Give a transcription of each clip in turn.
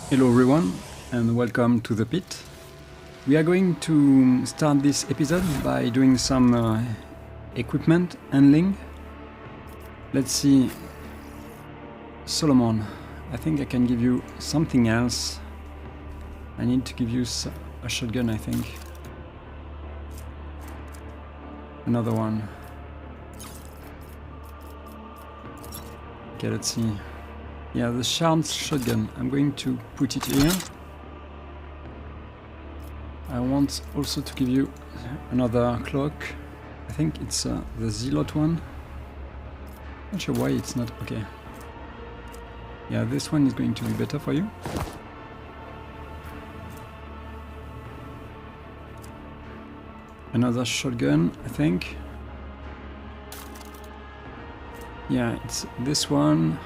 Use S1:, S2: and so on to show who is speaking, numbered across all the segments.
S1: Hello everyone and welcome to the pit. We are going to start this episode by doing some equipment handling. Let's see, Solomorne, I think I can give you something else. I need to give you a shotgun, I think. Another one. Okay, let's see. Yeah, the Shards shotgun, I'm going to put it here. I want also to give you another cloak. I think it's the Zealot one. Not sure why it's not okay. Yeah, this one is going to be better for you. Another shotgun, I think. Yeah, it's this one.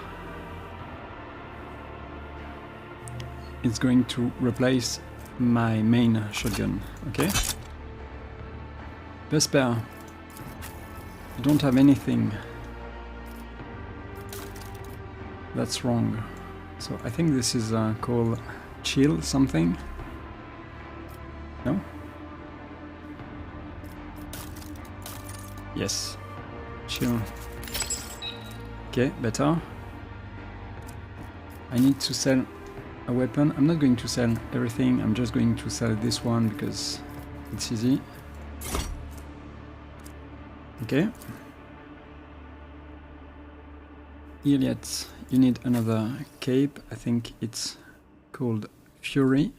S1: It's going to replace my main shotgun, okay? Vesper, you don't have anything. That's wrong. So I think this is called Chill something. No? Yes. Chill. Okay, better. I need to sell a weapon. I'm not going to sell everything, I'm just going to sell this one because it's easy. Okay. Yrliet, you need another cape. I think it's called Fury.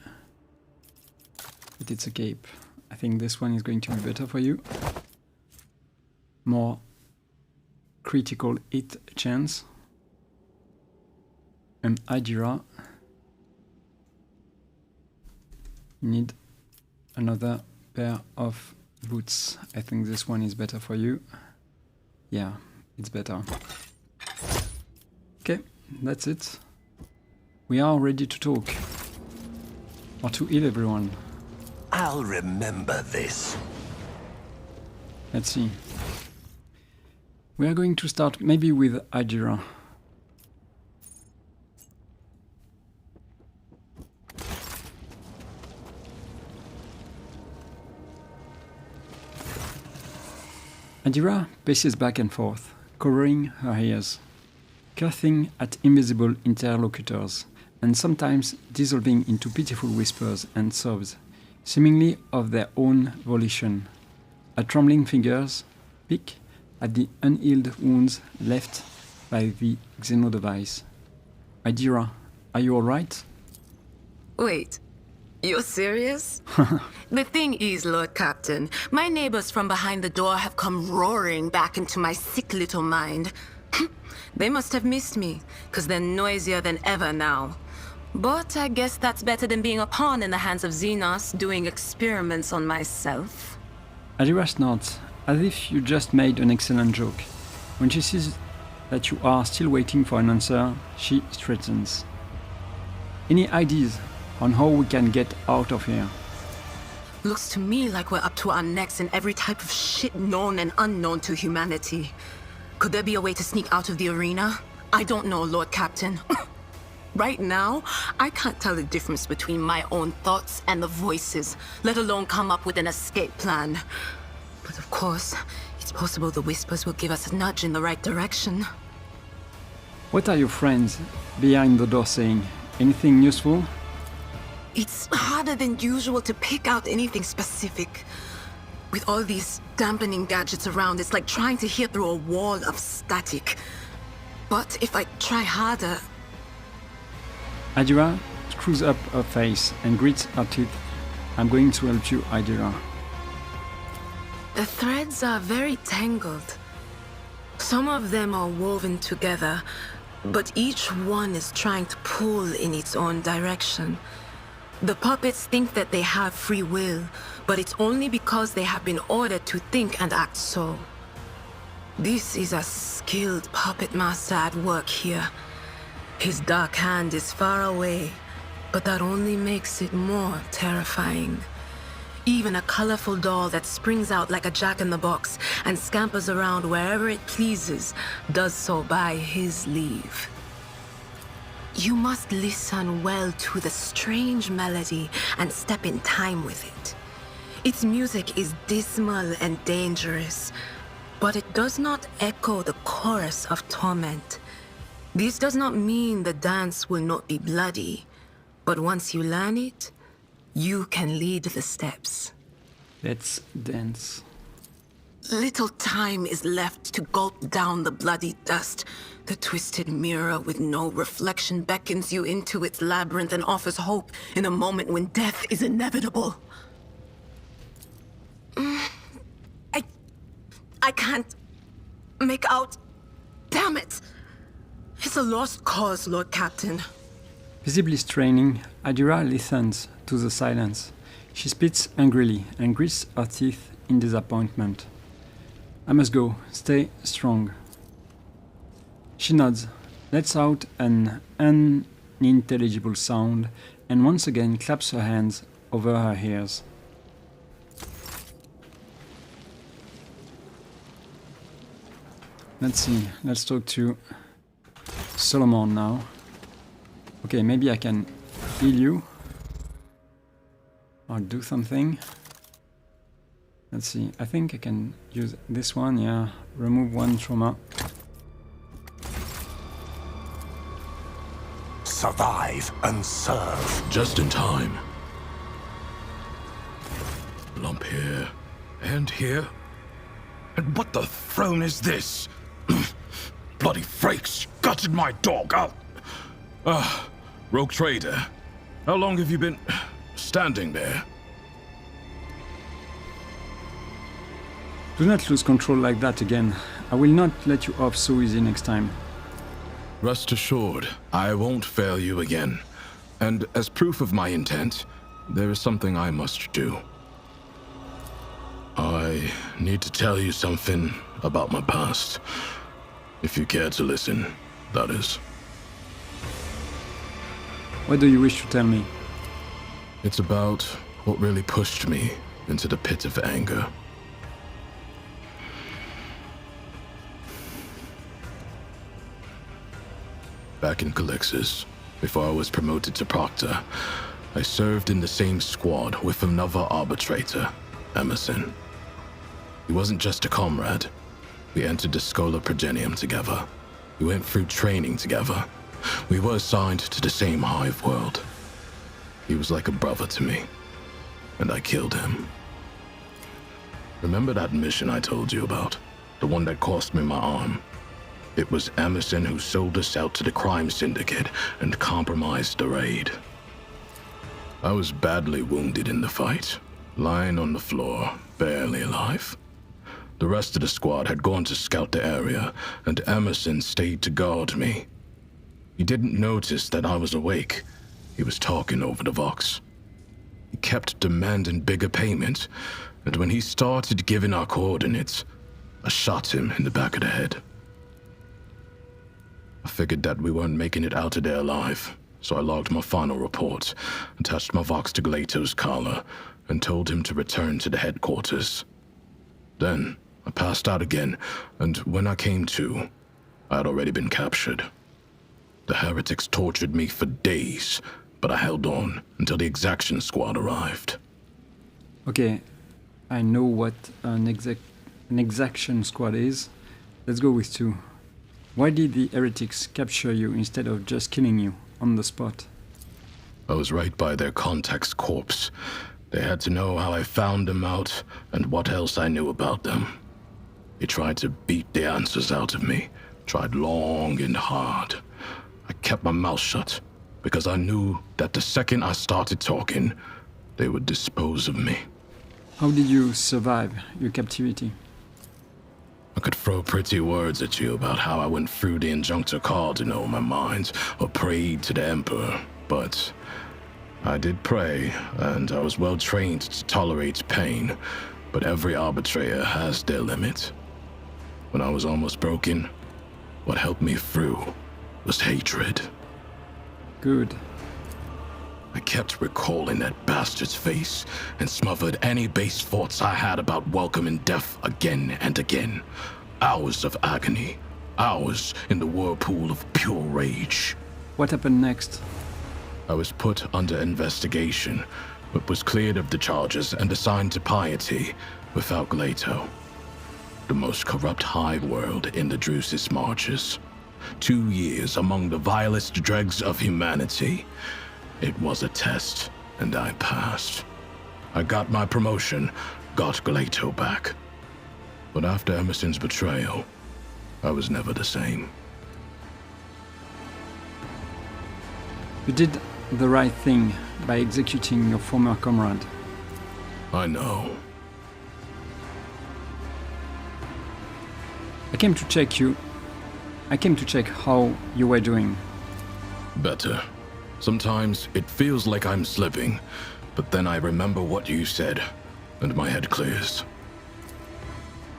S1: But it's a cape. I think this one is going to be better for you. More critical hit chance. And Idira. Need another pair of boots. I think this one is better for you. Yeah, it's better. Okay, that's it. We are ready to talk. Or to heal everyone.
S2: I'll remember this.
S1: Let's see. We are going to start maybe with Idira. Idira paces back and forth, covering her ears, coughing at invisible interlocutors, and sometimes dissolving into pitiful whispers and sobs, seemingly of their own volition. Her trembling fingers pick at the unhealed wounds left by the Xeno device. Idira, are you alright?
S3: Wait. You're serious? The thing is, Lord Captain, my neighbors from behind the door have come roaring back into my sick little mind. They must have missed me, because they're noisier than ever now. But I guess that's better than being a pawn in the hands of Xenos doing experiments on myself.
S1: Idira snorts, as if you just made an excellent joke. When she sees that you are still waiting for an answer, she straightens. Any ideas on how we can get out of here?
S3: Looks to me like we're up to our necks in every type of shit known and unknown to humanity. Could there be a way to sneak out of the arena? I don't know, Lord Captain. Right now, I can't tell the difference between my own thoughts and the voices, let alone come up with an escape plan. But of course, it's possible the whispers will give us a nudge in the right direction.
S1: What are your friends behind the door saying? Anything useful?
S3: It's harder than usual to pick out anything specific. With all these dampening gadgets around, it's like trying to hear through a wall of static. But if I try harder...
S1: Idira screws up her face and grits her teeth. I'm going to help you, Idira.
S3: The threads are very tangled. Some of them are woven together, but each one is trying to pull in its own direction. The puppets think that they have free will, but it's only because they have been ordered to think and act so. This is a skilled puppet master at work here. His dark hand is far away, but that only makes it more terrifying. Even a colorful doll that springs out like a jack-in-the-box and scampers around wherever it pleases does so by his leave. You must listen well to the strange melody and step in time with it. Its music is dismal and dangerous, but it does not echo the chorus of torment. This does not mean the dance will not be bloody, but once you learn it, you can lead the steps.
S1: Let's dance.
S3: Little time is left to gulp down the bloody dust. The twisted mirror with no reflection beckons you into its labyrinth and offers hope in a moment when death is inevitable. I can't make out. Damn it! It's a lost cause, Lord Captain.
S1: Visibly straining, Idira listens to the silence. She spits angrily and grits her teeth in disappointment. I must go. Stay strong. She nods, lets out an unintelligible sound, and once again claps her hands over her ears. Let's see. Let's talk to Solomorne now. Okay, maybe I can heal you. Or do something. Let's see. I think I can use this one, yeah. Remove one trauma.
S2: Survive and serve.
S4: Just in time. Lump here. And here. And what the throne is this? Bloody freaks gutted my dog out. Rogue trader. How long have you been standing there?
S1: Do not lose control like that again. I will not let you off so easy next time.
S4: Rest assured, I won't fail you again. And as proof of my intent, there is something I must do. I need to tell you something about my past. If you care to listen, that is.
S1: What do you wish to tell me?
S4: It's about what really pushed me into the pit of anger. Back in Calixis, before I was promoted to Proctor, I served in the same squad with another arbitrator, Emerson. He wasn't just a comrade. We entered the Schola Progenium together. We went through training together. We were assigned to the same hive world. He was like a brother to me, and I killed him. Remember that mission I told you about? The one that cost me my arm? It was Emerson who sold us out to the crime syndicate and compromised the raid. I was badly wounded in the fight, lying on the floor, barely alive. The rest of the squad had gone to scout the area, and Emerson stayed to guard me. He didn't notice that I was awake. He was talking over the Vox. He kept demanding bigger payment, and when he started giving our coordinates, I shot him in the back of the head. I figured that we weren't making it out of there alive, so I logged my final report, attached my Vox to Glato's collar, and told him to return to the headquarters. Then, I passed out again, and when I came to, I had already been captured. The heretics tortured me for days, but I held on until the exaction squad arrived.
S1: Okay, I know what an exaction squad is. Let's go with 2. Why did the heretics capture you instead of just killing you on the spot?
S4: I was right by their contact's corpse. They had to know how I found them out and what else I knew about them. They tried to beat the answers out of me, tried long and hard. I kept my mouth shut because I knew that the second I started talking, they would dispose of me.
S1: How did you survive your captivity?
S4: I could throw pretty words at you about how I went through the Injunctor Call to know my mind, or prayed to the Emperor, but I did pray, and I was well trained to tolerate pain, but every arbitrator has their limit. When I was almost broken, what helped me through was hatred.
S1: Good.
S4: I kept recalling that bastard's face and smothered any base thoughts I had about welcoming death again and again. Hours of agony, hours in the whirlpool of pure rage.
S1: What happened next?
S4: I was put under investigation, but was cleared of the charges and assigned to piety without Glato. The most corrupt hive world in the Drusis marches. 2 years among the vilest dregs of humanity. It was a test, and I passed. I got my promotion, got Glato back. But after Emerson's betrayal, I was never the same.
S1: You did the right thing by executing your former comrade.
S4: I know.
S1: I came to check how you were doing.
S4: Better. Sometimes it feels like I'm slipping, but then I remember what you said, and my head clears.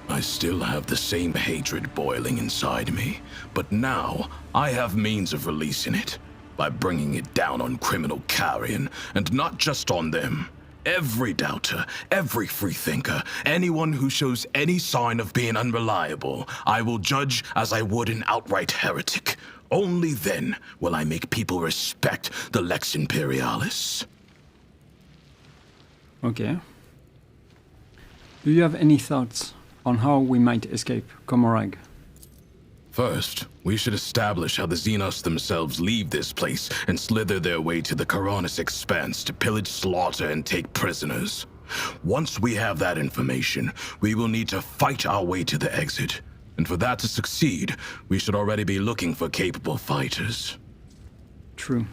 S4: I still have the same hatred boiling inside me, but now I have means of releasing it, by bringing it down on criminal carrion, and not just on them. Every doubter, every freethinker, anyone who shows any sign of being unreliable, I will judge as I would an outright heretic. Only then will I make people respect the Lex Imperialis.
S1: Okay. Do you have any thoughts on how we might escape Komorag?
S4: First, we should establish how the Xenos themselves leave this place and slither their way to the Coronis Expanse to pillage, slaughter, and take prisoners. Once we have that information, we will need to fight our way to the exit. And for that to succeed, we should already be looking for capable fighters.
S1: True.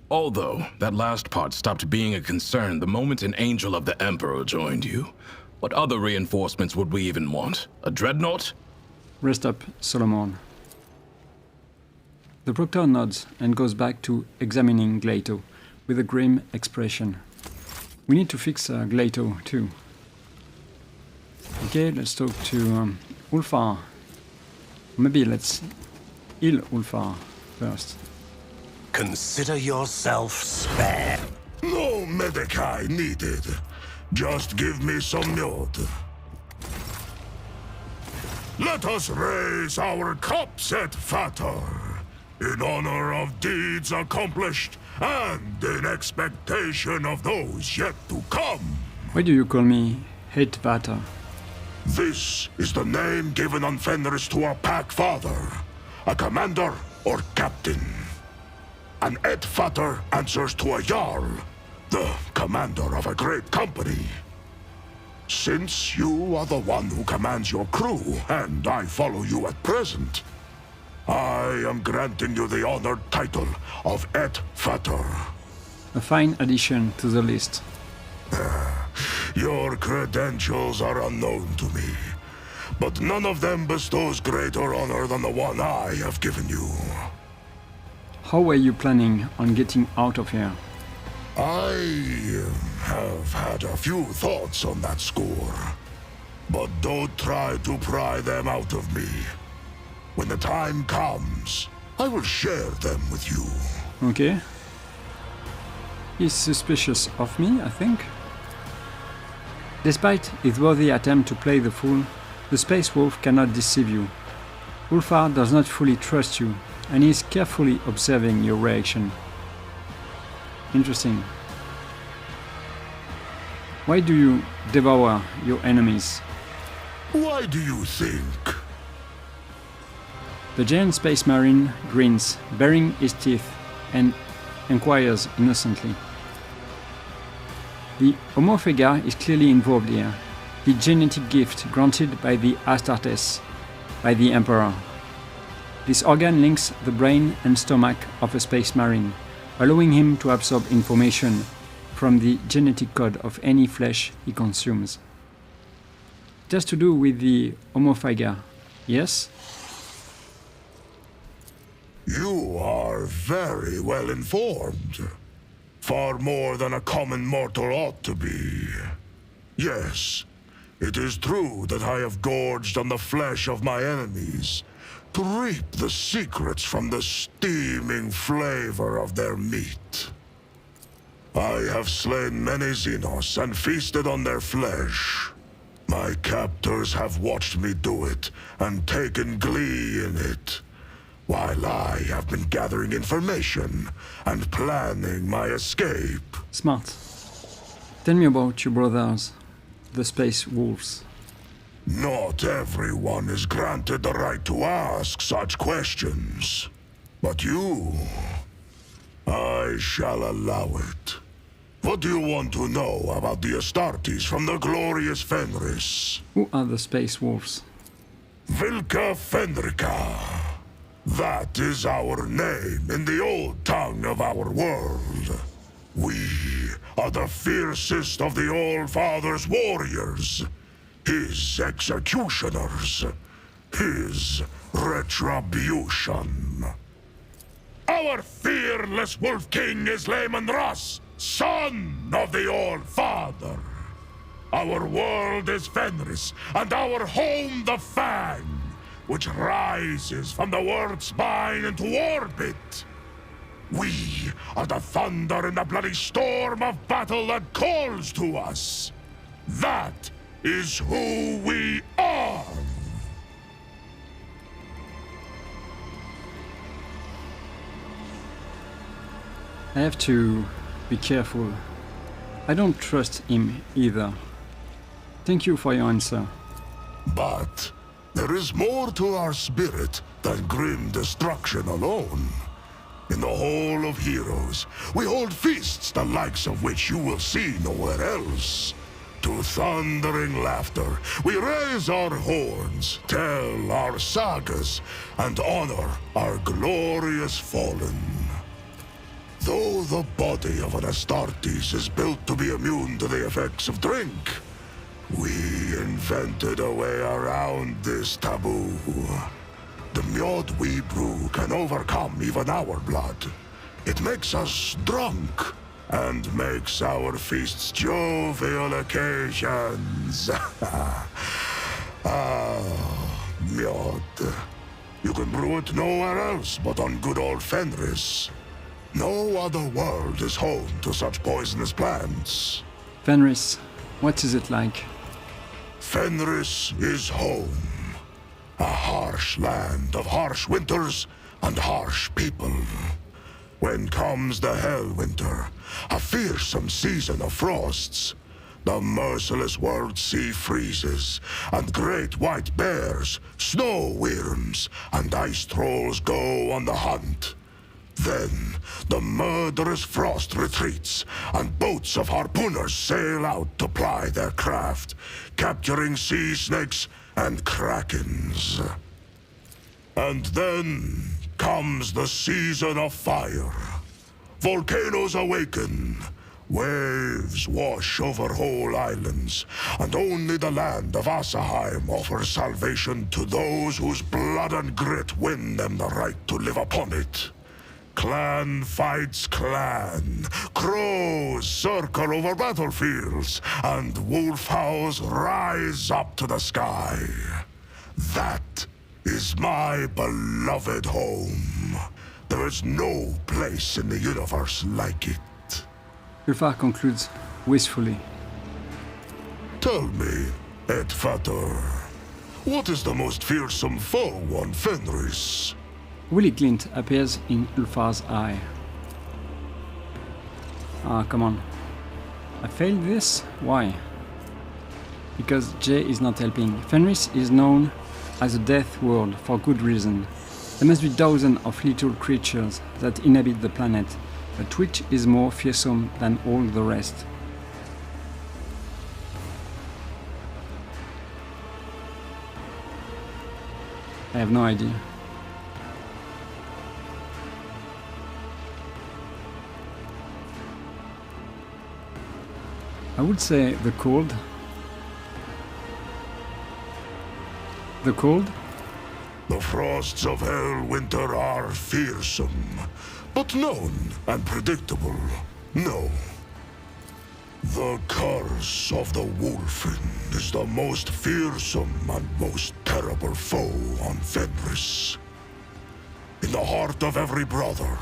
S4: Although, that last part stopped being a concern the moment an Angel of the Emperor joined you. What other reinforcements would we even want? A dreadnought?
S1: Rest up, Solomorne. The Proctor nods and goes back to examining Glato with a grim expression. We need to fix Glato too. Okay, let's talk to Ulfar. Maybe let's heal Ulfar first.
S2: Consider yourself spared.
S5: No Medicae needed. Just give me some mud. Let us raise our cups at Vater, in honor of deeds accomplished and in expectation of those yet to come.
S1: Why do you call me Hate Vater?
S5: This is the name given on Fenris to a pack father, a commander or captain. An Et Vater answers to a Jarl, the commander of a great company. Since you are the one who commands your crew, and I follow you at present, I am granting you the honored title of Et Vater.
S1: A fine addition to the list.
S5: Your credentials are unknown to me, but none of them bestows greater honor than the one I have given you.
S1: How were you planning on getting out of here?
S5: I have had a few thoughts on that score, but don't try to pry them out of me. When the time comes, I will share them with you.
S1: Okay. He's suspicious of me, I think. Despite his worthy attempt to play the fool, the Space Wolf cannot deceive you. Ulfar does not fully trust you, and he is carefully observing your reaction. Interesting. Why do you devour your enemies?
S5: Why do you think?
S1: The giant space marine grins, baring his teeth, and inquires innocently. The Homophega is clearly involved here, the genetic gift granted by the Astartes, by the Emperor. This organ links the brain and stomach of a space marine, allowing him to absorb information from the genetic code of any flesh he consumes. It has to do with the Homophega, yes?
S5: You are very well informed. Far more than a common mortal ought to be. Yes, it is true that I have gorged on the flesh of my enemies to reap the secrets from the steaming flavor of their meat. I have slain many Xenos and feasted on their flesh. My captors have watched me do it and taken glee in it. while I have been gathering information and planning my escape.
S1: Smart. Tell me about your brothers, the Space Wolves.
S5: Not everyone is granted the right to ask such questions. But you... I shall allow it. What do you want to know about the Astartes from the glorious Fenris?
S1: Who are the Space Wolves?
S5: Vilka Fenrika. That is our name in the old tongue of our world. We are the fiercest of the All-Father's warriors. His executioners. His retribution. Our fearless Wolf King is Leman Russ, son of the All-Father. Our world is Fenris, and our home the Fang, which rises from the world's spine into orbit. We are the thunder in the bloody storm of battle that calls to us. That is who we are.
S1: I have to be careful. I don't trust him either. Thank you for your answer.
S5: But there is more to our spirit than grim destruction alone. In the Hall of Heroes, we hold feasts the likes of which you will see nowhere else. To thundering laughter, we raise our horns, tell our sagas, and honor our glorious fallen. Though the body of an Astartes is built to be immune to the effects of drink, we invented a way around this taboo. The mjod we brew can overcome even our blood. It makes us drunk, and makes our feasts jovial occasions. Mjod. You can brew it nowhere else but on good old Fenris. No other world is home to such poisonous plants.
S1: Fenris, what is it like?
S5: Fenris is home. A harsh land of harsh winters and harsh people. When comes the Hellwinter, a fearsome season of frosts, the merciless world sea freezes, and great white bears, snow wyrms, and ice trolls go on the hunt. Then the murderous frost retreats, and boats of harpooners sail out to ply their craft, capturing sea snakes and krakens. And then comes the season of fire. Volcanoes awaken, waves wash over whole islands, and only the land of Asaheim offers salvation to those whose blood and grit win them the right to live upon it. Clan fights clan, crows circle over battlefields, and wolf howls rise up to the sky. That is my beloved home. There is no place in the universe like it.
S1: Ulfar concludes wistfully.
S5: Tell me, Edfater, what is the most fearsome foe on Fenris?
S1: Willy glint appears in Ulfar's eye. Ah, come on. I failed this? Why? Because J is not helping. Fenris is known as a death world for good reason. There must be dozens of little creatures that inhabit the planet, but which is more fearsome than all the rest? I have no idea. I would say the cold. The cold?
S5: The frosts of Hellwinter are fearsome, but known and predictable. No. The curse of the Wolfen is the most fearsome and most terrible foe on Fenris. In the heart of every brother,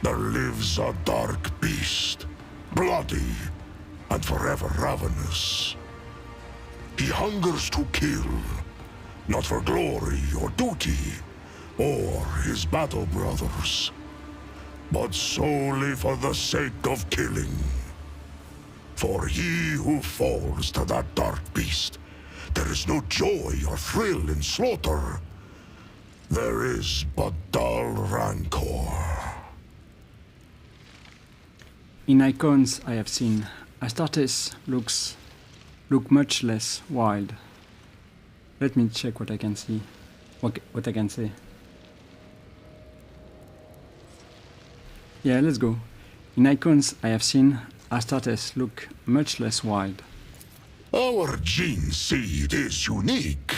S5: there lives a dark beast, bloody and forever ravenous. He hungers to kill, not for glory or duty, or his battle brothers, but solely for the sake of killing. For he who falls to that dark beast, there is no joy or thrill in slaughter. There is but dull rancor.
S1: In icons I have seen, Astartes look much less wild. Let me check what I can see. What I can say. Yeah, let's go. In icons I have seen, Astartes look much less wild.
S5: Our gene seed is unique.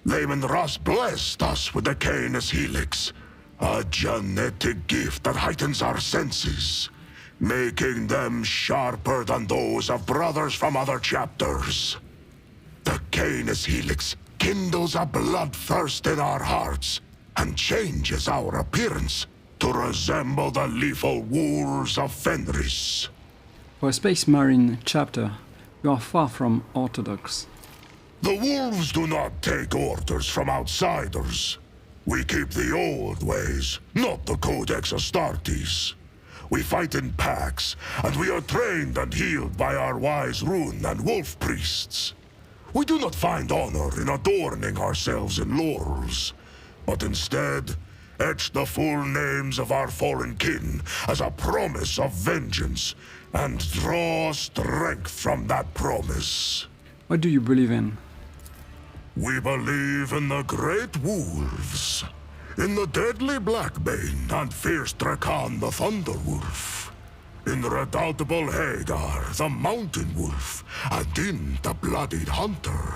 S5: Lehman Ross blessed us with the Canis Helix, a genetic gift that heightens our senses, making them sharper than those of brothers from other chapters. The Canis Helix kindles a bloodthirst in our hearts and changes our appearance to resemble the lethal wolves of Fenris.
S1: For a Space Marine chapter, you are far from orthodox.
S5: The wolves do not take orders from outsiders. We keep the old ways, not the Codex Astartes. We fight in packs, and we are trained and healed by our wise rune and wolf priests. We do not find honor in adorning ourselves in laurels, but instead etch the full names of our fallen kin as a promise of vengeance, and draw strength from that promise.
S1: What do you believe in?
S5: We believe in the great wolves, in the deadly Blackbane and fierce Drakan the Thunderwolf, in the redoubtable Hagar the Mountain Wolf, and in the Bloodied Hunter.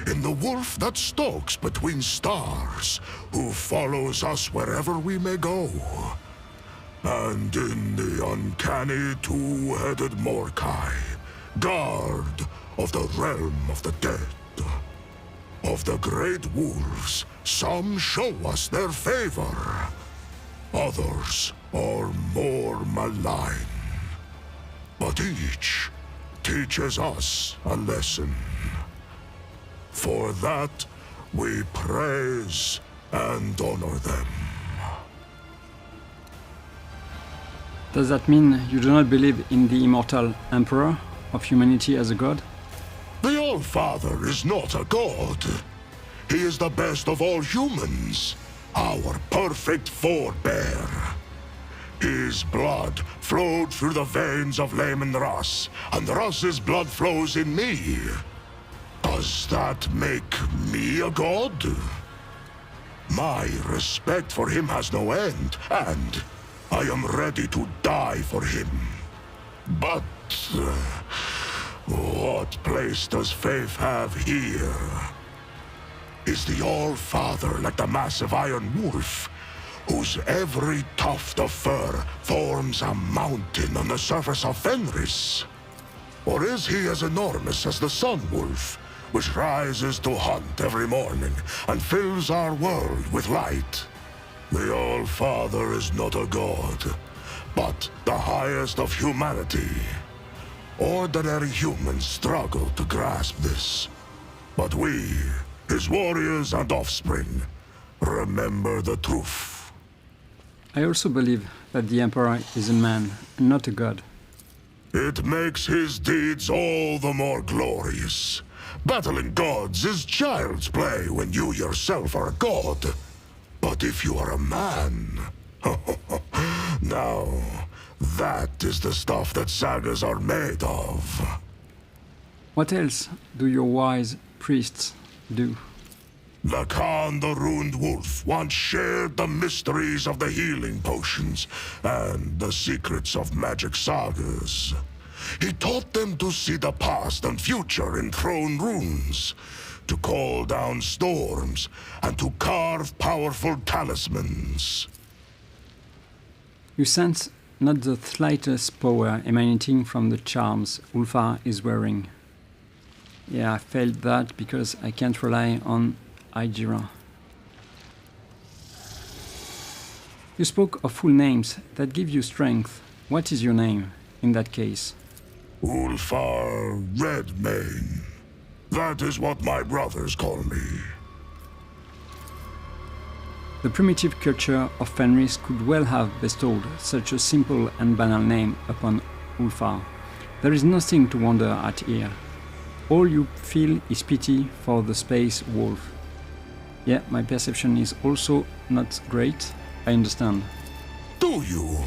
S5: In the wolf that stalks between stars, who follows us wherever we may go. And in the uncanny two-headed Morkai, guard of the realm of the dead. Of the great wolves, some show us their favor. Others are more malign. But each teaches us a lesson. For that, we praise and honor them.
S1: Does that mean you do not believe in the immortal Emperor of humanity as a god?
S5: The All-Father is not a god. He is the best of all humans, our perfect forebear. His blood flowed through the veins of Lehman Ross, and Ross's blood flows in me. Does that make me a god? My respect for him has no end, and I am ready to die for him. But what place does faith have here? Is the All-Father like the massive Iron Wolf, whose every tuft of fur forms a mountain on the surface of Fenris? Or is he as enormous as the Sun Wolf, which rises to hunt every morning and fills our world with light? The All-Father is not a god, but the highest of humanity. Ordinary humans struggle to grasp this, but we, his warriors and offspring, remember the truth.
S1: I also believe that the Emperor is a man, and not a god.
S5: It makes his deeds all the more glorious. Battling gods is child's play when you yourself are a god. But if you are a man... now, that is the stuff that sagas are made of.
S1: What else do your wise priests do?
S5: Lacan the Ruined Wolf once shared the mysteries of the healing potions and the secrets of magic sagas. He taught them to see the past and future in throne runes, to call down storms, and to carve powerful talismans.
S1: You sense not the slightest power emanating from the charms Ulfar is wearing. Yeah, I felt that because I can't rely on Idira. You spoke of full names that give you strength. What is your name in that case?
S5: Ulfar Redmane. That is what my brothers call me.
S1: The primitive culture of Fenris could well have bestowed such a simple and banal name upon Ulfar. There is nothing to wonder at here. All you feel is pity for the space wolf. Yeah, my perception is also not great, I understand.
S5: Do you?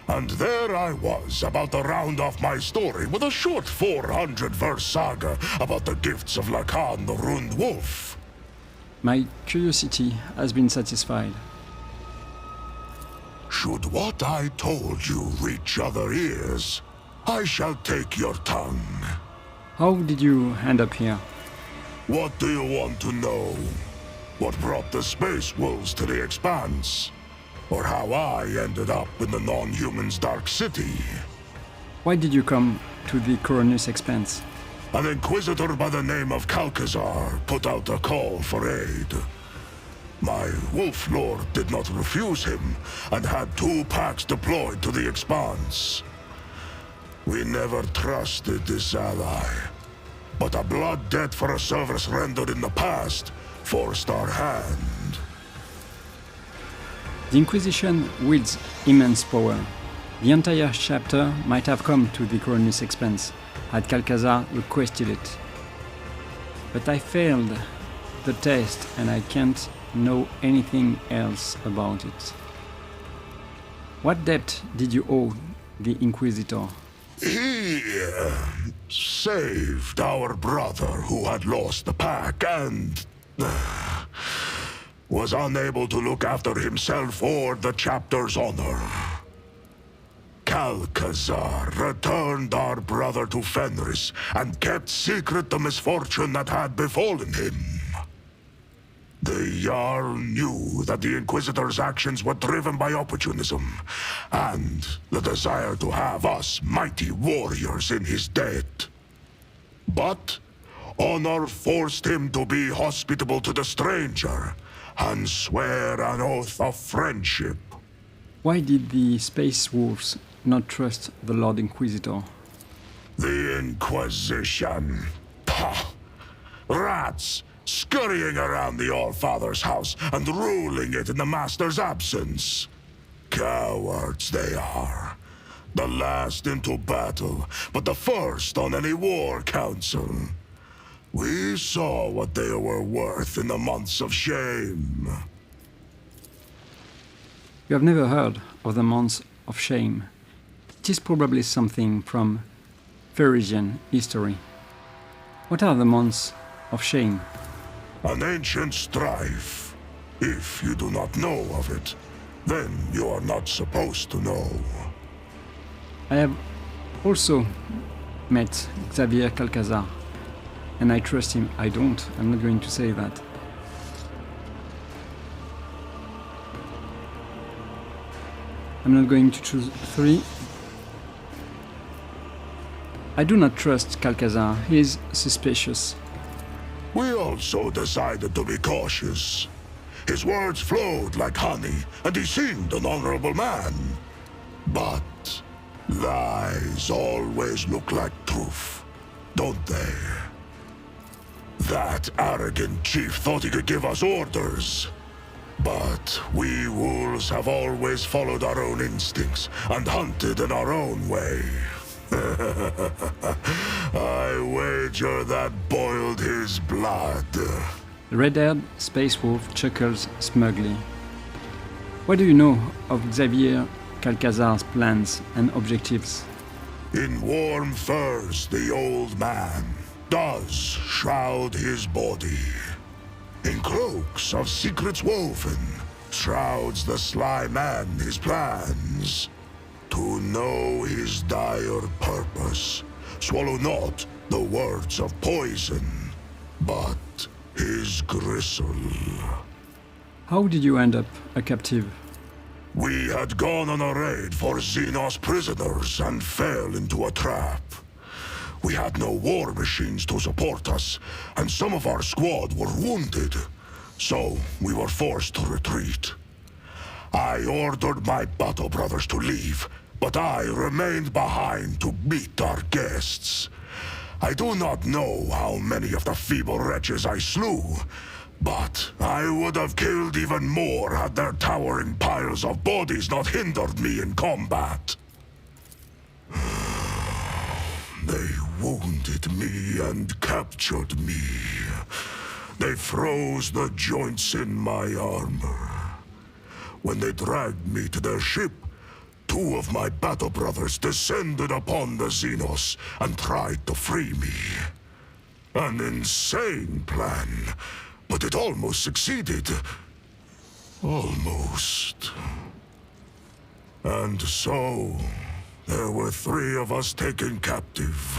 S5: And there I was, about to round off my story with a short 400-verse saga about the gifts of Lacan the Rund Wolf.
S1: My curiosity has been satisfied.
S5: Should what I told you reach other ears, I shall take your tongue.
S1: How did you end up here?
S5: What do you want to know? What brought the space wolves to the Expanse? Or how I ended up in the non-human's dark city?
S1: Why did you come to the Coronus Expanse?
S5: An inquisitor by the name of Calcazar put out a call for aid. My wolf lord did not refuse him, and had 2 packs deployed to the Expanse. We never trusted this ally, but a blood debt for a service rendered in the past forced our hand.
S1: The Inquisition wields immense power. The entire chapter might have come to the Coronus Expanse had Calcazar requested it. But I failed the test and I can't know anything else about it. What debt did you owe the Inquisitor?
S5: He saved our brother who had lost the pack and was unable to look after himself or the chapter's honor. Calcazar returned our brother to Fenris and kept secret the misfortune that had befallen him. The Jarl knew that the Inquisitor's actions were driven by opportunism and the desire to have us mighty warriors in his debt. But honor forced him to be hospitable to the stranger and swear an oath of friendship.
S1: Why did the Space Wolves not trust the Lord Inquisitor?
S5: The Inquisition. Pah! Rats! Scurrying around the All-Father's house and ruling it in the Master's absence. Cowards they are. The last into battle, but the first on any war council. We saw what they were worth in the months of shame.
S1: You have never heard of the Months of Shame. It is probably something from Pharysian history. What are the Months of Shame?
S5: An ancient strife. If you do not know of it, then you are not supposed to know.
S1: I have also met Xavier Calcazar, and I trust him. I'm not going to say that. I'm not going to choose 3. I do not trust Calcazar. He is suspicious.
S5: We also decided to be cautious. His words flowed like honey, and he seemed an honorable man. But lies always look like truth, don't they? That arrogant chief thought he could give us orders. But we wolves have always followed our own instincts and hunted in our own way. I wager that boiled his blood.
S1: The red-haired space wolf chuckles smugly. What do you know of Xavier Calcazar's plans and objectives?
S5: In warm furs, the old man does shroud his body. In cloaks of secrets woven, shrouds the sly man his plans. To know his dire purpose, swallow not the words of poison, but his gristle.
S1: How did you end up a captive?
S5: We had gone on a raid for Xenos prisoners and fell into a trap. We had no war machines to support us, and some of our squad were wounded, so we were forced to retreat. I ordered my battle brothers to leave, but I remained behind to meet our guests. I do not know how many of the feeble wretches I slew, But I would have killed even more had their towering piles of bodies not hindered me in combat. They wounded me and captured me. They froze the joints in my armor. When they dragged me to their ship, two of my battle brothers descended upon the Xenos and tried to free me. An insane plan, but it almost succeeded. Almost. And so, there were 3 of us taken captive.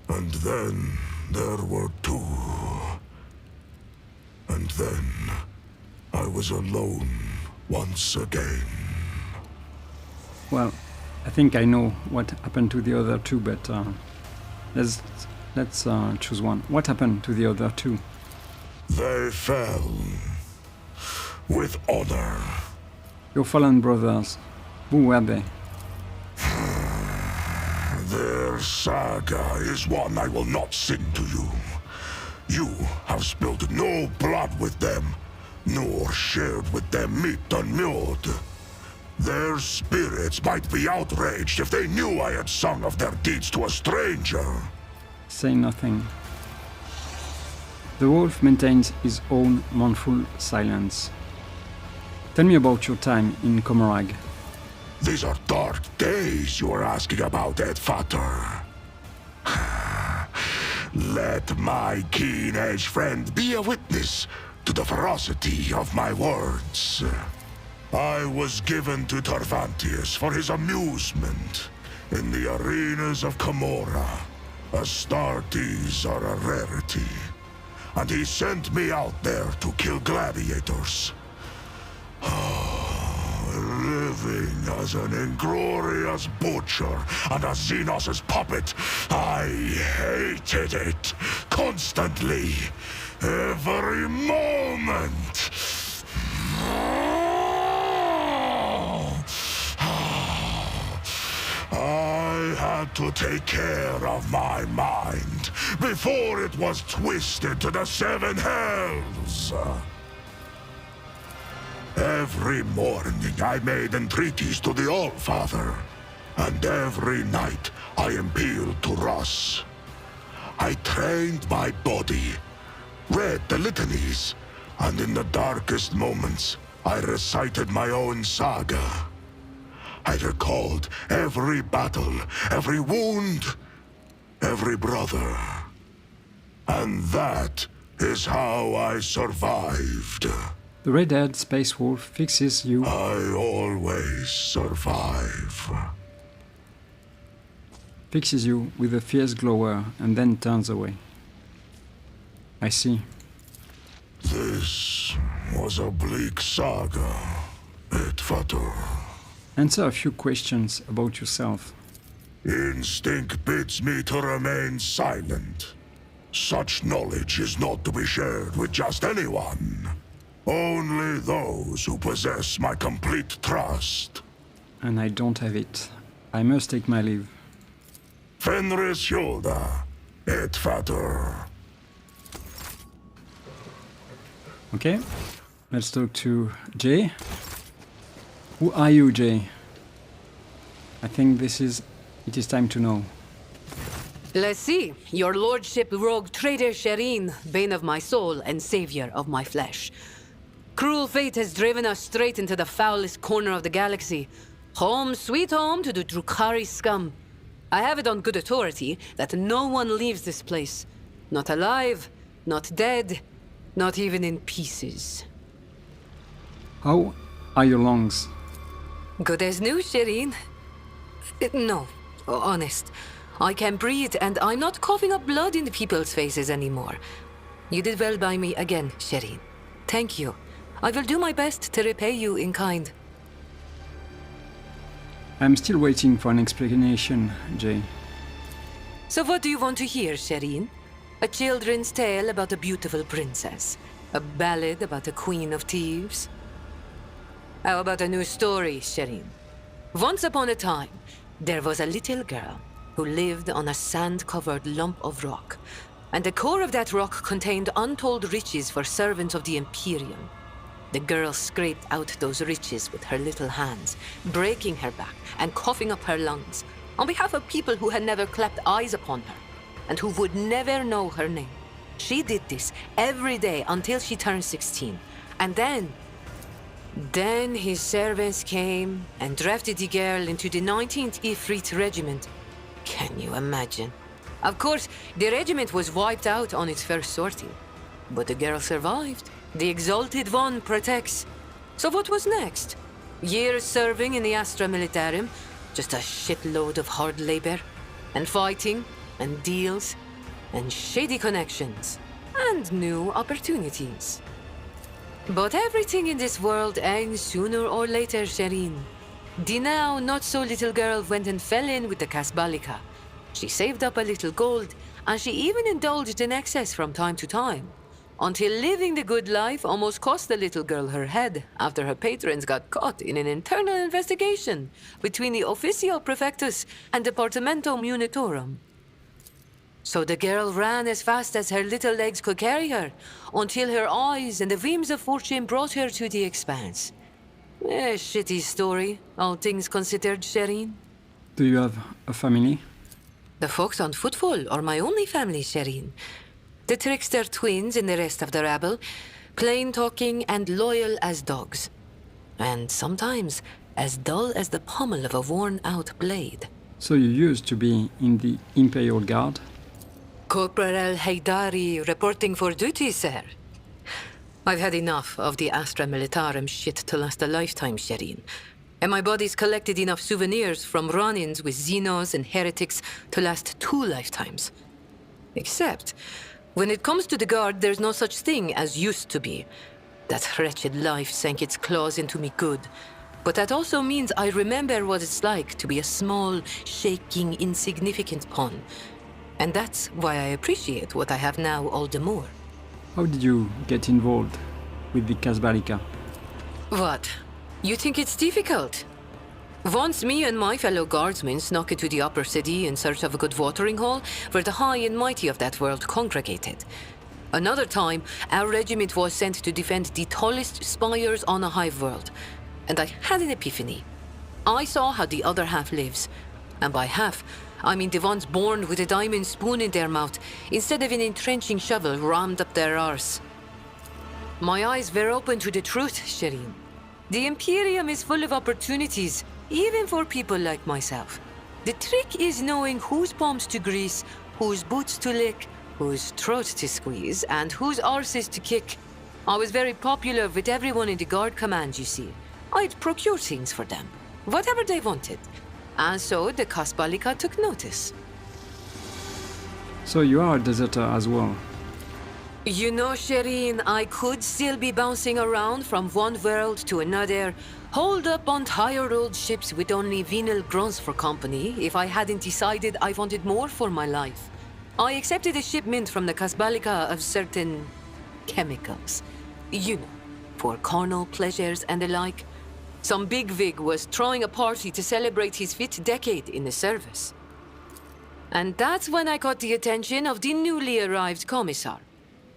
S5: And then there were 2. And then I was alone once again.
S1: Well, I think I know what happened to the other 2, but let's choose one. What happened to the other 2?
S5: They fell with honor.
S1: Your fallen brothers, who were they?
S5: Their saga is one I will not sing to you. You have spilled no blood with them, nor shared with them meat unmured. Their spirits might be outraged if they knew I had sung of their deeds to a stranger.
S1: Say nothing. The wolf maintains his own mournful silence. Tell me about your time in Comarag.
S5: These are dark days you are asking about, Edfater. Let my keen-edged friend be a witness to the ferocity of my words. I was given to Tarvantius for his amusement in the arenas of Camorra. Astartes are a rarity, and he sent me out there to kill gladiators. Living as an inglorious butcher and a Xenos' puppet, I hated it constantly, every moment. I had to take care of my mind before it was twisted to the 7 hells. Every morning I made entreaties to the Allfather, and every night I appealed to Russ. I trained my body, read the litanies, and in the darkest moments I recited my own saga. I recalled every battle, every wound, every brother. And that is how I survived.
S1: The red-haired space wolf fixes you.
S5: I always survive.
S1: Fixes you with a fierce glower and then turns away. I see.
S5: This was a bleak saga, Edfater.
S1: Answer a few questions about yourself.
S5: Instinct bids me to remain silent. Such knowledge is not to be shared with just anyone. Only those who possess my complete trust.
S1: And I don't have it. I must take my leave.
S5: Fenris Hylda, Edfater.
S1: Okay, let's talk to Jay. Who are you, Jay? I think it is time to know.
S6: Let's see. Your lordship rogue traitor Sherin, bane of my soul and savior of my flesh. Cruel fate has driven us straight into the foulest corner of the galaxy. Home, sweet home to the Drukhari scum. I have it on good authority that no one leaves this place. Not alive, not dead, not even in pieces.
S1: How are your lungs?
S6: Good as new, Sherin. No, honest. I can breathe and I'm not coughing up blood in people's faces anymore. You did well by me again, Sherin. Thank you. I will do my best to repay you in kind.
S1: I'm still waiting for an explanation, Jay.
S6: So what do you want to hear, Sherin? A children's tale about a beautiful princess? A ballad about a queen of thieves? How about a new story, Sherin? Once upon a time, there was a little girl who lived on a sand-covered lump of rock. and the core of that rock contained untold riches for servants of the Imperium. The girl scraped out those riches with her little hands, breaking her back and coughing up her lungs, on behalf of people who had never clapped eyes upon her, and who would never know her name. She did this every day until she turned 16, and then his servants came and drafted the girl into the 19th Ifrit Regiment. Can you imagine? Of course, the regiment was wiped out on its first sortie, but the girl survived. The Exalted One protects. So what was next? Years serving in the Astra Militarum, just a shitload of hard labor, and fighting, and deals, and shady connections, and new opportunities. But everything in this world ends sooner or later, Shireen. The now not-so-little girl went and fell in with the Kasbalika. She saved up a little gold, and she even indulged in excess from time to time, until living the good life almost cost the little girl her head after her patrons got caught in an internal investigation between the Officio Prefectus and Departamento Munitorum. So the girl ran as fast as her little legs could carry her, until her eyes and the beams of fortune brought her to the expanse. A shitty story, all things considered, Shireen.
S1: Do you have a family?
S6: The folks on Footfall are my only family, Shireen. The trickster twins and the rest of the rabble, plain-talking and loyal as dogs. And sometimes as dull as the pommel of a worn-out blade.
S1: So you used to be in the Imperial Guard?
S6: Corporal Haydari reporting for duty, sir. I've had enough of the Astra Militarum shit to last a lifetime, Shireen. And my body's collected enough souvenirs from run-ins with Xenos and Heretics to last 2 lifetimes. Except, when it comes to the Guard, there's no such thing as used to be. That wretched life sank its claws into me good. But that also means I remember what it's like to be a small, shaking, insignificant pawn. And that's why I appreciate what I have now all the more.
S1: How did you get involved with the Kasbalika?
S6: What? You think it's difficult? Once me and my fellow guardsmen snuck into the upper city in search of a good watering hole, where the high and mighty of that world congregated. Another time, our regiment was sent to defend the tallest spires on a hive world. And I had an epiphany. I saw how the other half lives. And by half, I mean the ones born with a diamond spoon in their mouth, instead of an entrenching shovel rammed up their arse. My eyes were open to the truth, Shireen. The Imperium is full of opportunities, even for people like myself. The trick is knowing whose palms to grease, whose boots to lick, whose throat to squeeze, and whose arses to kick. I was very popular with everyone in the Guard Command, you see. I'd procure things for them, whatever they wanted. And so the Kasbalika took notice.
S1: So you are a deserter as well?
S6: You know, Shireen, I could still be bouncing around from one world to another, holed up on tired old ships with only venal grunts for company, if I hadn't decided I wanted more for my life. I accepted a shipment from the Kasbalika of certain chemicals. You know, for carnal pleasures and the like. Some bigwig was throwing a party to celebrate his 5th decade in the service. And that's when I caught the attention of the newly arrived commissar.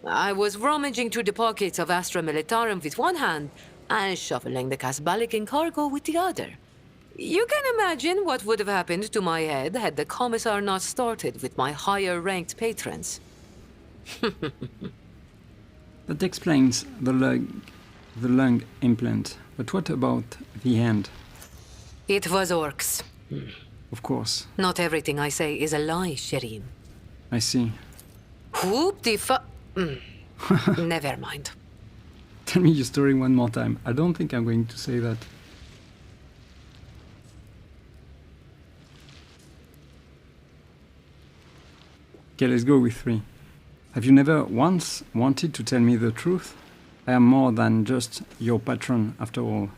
S6: I was rummaging through the pockets of Astra Militarum with one hand and shoveling the Kasbalikan cargo with the other. You can imagine what would have happened to my head had the commissar not started with my higher-ranked patrons.
S1: That explains the lung implant. But what about the hand?
S6: It was orcs.
S1: Of course.
S6: Not everything I say is a lie, Shireen.
S1: I see.
S6: Whoop the Never mind.
S1: Tell me your story one more time. I don't think I'm going to say that. Okay, let's go with 3. Have you never once wanted to tell me the truth? I am more than just your patron, after all.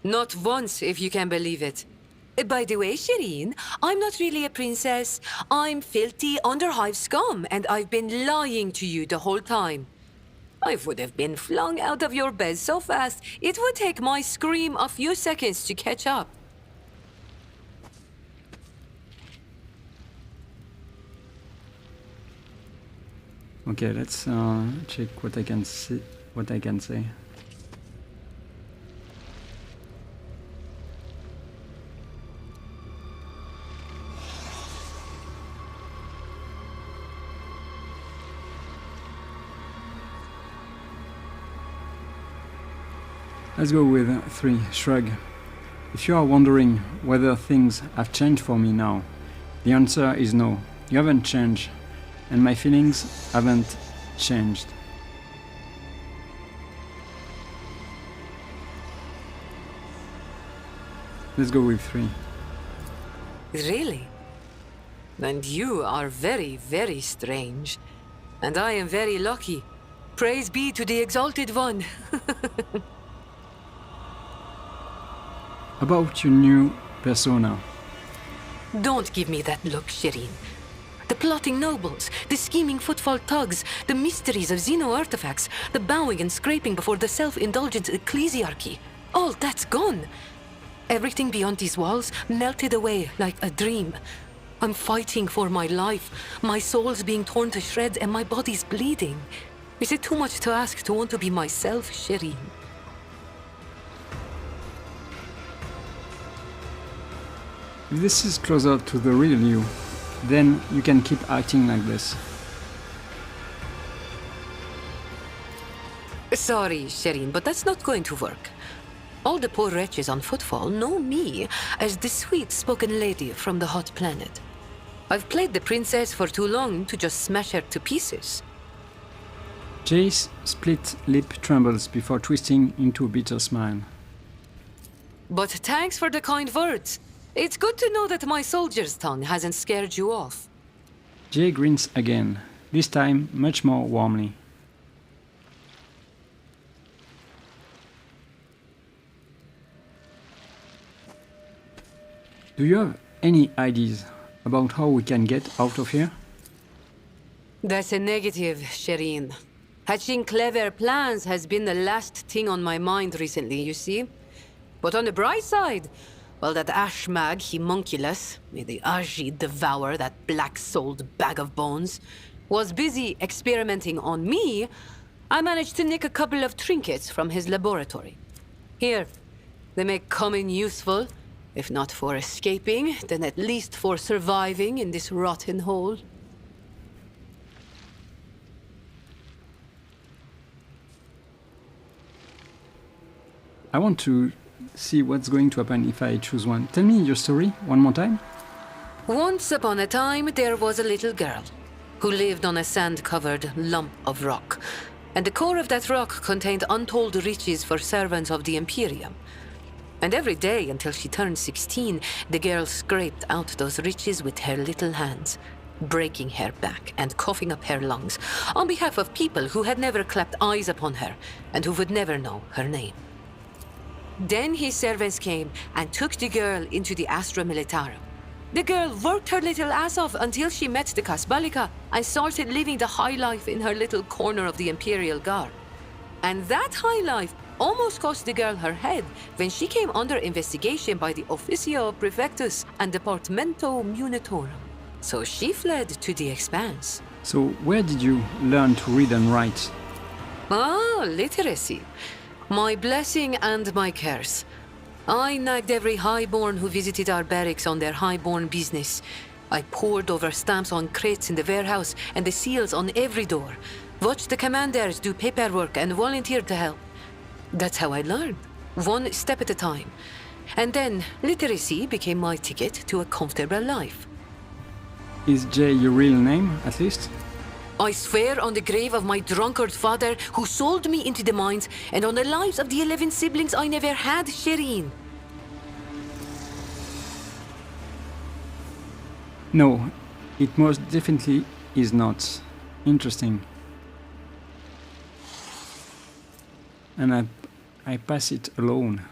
S6: Not once, if you can believe it. By the way, Shireen, I'm not really a princess. I'm filthy underhive scum, and I've been lying to you the whole time. I would have been flung out of your bed so fast, it would take my scream a few seconds to catch up.
S1: Okay, let's check what I can see. What I can say. Let's go with 3. Shrug. If you are wondering whether things have changed for me now, the answer is no. You haven't changed, and my feelings haven't changed. Let's go with 3.
S6: Really? And you are very, very strange. And I am very lucky. Praise be to the Exalted One.
S1: About your new persona.
S6: Don't give me that look, Shireen. The plotting nobles, the scheming footfall thugs, the mysteries of Xeno artifacts, the bowing and scraping before the self-indulgent ecclesiarchy. All that's gone. Everything beyond these walls melted away like a dream. I'm fighting for my life. My soul's being torn to shreds and my body's bleeding. Is it too much to ask to want to be myself, Shireen?
S1: If this is closer to the real you, then you can keep acting like this.
S6: Sorry, Shireen, but that's not going to work. All the poor wretches on footfall know me as the sweet-spoken lady from the hot planet. I've played the princess for too long to just smash her to pieces.
S1: Jay's split lip trembles before twisting into a bitter smile.
S6: But thanks for the kind words. It's good to know that my soldier's tongue hasn't scared you off.
S1: Jay grins again, this time much more warmly. Do you have any ideas about how we can get out of here?
S6: That's a negative, Shireen. Hatching clever plans has been the last thing on my mind recently, you see. But on the bright side, well, that Ashmag, homunculus, may the Ajid devour that black-souled bag of bones, was busy experimenting on me. I managed to nick a couple of trinkets from his laboratory. Here, they may come in useful, if not for escaping, then at least for surviving in this rotten hole.
S1: I want to see what's going to happen if I choose one. Tell me your story one more time.
S6: Once upon a time, there was a little girl who lived on a sand-covered lump of rock. And the core of that rock contained untold riches for servants of the Imperium. And every day until she turned 16, the girl scraped out those riches with her little hands, breaking her back and coughing up her lungs on behalf of people who had never clapped eyes upon her and who would never know her name. Then his servants came and took the girl into the Astra Militarum. The girl worked her little ass off until she met the Kasbalika and started living the high life in her little corner of the Imperial Guard. And that high life almost cost the girl her head when she came under investigation by the Officio Prefectus and Departamento Munitorum. So she fled to the Expanse.
S1: So where did you learn to read and write?
S6: Ah, literacy. My blessing and my curse. I nagged every highborn who visited our barracks on their highborn business. I pored over stamps on crates in the warehouse and the seals on every door. Watched the commanders do paperwork and volunteered to help. That's how I learned, one step at a time. And then literacy became my ticket to a comfortable life.
S1: Is Jay your real name, at least?
S6: I swear on the grave of my drunkard father who sold me into the mines and on the lives of the 11 siblings I never had, Shireen.
S1: No, it most definitely is not. Interesting. And I pass it alone.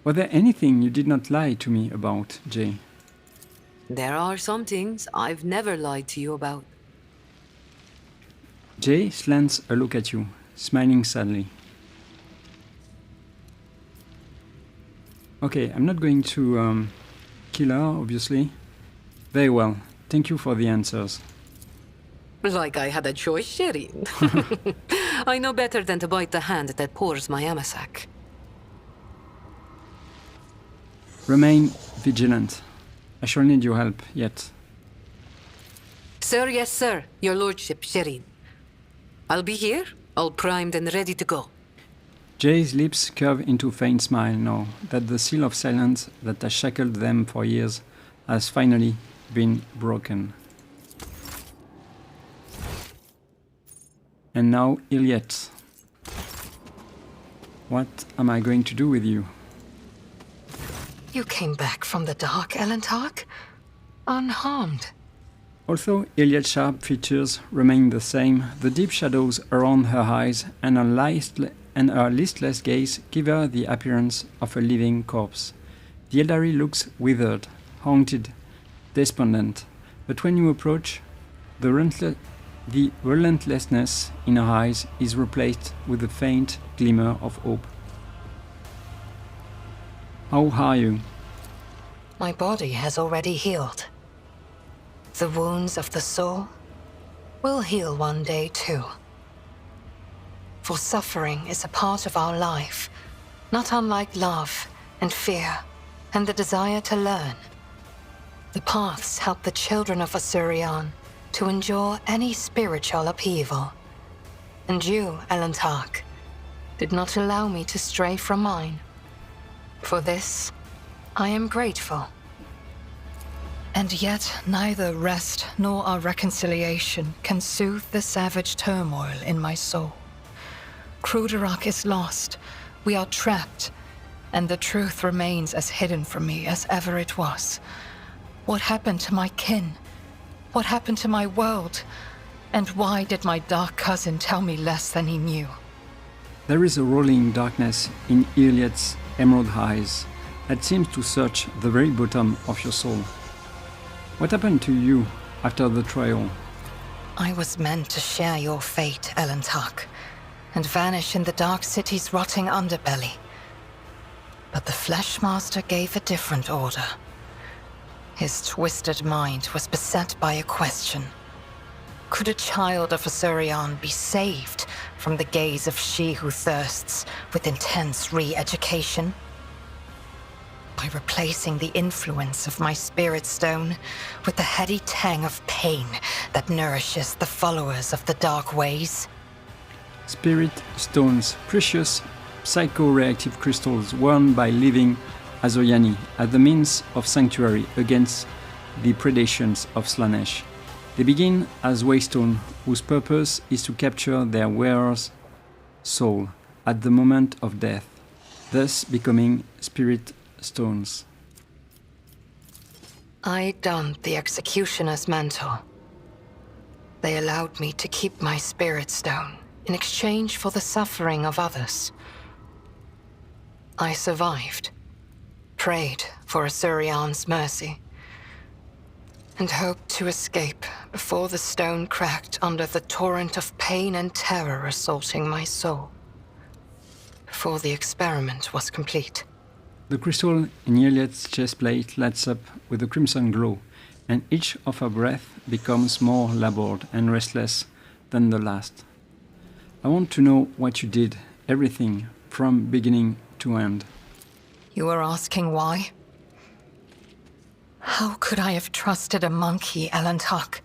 S1: Was there anything you did not lie to me about, Jay?
S6: There are some things I've never lied to you about.
S1: Jay slants a look at you, smiling sadly. Okay, I'm not going to kill her, obviously. Very well, thank you for the answers.
S6: Like I had a choice, Shireen. I know better than to bite the hand that pours my amasak.
S1: Remain vigilant. I shall need your help yet.
S6: Sir, yes, sir. Your lordship, Shireen. I'll be here, all primed and ready to go.
S1: Jay's lips curve into a faint smile now that the seal of silence that has shackled them for years has finally been broken. And now, Yrliet. What am I going to do with you?
S7: You came back from the dark, Elentark? Unharmed.
S1: Although Yrliet's sharp features remain the same, the deep shadows around her eyes and her listless gaze give her the appearance of a living corpse. The Eldari looks withered, haunted, despondent, but when you approach, the relentlessness in her eyes is replaced with a faint glimmer of hope. How are you?
S7: My body has already healed. The wounds of the soul will heal one day too. For suffering is a part of our life, not unlike love and fear and the desire to learn. The paths help the children of Asuryan to endure any spiritual upheaval. And you, Elentark, did not allow me to stray from mine. For this, I am grateful. And yet, neither rest nor our reconciliation can soothe the savage turmoil in my soul. Kruderak is lost, we are trapped, and the truth remains as hidden from me as ever it was. What happened to my kin? What happened to my world? And why did my dark cousin tell me less than he knew?
S1: There is a rolling darkness in Yrliet's emerald eyes that seems to search the very bottom of your soul. What happened to you after the trial?
S7: I was meant to share your fate, Elentark, and vanish in the Dark City's rotting underbelly. But the Fleshmaster gave a different order. His twisted mind was beset by a question. Could a child of Asuryan be saved from the gaze of she who thirsts with intense re-education? By replacing the influence of my spirit stone with the heady tang of pain that nourishes the followers of the dark ways?
S1: Spirit stones, precious psycho-reactive crystals worn by living Azoyani as the means of sanctuary against the predations of Slaanesh. They begin as waystone, whose purpose is to capture their wearer's soul at the moment of death, thus becoming spirit stones.
S7: I donned the executioner's mantle. They allowed me to keep my spirit stone in exchange for the suffering of others. I survived, prayed for Asuryan's mercy, and hoped to escape before the stone cracked under the torrent of pain and terror assaulting my soul. Before the experiment was complete.
S1: The crystal in Yrliet's chestplate lights up with a crimson glow, and each of her breath becomes more labored and restless than the last. I want to know what you did, everything, from beginning to end.
S7: You are asking why? How could I have trusted a monkey, Elentark?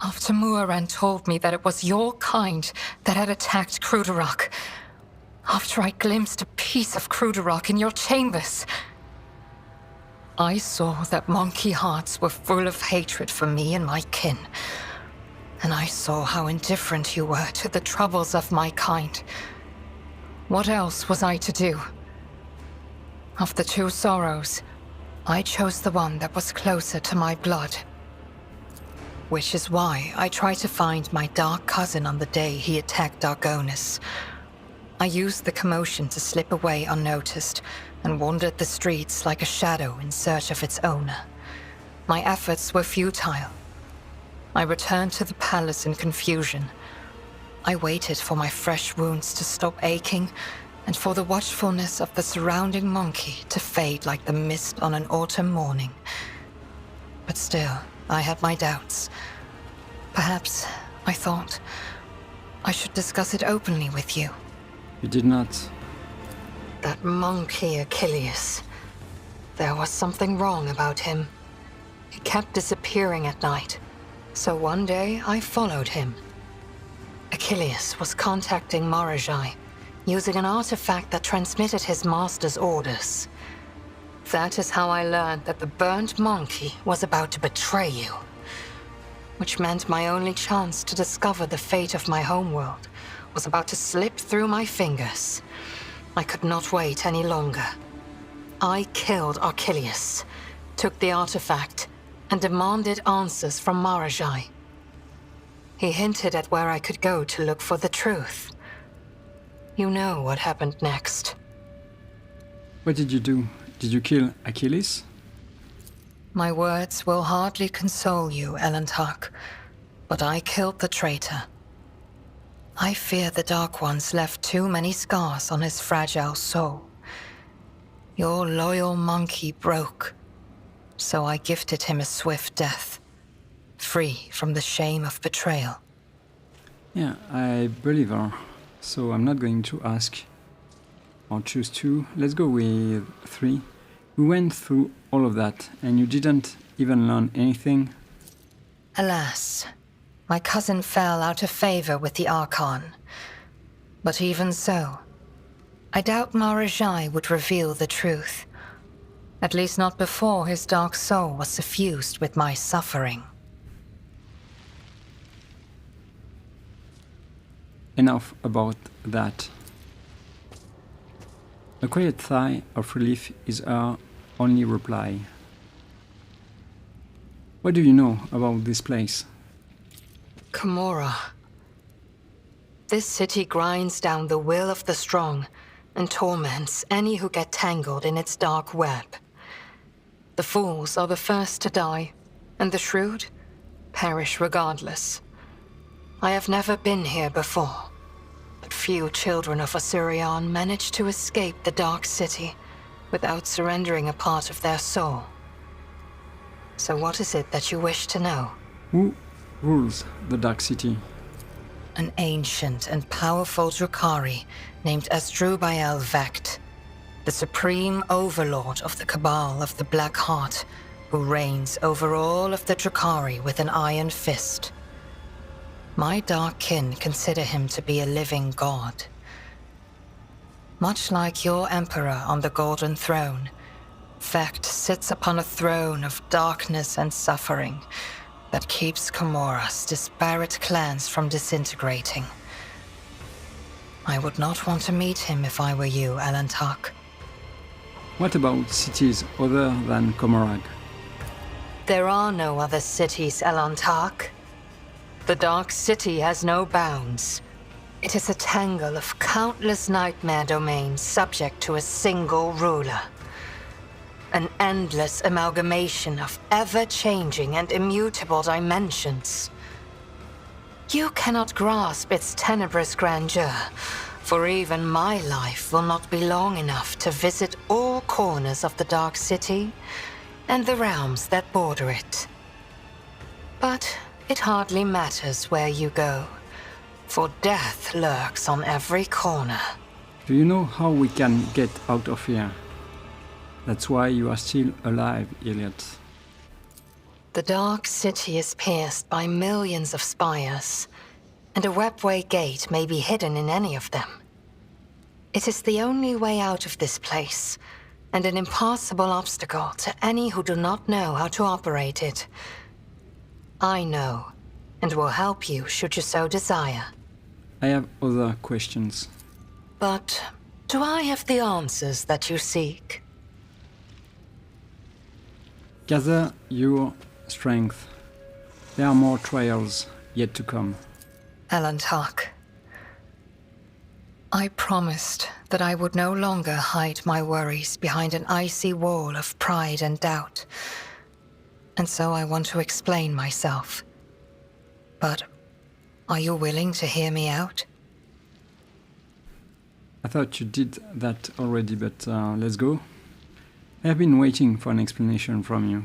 S7: After Muaran told me that it was your kind that had attacked Kruderak, after I glimpsed a piece of Kruderak in your chambers, I saw that monkey hearts were full of hatred for me and my kin. And I saw how indifferent you were to the troubles of my kind. What else was I to do? Of the two sorrows, I chose the one that was closer to my blood. Which is why I tried to find my dark cousin on the day he attacked Argonis. I used the commotion to slip away unnoticed and wandered the streets like a shadow in search of its owner. My efforts were futile. I returned to the palace in confusion. I waited for my fresh wounds to stop aching and for the watchfulness of the surrounding monkey to fade like the mist on an autumn morning. But still, I had my doubts. Perhaps, I thought, I should discuss it openly with you.
S1: You did not.
S7: That monkey Achilles. There was something wrong about him. He kept disappearing at night. So one day, I followed him. Achilles was contacting Marazhai, using an artifact that transmitted his master's orders. That is how I learned that the burnt monkey was about to betray you. Which meant my only chance to discover the fate of my homeworld was about to slip through my fingers. I could not wait any longer. I killed Achilles, took the artifact, and demanded answers from Marazhai. He hinted at where I could go to look for the truth. You know what happened next.
S1: What did you do? Did you kill Achilles?
S7: My words will hardly console you, Elantark, but I killed the traitor. I fear the Dark Ones left too many scars on his fragile soul. Your loyal monkey broke, so I gifted him a swift death, free from the shame of betrayal.
S1: Yeah, I believe her, so I'm not going to ask or choose 2. Let's go with 3. We went through all of that, and you didn't even learn anything?
S7: Alas, my cousin fell out of favor with the Archon. But even so, I doubt Marazhai would reveal the truth. At least not before his dark soul was suffused with my suffering.
S1: Enough about that. A quiet sigh of relief is her only reply. What do you know about this place?
S7: Camorra. This city grinds down the will of the strong and torments any who get tangled in its dark web. The fools are the first to die, and the shrewd perish regardless. I have never been here before, but few children of Osirion manage to escape the Dark City without surrendering a part of their soul. So what is it that you wish to know?
S1: Who rules the Dark City?
S7: An ancient and powerful Drukhari named Asdrubael Vecht, the supreme overlord of the Cabal of the Black Heart, who reigns over all of the Drukhari with an iron fist. My dark kin consider him to be a living god. Much like your emperor on the Golden Throne, Vecht sits upon a throne of darkness and suffering that keeps Camorra's disparate clans from disintegrating. I would not want to meet him if I were you, Elantark.
S1: What about cities other than Comorag?
S7: There are no other cities, Elantark. The Dark City has no bounds. It is a tangle of countless nightmare domains subject to a single ruler. An endless amalgamation of ever-changing and immutable dimensions. You cannot grasp its tenebrous grandeur, for even my life will not be long enough to visit all corners of the Dark City and the realms that border it. But it hardly matters where you go, for death lurks on every corner.
S1: Do you know how we can get out of here? That's why you are still alive, Yrliet.
S7: The Dark City is pierced by millions of spires, and a webway gate may be hidden in any of them. It is the only way out of this place, and an impassable obstacle to any who do not know how to operate it. I know, and will help you should you so desire.
S1: I have other questions.
S7: But do I have the answers that you seek?
S1: Gather your strength. There are more trials yet to come.
S7: Elantark, I promised that I would no longer hide my worries behind an icy wall of pride and doubt. And so I want to explain myself. But are you willing to hear me out?
S1: I thought you did that already, but let's go. I have been waiting for an explanation from you.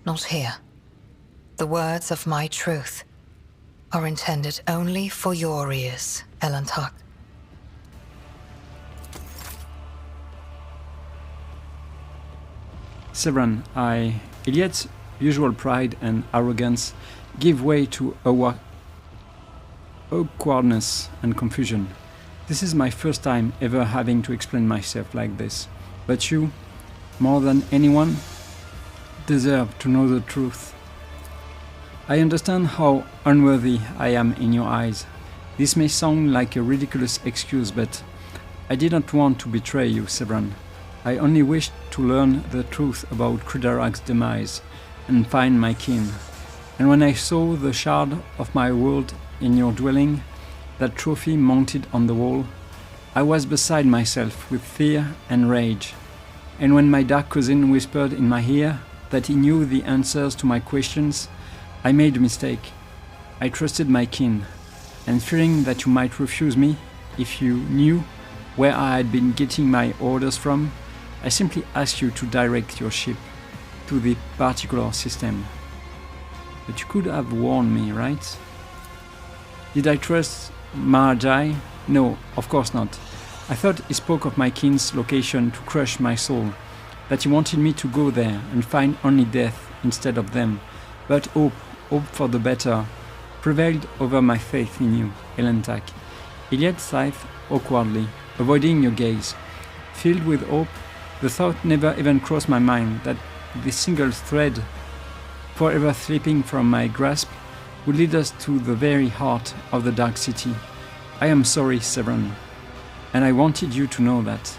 S7: Not here. the words of my truth are intended only for your ears, Elantok.
S1: Severan, Yrliet's usual pride and arrogance give way to awkwardness and confusion. This is my first time ever having to explain myself like this. But you, more than anyone, deserve to know the truth. I understand how unworthy I am in your eyes. This may sound like a ridiculous excuse, but I did not want to betray you, Severan. I only wished to learn the truth about Krudarak's demise and find my kin. And when I saw the shard of my world in your dwelling, that trophy mounted on the wall, I was beside myself with fear and rage. And when my dark cousin whispered in my ear that he knew the answers to my questions, I made a mistake. I trusted my kin, and fearing that you might refuse me if you knew where I had been getting my orders from, I simply asked you to direct your ship to the particular system. But you could have warned me, right? Did I trust Marazhai? No, of course not. I thought he spoke of my kin's location to crush my soul, that he wanted me to go there and find only death instead of them. But hope for the better, prevailed over my faith in you, Elantak. Yrliet sighed awkwardly, avoiding your gaze. Filled with hope, the thought never even crossed my mind that this single thread, forever slipping from my grasp, would lead us to the very heart of the Dark City. I am sorry, Severan, and I wanted you to know that.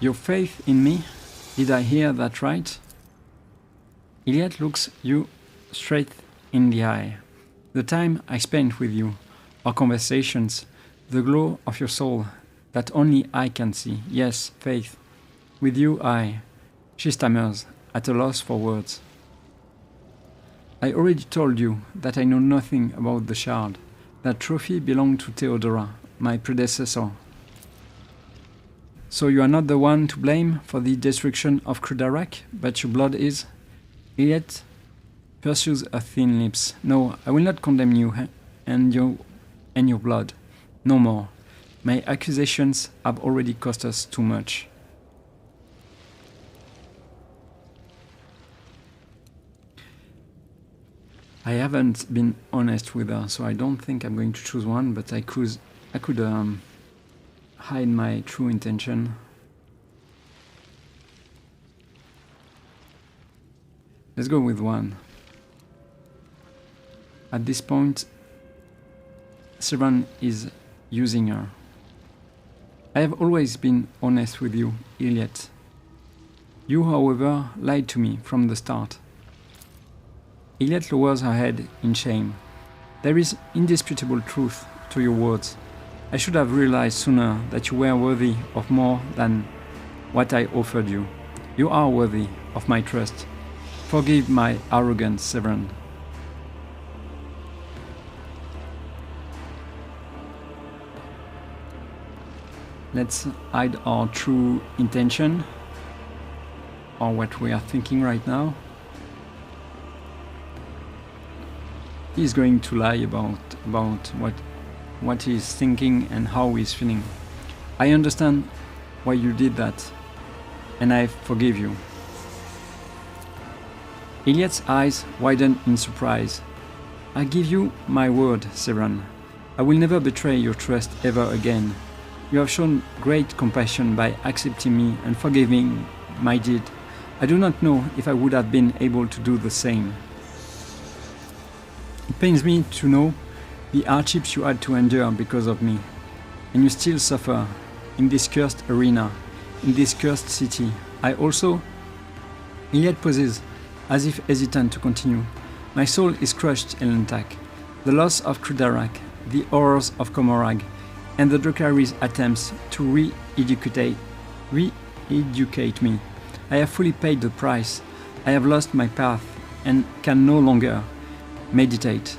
S1: Your faith in me? Did I hear that right? Yrliet looks you straight in the eye. The time I spent with you, our conversations, the glow of your soul that only I can see. Yes, faith. With you, she stammers, at a loss for words. I already told you that I know nothing about the shard. That trophy belonged to Theodora, my predecessor. So you are not the one to blame for the destruction of Krudarak, but your blood is? Yrliet pursues her thin lips. No, I will not condemn you and your blood. No more. My accusations have already cost us too much. I haven't been honest with her, so I don't think I'm going to choose one, but I could hide my true intention. Let's go with one. At this point, Severan is using her. I have always been honest with you, Yrliet. You, however, lied to me from the start. Yrliet lowers her head in shame. There is indisputable truth to your words. I should have realized sooner that you were worthy of more than what I offered you. You are worthy of my trust. Forgive my arrogance, Severan. Let's hide our true intention, or what we are thinking right now. He's going to lie about what he's thinking and how he's feeling. I understand why you did that, and I forgive you. Yrliet's eyes widen in surprise. I give you my word, Severan. I will never betray your trust ever again. You have shown great compassion by accepting me and forgiving my deed. I do not know if I would have been able to do the same. It pains me to know the hardships you had to endure because of me, and you still suffer in this cursed arena, in this cursed city. I also... Yrliet pauses, as if hesitant to continue. My soul is crushed, Elantak. The loss of Krudarak, the horrors of Komorrag, and the Drukhari's attempts to re-educate me. I have fully paid the price. I have lost my path and can no longer meditate.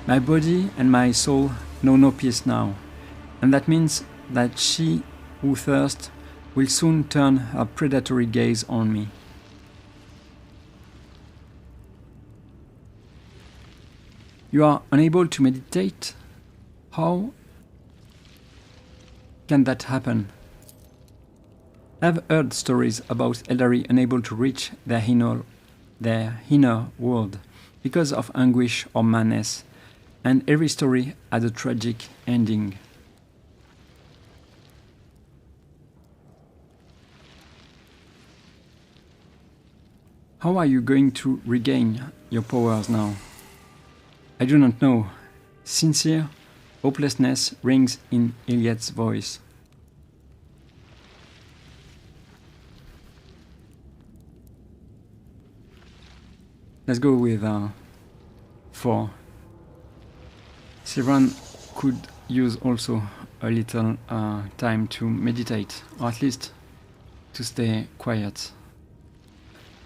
S1: My body and my soul know no peace now, and that means that she who thirsts will soon turn her predatory gaze on me. You are unable to meditate? How can that happen? I've heard stories about elderly unable to reach their inner world because of anguish or madness, and every story had a tragic ending. How are you going to regain your powers now? I do not know. Sincere hopelessness rings in Yrliet's voice. Let's go with 4. Severan could use also a little time to meditate, or at least to stay quiet.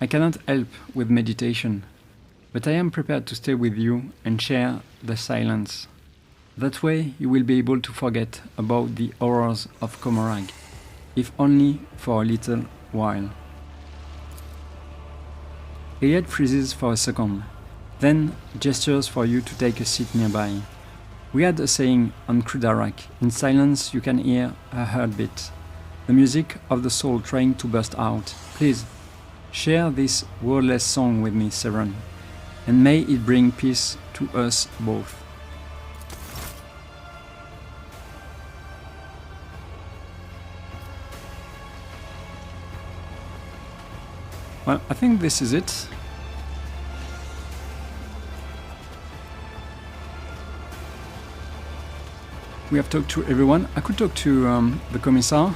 S1: I cannot help with meditation, but I am prepared to stay with you and share the silence. That way you will be able to forget about the horrors of Commorragh, if only for a little while. Yrliet freezes for a second, then gestures for you to take a seat nearby. We had a saying on Crudarac: in silence you can hear a heartbeat, the music of the soul trying to burst out. Please, share this wordless song with me, Severan, and may it bring peace to us both. Well, I think this is it. We have talked to everyone. I could talk to the Commissar.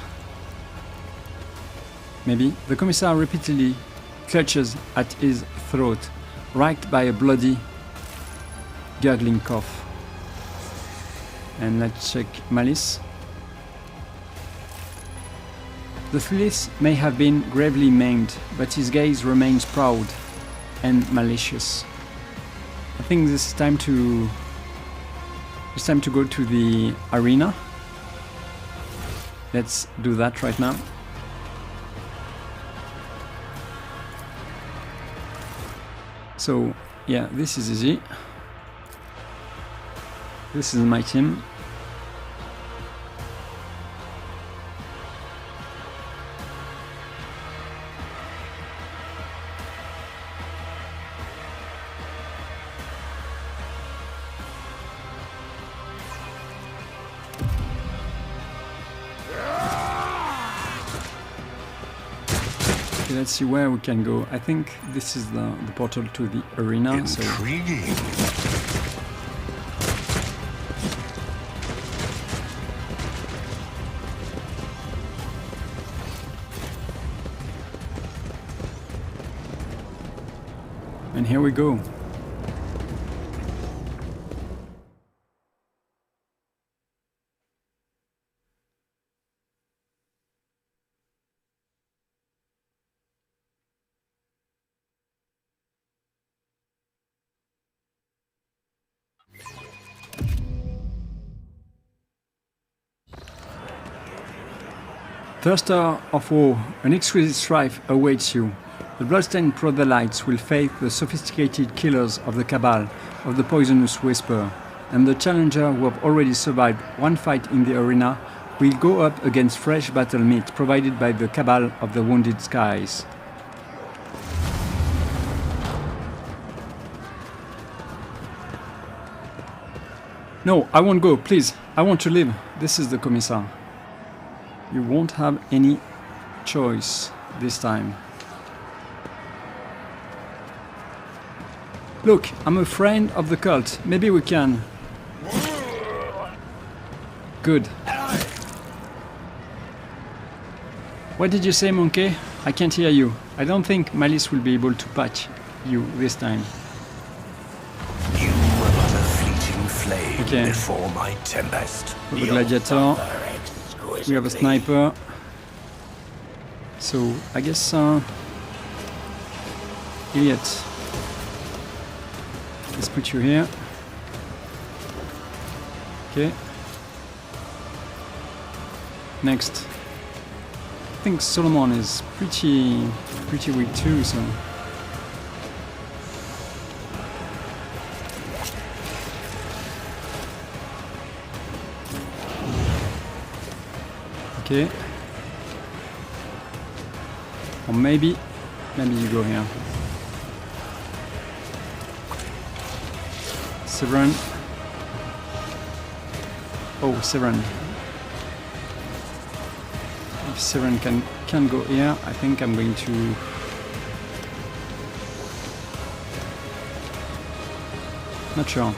S1: Maybe. The Commissar repeatedly clutches at his throat, racked by a bloody, gurgling cough. And let's check Malice. The Thyllis may have been gravely maimed, but his gaze remains proud and malicious. I think this is time to... It's time to go to the arena. Let's do that right now. So, yeah, this is easy. This is my team. Let's see where we can go. I think this is the portal to the arena.
S2: Intriguing.
S1: And here we go. Thirster of war, an exquisite strife awaits you. The bloodstained proselytes will face the sophisticated killers of the Cabal, of the Poisonous Whisper, and the challenger who have already survived one fight in the arena will go up against fresh battle meat provided by the Cabal of the Wounded Skies. No, I won't go, please. I want to live. This is the Commissar. You won't have any choice this time. Look, I'm a friend of the cult. Maybe we can. Good. What did you say, Monkey? I can't hear you. I don't think Malice will be able to patch you this time.
S2: You were but a fleeting flame before my tempest.
S1: We have a gladiator. We have a sniper. So I guess Yrliet. Let's put you here. Okay. Next. I think Solomorne is pretty weak too, so... Okay. Or maybe you go here. Severan. Oh, Severan. If Severan can go here, I think I'm going to... Not sure.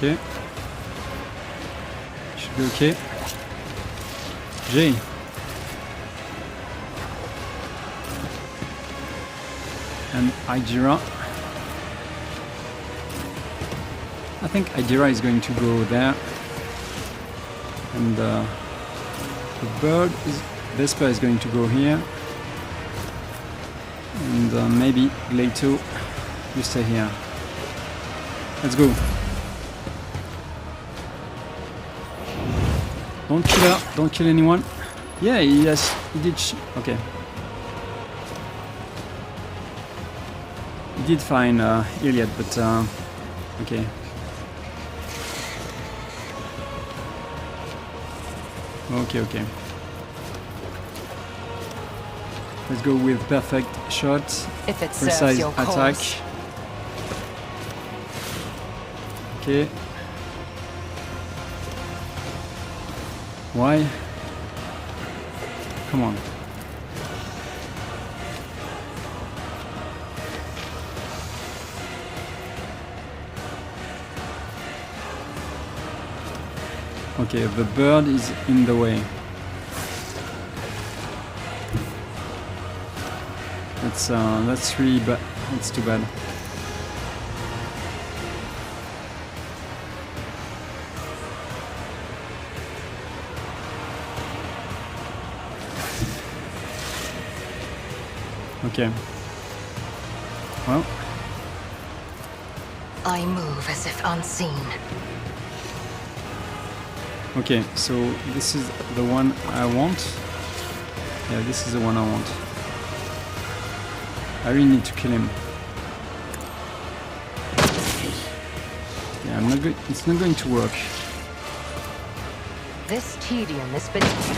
S1: Okay. Should be okay. J. And Idira. I think Idira is going to go there. And the bird is... Vesper is going to go here. And maybe Glato, you stay here. Let's go. Don't kill her, don't kill anyone. Yeah, yes, he did. Okay. He did find Yrliet, but okay. Okay. Let's go with perfect shot.
S7: If it
S1: precise
S7: serves your
S1: attack.
S7: cause.
S1: Okay. Why? Come on. Okay, the bird is in the way. That's really bad. It's too bad. Okay. Well.
S7: I move as if unseen.
S1: Okay, so this is the one I want. Yeah, this is the one I want. I really need to kill him. Yeah, it's not going to work.
S7: This tedium is beneath you.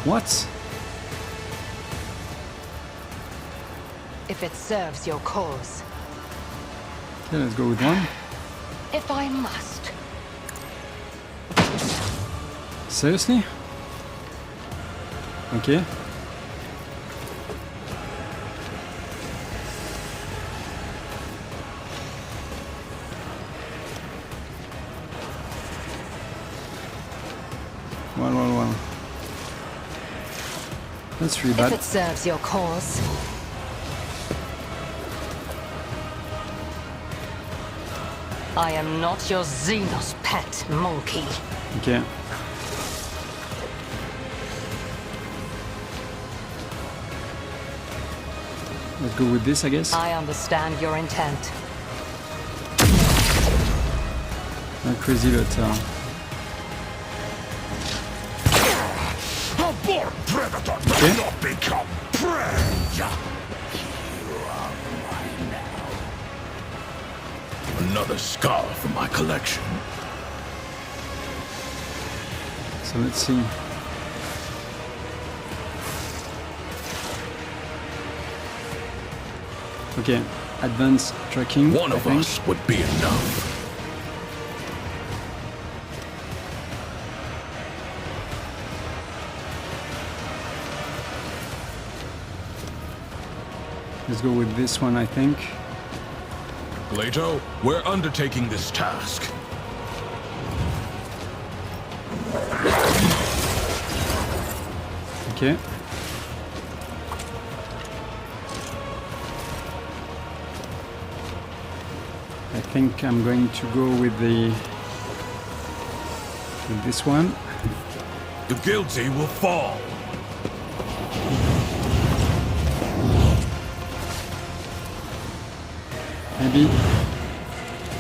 S1: What?
S7: If it serves your cause.
S1: Okay, let's go with one.
S7: If I must.
S1: Seriously? Okay. Well. That's really bad.
S7: If it serves your cause. I am not your Xenos pet, monkey.
S1: Okay. Let's go with this, I guess.
S7: I understand your intent.
S1: Not crazy, but
S5: A born predator
S1: Okay.
S5: does not become prey.
S4: Another scar from my collection.
S1: so let's see. Okay, advanced tracking.
S4: One
S1: I
S4: of
S1: think.
S4: us would be enough.
S1: Let's go with this one, I think.
S4: Plato, we're undertaking this task.
S1: Okay. I think I'm going to go with this one.
S2: The guilty will fall.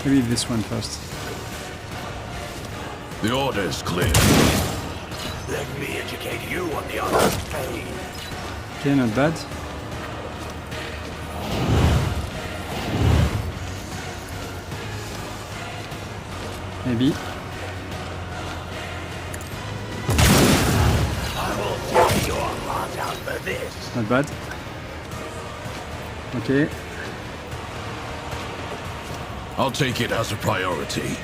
S1: Maybe this one first.
S4: The order is clear.
S2: Let me educate you on the art of pain.
S1: Okay, not bad. Maybe.
S2: I will take your heart out for this.
S1: Not bad. Okay.
S4: I'll take it as a priority.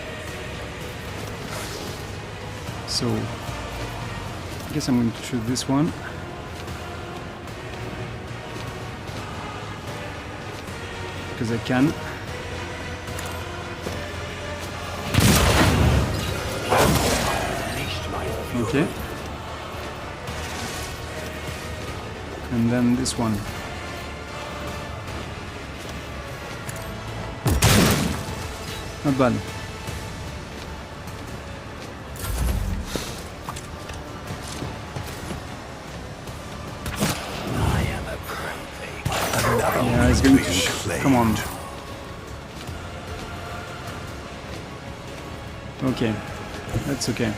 S1: So, I guess I'm going to shoot this one. Because I can. Okay. And then this one. Not bad.
S2: I am a prophet.
S1: Yeah, it's going to come on. Okay, that's okay.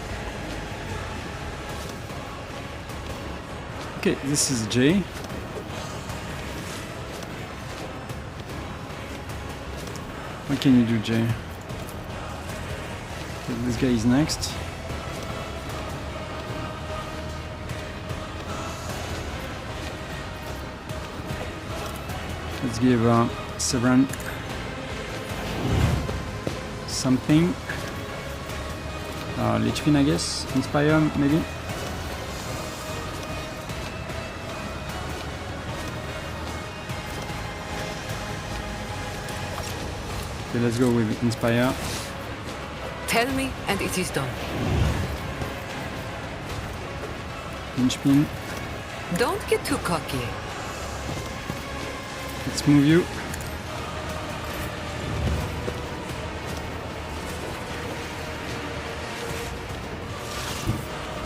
S1: Okay, this is J. What can you do, J? Okay, this guy is next. Let's give Severan something. Lichfin, I guess. Inspire, maybe. Okay, let's go with Inspire.
S6: Tell me, and it is done.
S1: Linchpin.
S6: Don't get too cocky.
S1: Let's move you.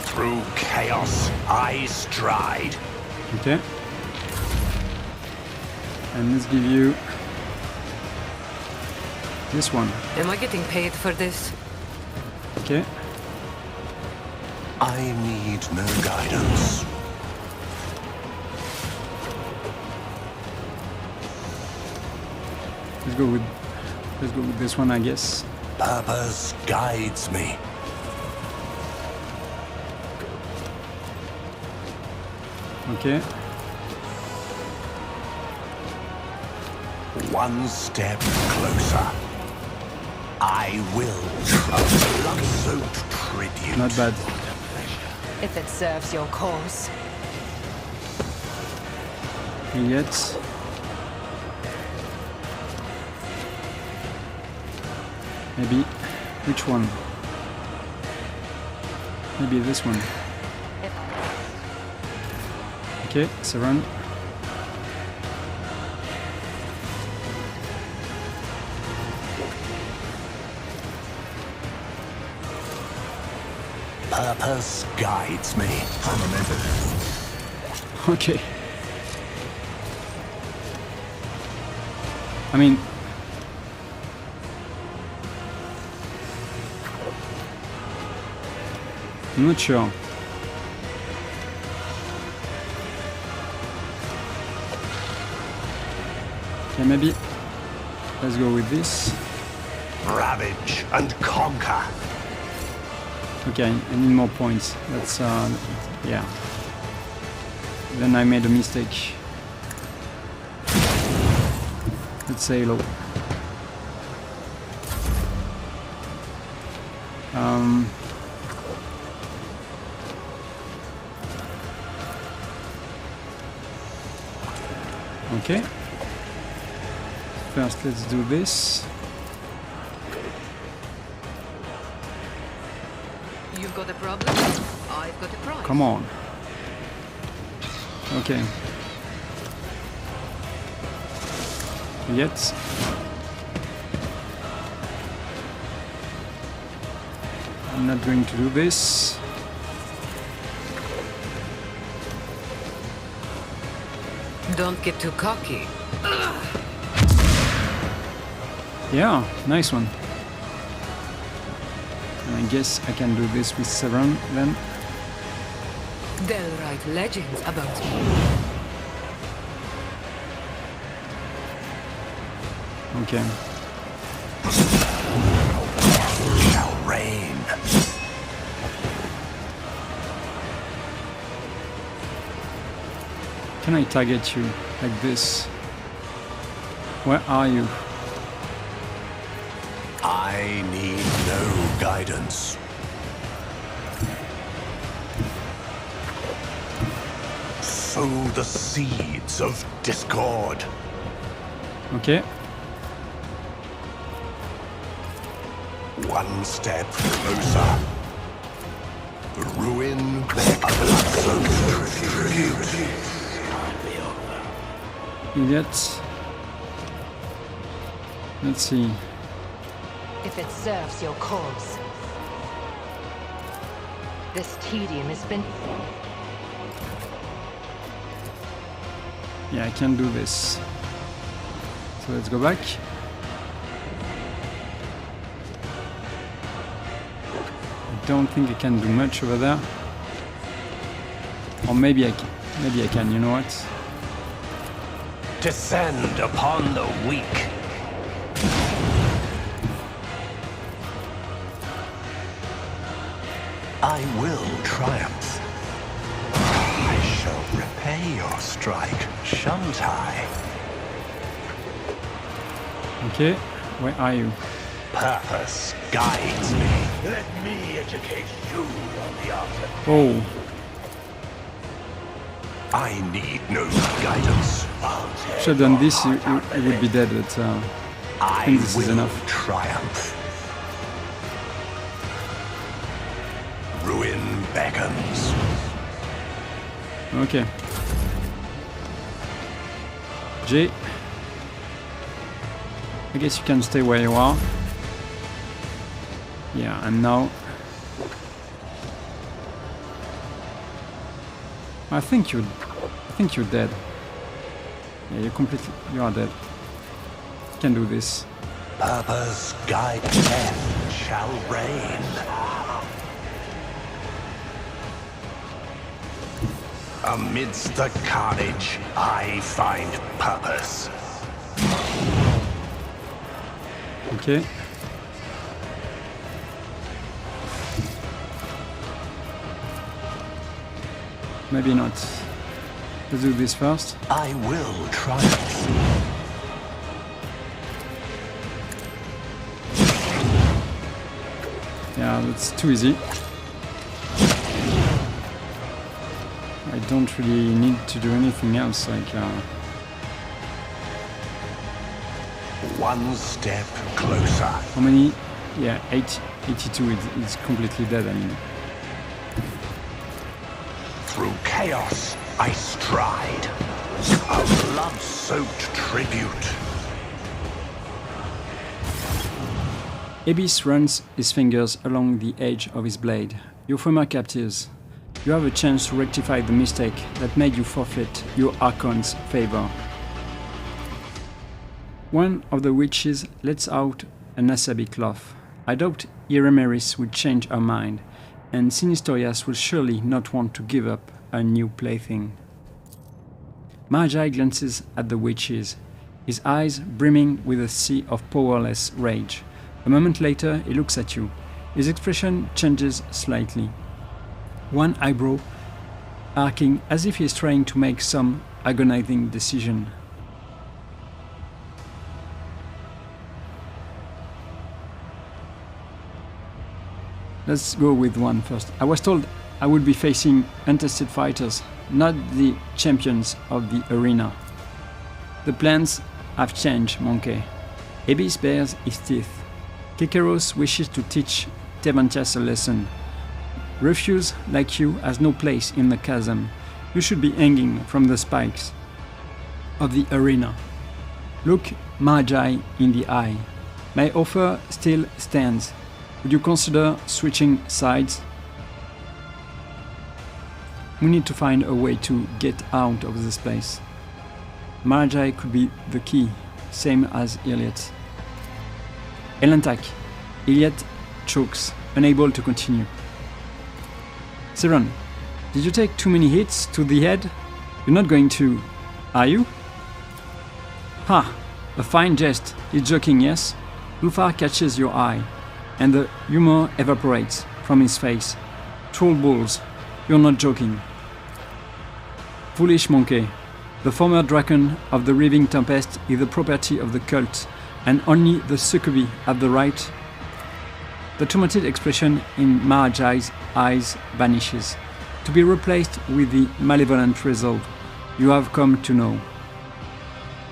S2: Through chaos, I stride.
S1: Okay. And let's give you this one.
S6: Am I getting paid for this?
S1: Okay.
S2: I need no guidance.
S1: Let's go with this one, I guess.
S2: Purpose guides me.
S1: Okay.
S2: One step closer. I will a blood-soaked tribute.
S1: Not bad.
S7: If it serves your cause.
S1: Yrliet. Maybe. Which one? Maybe this one. Okay, Severan.
S2: Purpose guides me.
S1: Okay. I mean, I'm not sure. Okay, maybe let's go with this.
S2: Ravage and conquer.
S1: Okay, I need more points. That's yeah. Then I made a mistake. Let's say low. Okay. First, let's do this.
S6: You've got a problem, I've got a prize.
S1: Come on. Okay. Yet. I'm not going to do this.
S6: Don't get too cocky.
S1: Yeah, nice one. And I guess I can do this with Severan then.
S6: They'll write legends about me.
S1: Okay.
S2: Shall reign.
S1: Can I target you like this? Where are you?
S2: I need no guidance. Sow the seeds of discord.
S1: Okay.
S2: One step closer. Ruin beckons tribute.
S1: Yrliet. Let's see.
S8: If it serves your cause. This tedium has been...
S1: Yeah, I can do this. So let's go back. I don't think I can do much over there. Or maybe I can. Maybe I can, you know what?
S2: Descend upon the weak. I will triumph. I shall repay your strike, shan't I?
S1: Okay, where are you?
S2: Purpose guides me. Let me educate you on the art of...
S1: Oh,
S2: I need no guidance.
S1: should have done this, you would be dead, but I think this is enough.
S2: Triumph. Ruin beckons.
S1: Okay. J. I guess you can stay where you are. Yeah, and now... I think you're dead. Yeah, you are dead. You can do this.
S2: Purpose guide death shall reign. Amidst the carnage, I find purpose.
S1: Okay. Maybe not. Let's do this first.
S2: I will triumph.
S1: Yeah, that's too easy. I don't really need to do anything else, like...
S2: One step closer.
S1: How many? Yeah, 82 is completely dead, I mean.
S2: Through chaos, I stride. A blood-soaked tribute.
S1: Abyss runs his fingers along the edge of his blade. Your former captives, you have a chance to rectify the mistake that made you forfeit your Archon's favor. One of the witches lets out an asabic laugh. I doubt Yrliet will change her mind, and Sinistorius will surely not want to give up a new plaything. Marazhai glances at the witches, his eyes brimming with a sea of powerless rage. A moment later, he looks at you. His expression changes slightly. One eyebrow arcing as if he is trying to make some agonizing decision. Let's go with one first. I was told I would be facing untested fighters, not the champions of the arena. The plans have changed, Monkey. Abyss bares his teeth. Kikeros wishes to teach Tevantias a lesson. Refuse, like you, has no place in the chasm. You should be hanging from the spikes of the arena. Look Marazhai in the eye. My offer still stands. Would you consider switching sides? We need to find a way to get out of this place. Marazhai could be the key, same as Yrliet. Elantak. Yrliet chokes, unable to continue. Severan, did you take too many hits to the head? You're not going to, are you? Ha! A fine jest. He's joking, yes? Ulfar catches your eye, and the humor evaporates from his face. Troll balls. You're not joking. Foolish monkey. The former dragon of the Raving Tempest is the property of the cult, and only the succubi have the right. The tormented expression in Marazhai's eyes vanishes, to be replaced with the malevolent resolve you have come to know.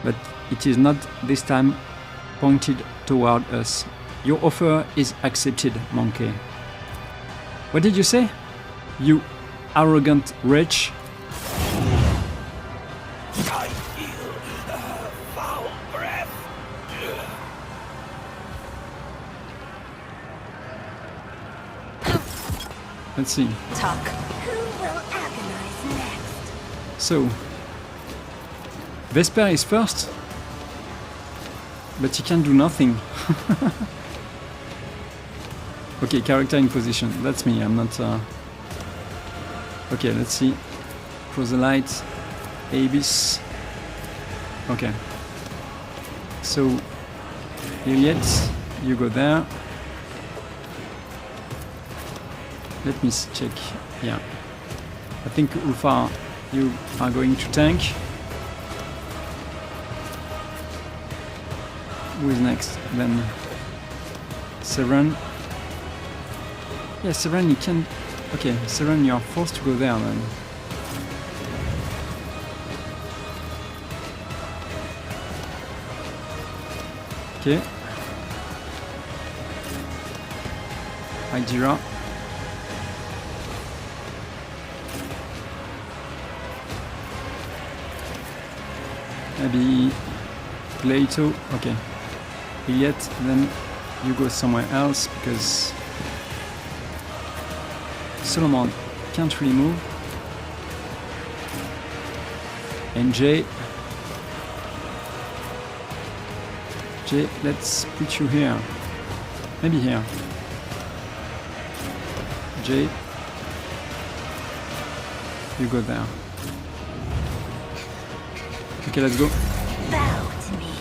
S1: But it is not this time pointed toward us. Your offer is accepted, monkey. What did you say? You arrogant wretch?
S2: I feel foul breath.
S1: Let's see.
S8: Talk.
S9: Who will agonize next?
S1: So, Vesper is first, but he can do nothing. Okay, character in position. That's me. I'm not. Okay, let's see. Proselyte, Abyss. Okay. So, Yrliet, you go there. Let me check. Yeah. I think Ulfar, you are going to tank. Who is next? Then Severan. Yeah, Severan, you can. Okay, Severan, you are forced to go there then. Okay. Idira. Maybe Glato. Okay. Yrliet, then you go somewhere else because Solomorne can't really move. And Jay, let's put you here. Maybe here. Jay, you go there. Okay, let's go.
S9: Bow to me.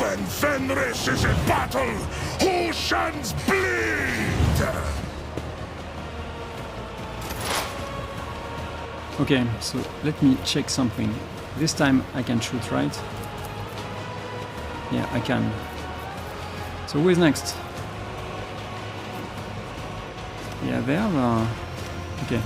S5: When Fenris is in battle, who shans bleed?
S1: Okay, so let me check something. This time I can shoot, right? Yeah, I can. So who is next? Yeah, they have okay.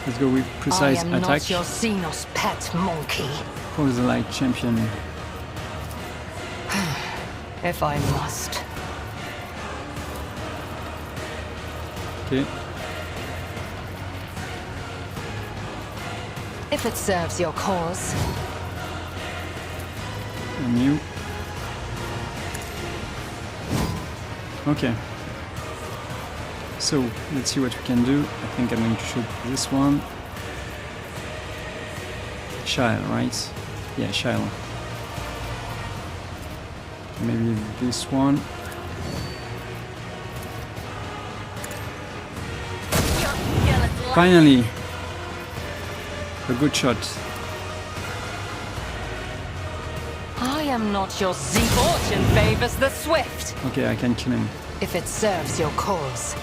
S1: Let's go with precise
S8: I am
S1: attack.
S8: not your Xenos pet, monkey.
S1: Proselyte champion.
S8: If I must.
S1: Okay.
S8: If it serves your cause.
S1: And you. Okay. So, let's see what we can do. I think I'm going to shoot this one. Child, right? Yeah, child. Maybe this one. Finally! A good shot.
S8: I am not your Fortune favors the swift.
S1: Okay, I can kill him.
S8: If it serves your cause.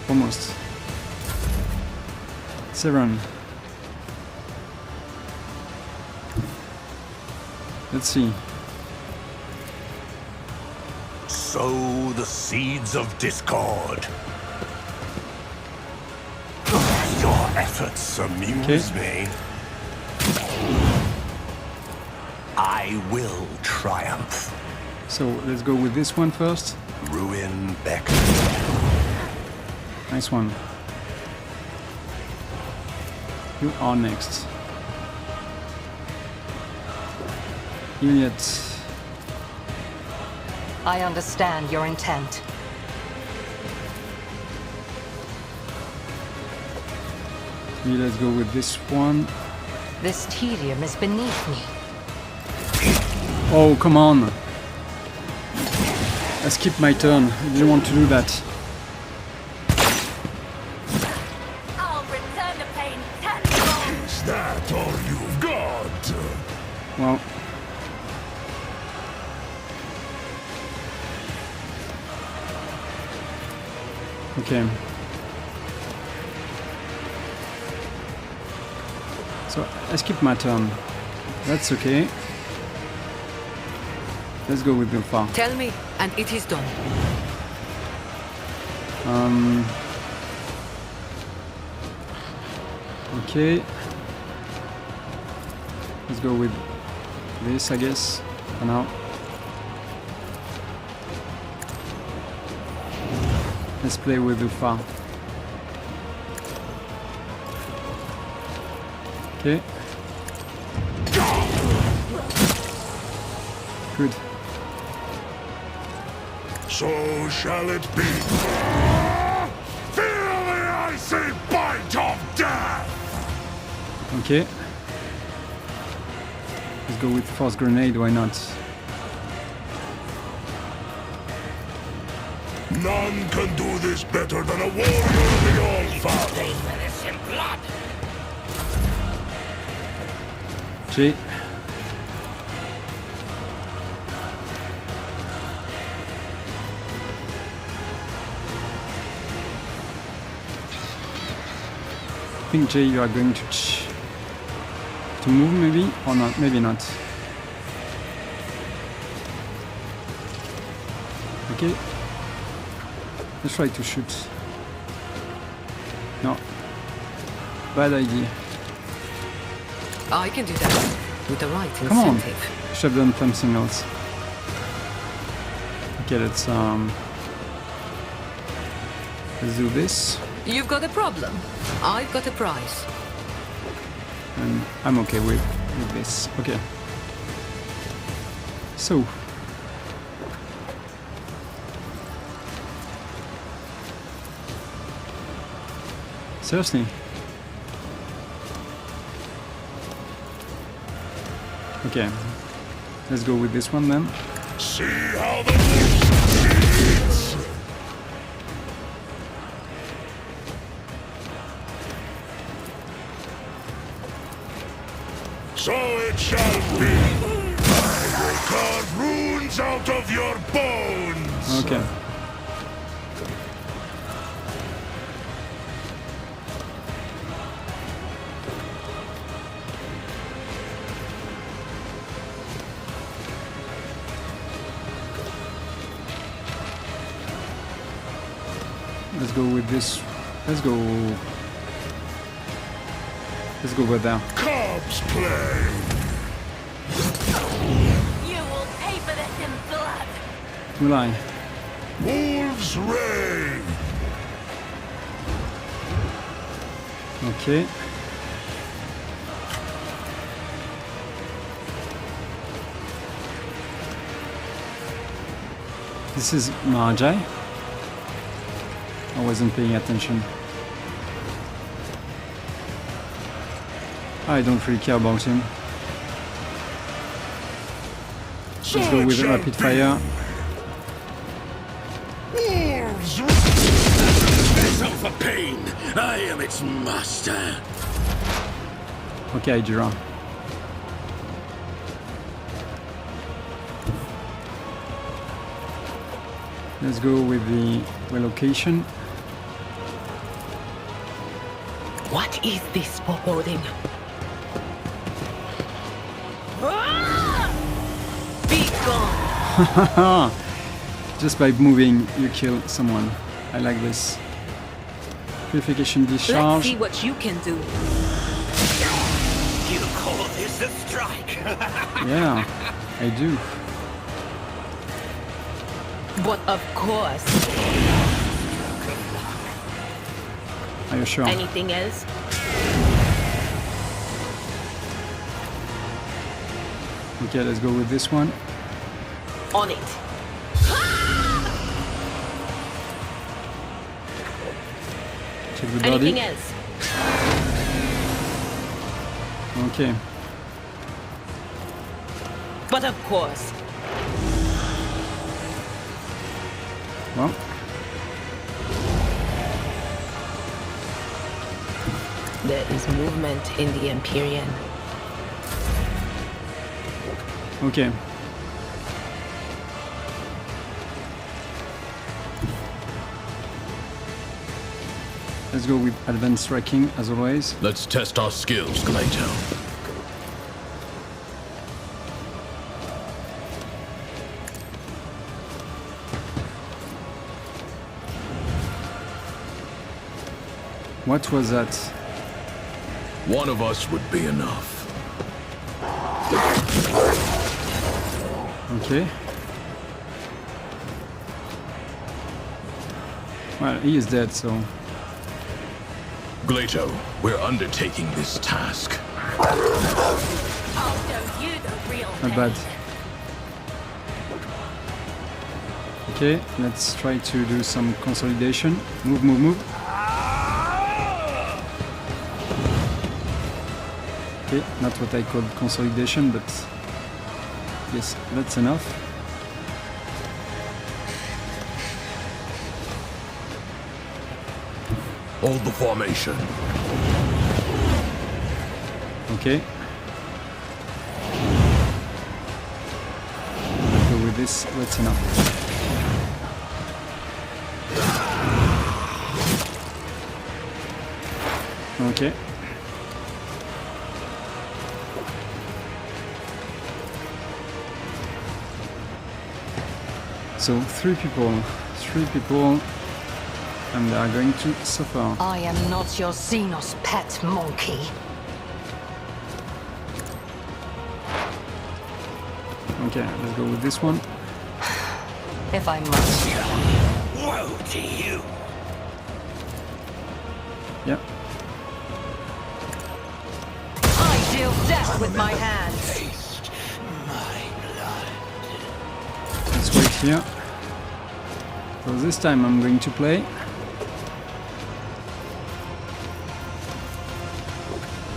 S1: Almost. Severan. Let's see.
S2: Sow the seeds of discord. Your efforts amuse me. I will triumph.
S1: So let's go with this one first.
S2: Ruin Beck.
S1: Nice one. You are next. Yrliet.
S8: I understand your intent.
S1: Let's go with this one.
S8: This tedium is beneath me.
S1: Oh, come on! I skipped my turn. I didn't want to do that.
S9: I'll return the pain tenfold.
S5: Is that all you've got?
S1: Well. Okay. So I skipped my turn. That's okay. Let's go with Ulfar.
S6: Tell me, and it is done.
S1: Okay. Let's go with this, I guess, for now. Let's play with Ulfar. Okay. Good.
S5: So shall it be. Feel the icy bite of death!
S1: Okay. Let's go with Force Grenade, why not?
S5: None can do this better than a warrior of the All-Father.
S1: G. I think Jay, you are going to move maybe or not? Maybe not. Okay. Let's try to shoot. No. Bad idea.
S6: I can do that with the right
S1: Come on.
S6: incentive.
S1: Should have done something else. Okay, let's do this.
S6: You've got a problem. I've got a prize.
S1: And I'm okay with this. Okay. So. Seriously? Okay. Let's go with this one then.
S5: See how the beast feeds! So it shall be. I will carve runes out of your bones.
S1: Okay. Let's go with this. Let's go over there.
S5: Corpse play.
S9: You will pay for this in blood.
S1: Will I?
S5: Wolf's Ray.
S1: Okay. This is Marazhai. I wasn't paying attention. I don't really care about him. Let's go with rapid fire.
S5: Wolves.
S2: Vessel for pain. I am its master.
S1: Okay, Idira. Let's go with the relocation.
S3: What is this foreboding? Be gone!
S1: Just by moving, you kill someone. I like this. Purification
S3: Let's
S1: discharge.
S3: see what you can do.
S2: You call this a strike?
S1: Yeah, I do.
S3: But of course.
S1: Are you sure?
S3: Anything else?
S1: Okay, let's go with this one.
S3: On it.
S1: Check the body.
S9: Anything else?
S1: Okay.
S9: But of course.
S1: Well.
S3: There is movement in the Empyrean.
S1: Okay. Let's go with advanced tracking as always.
S4: Let's test our skills, Gleito.
S1: What was that?
S4: One of us would be enough.
S1: Okay. Well, he is dead, so...
S4: Gleito, we're undertaking this task.
S9: I'll show you the real
S1: Not
S9: thing.
S1: bad. Okay, let's try to do some consolidation. Move, move, move. Okay, not what I called consolidation, but yes, that's enough.
S4: Hold the formation.
S1: Okay. Let's go with this, that's enough. Okay. So three people, and they are going to suffer.
S8: I am not your Xenos pet monkey.
S1: Okay, let's go with this one.
S8: If I must.
S2: Woe to you!
S1: Yep.
S8: I deal death with my hands.
S2: Taste my blood.
S1: Let's wait here. So this time I'm going to play.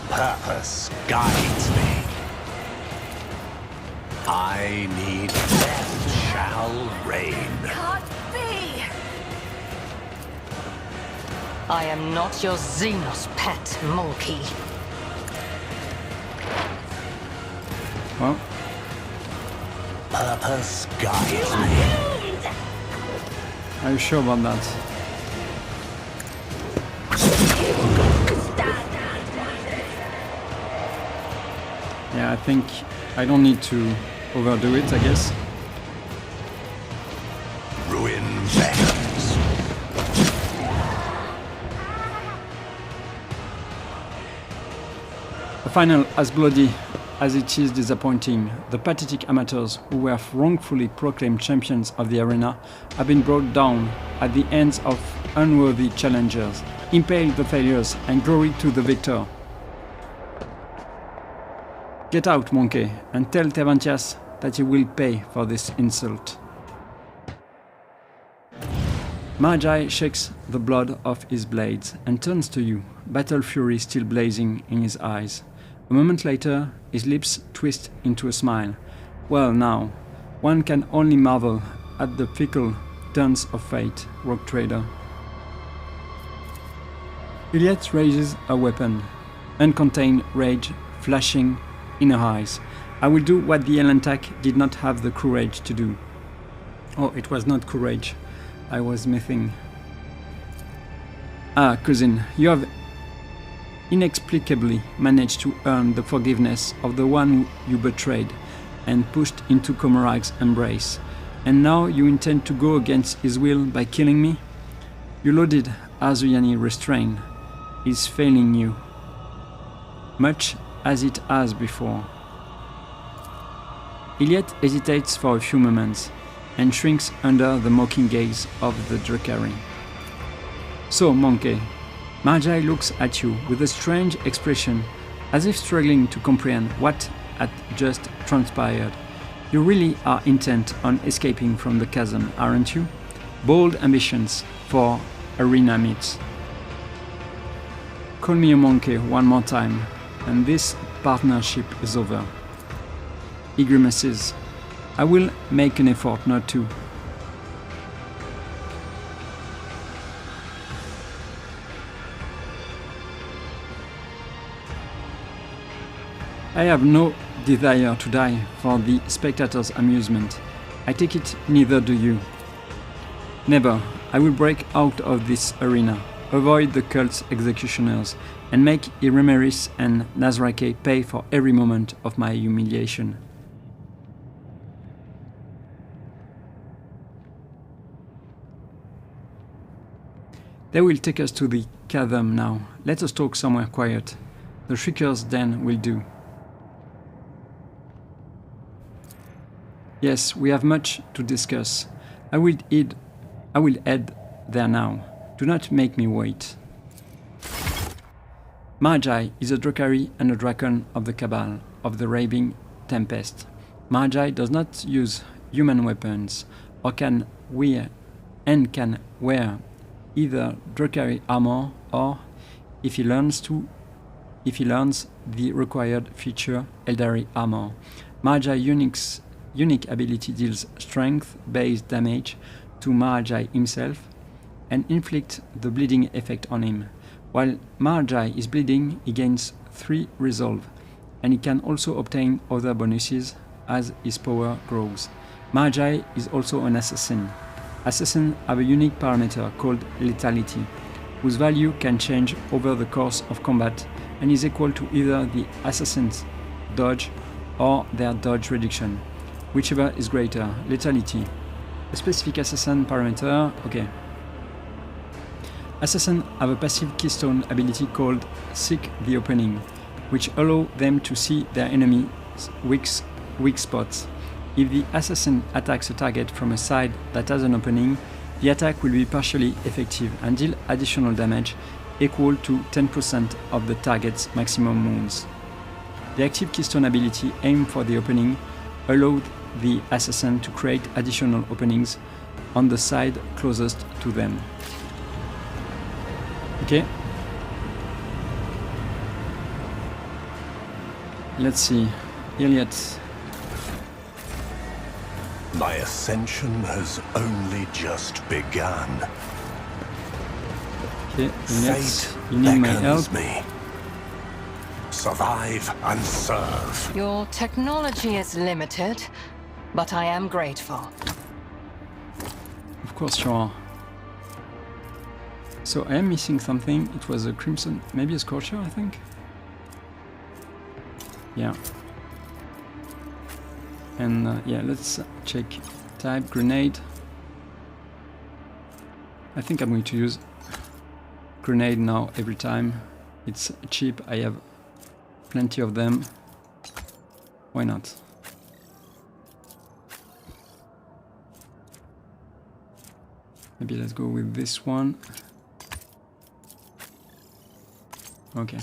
S2: Purpose guides me. I need death shall reign.
S9: Can't be!
S8: I am not your Xenos pet monkey.
S1: Well,
S2: Purpose guides me.
S1: are you sure about that? Yeah, I think I don't need to overdo it, I guess.
S2: Ruin beckons.
S1: The final, as bloody as it is disappointing, the pathetic amateurs who were wrongfully proclaimed champions of the arena have been brought down at the hands of unworthy challengers. Impale the failures and glory to the victor. Get out, monkey, and tell Tevantias that he will pay for this insult. Marazhai shakes the blood off his blades and turns to you, battle fury still blazing in his eyes. A moment later, his lips twist into a smile. Well now, one can only marvel at the fickle turns of fate, rogue trader. Yrliet raises a weapon, uncontained rage flashing in her eyes. I will do what the Elantak did not have the courage to do. Oh, it was not courage. I was missing. Ah, cousin, you have inexplicably managed to earn the forgiveness of the one you betrayed and pushed into Komarag's embrace. And now you intend to go against his will by killing me? Your loaded Azuyani restraint is failing you, much as it has before. Yrliet hesitates for a few moments and shrinks under the mocking gaze of the Drukhari. So, monkey, Marazhai looks at you with a strange expression, as if struggling to comprehend what had just transpired. You really are intent on escaping from the chasm, aren't you? Bold ambitions for arena meets. Call me a monkey one more time, and this partnership is over. He grimaces. I will make an effort not to. I have no desire to die for the spectators' amusement. I take it neither do you. Never. I will break out of this arena, avoid the cult's executioners, and make Yrliet and Marazhai pay for every moment of my humiliation. They will take us to the chasm now. Let us talk somewhere quiet. The Shrieker's den will do. Yes, we have much to discuss. I will head there now. Do not make me wait. Marazhai is a Drukhari and a Drakon of the Cabal, of the Raving Tempest. Marazhai does not use human weapons, or can wear either Drukhari armor, or, if he learns the required feature, Eldari armor. Marazhai's unique ability deals strength-based damage to Marazhai himself and inflicts the bleeding effect on him. While Marazhai is bleeding, he gains 3 resolve, and he can also obtain other bonuses as his power grows. Marazhai is also an assassin. Assassins have a unique parameter called lethality, whose value can change over the course of combat and is equal to either the assassin's dodge or their dodge reduction, whichever is greater. Lethality. A specific assassin parameter, okay. Assassins have a passive keystone ability called Seek the Opening, which allows them to see their enemy's weak spots. If the assassin attacks a target from a side that has an opening, the attack will be partially effective and deal additional damage equal to 10% of the target's maximum wounds. The active keystone ability Aim for the Opening allowed the assassin to create additional openings on the side closest to them. Okay. Let's see. Yrliet.
S2: My ascension has only just begun.
S1: Okay,
S2: Fate
S1: you need my help.
S2: beckons me. Survive and serve.
S8: Your technology is limited, but I am grateful.
S1: Of course you are. So I am missing something. It was a crimson, maybe a scorcher, I think. Yeah. And yeah, let's check type grenade. I think I'm going to use grenade now every time. It's cheap. I have plenty of them. Why not? Maybe let's go with this one. Okay.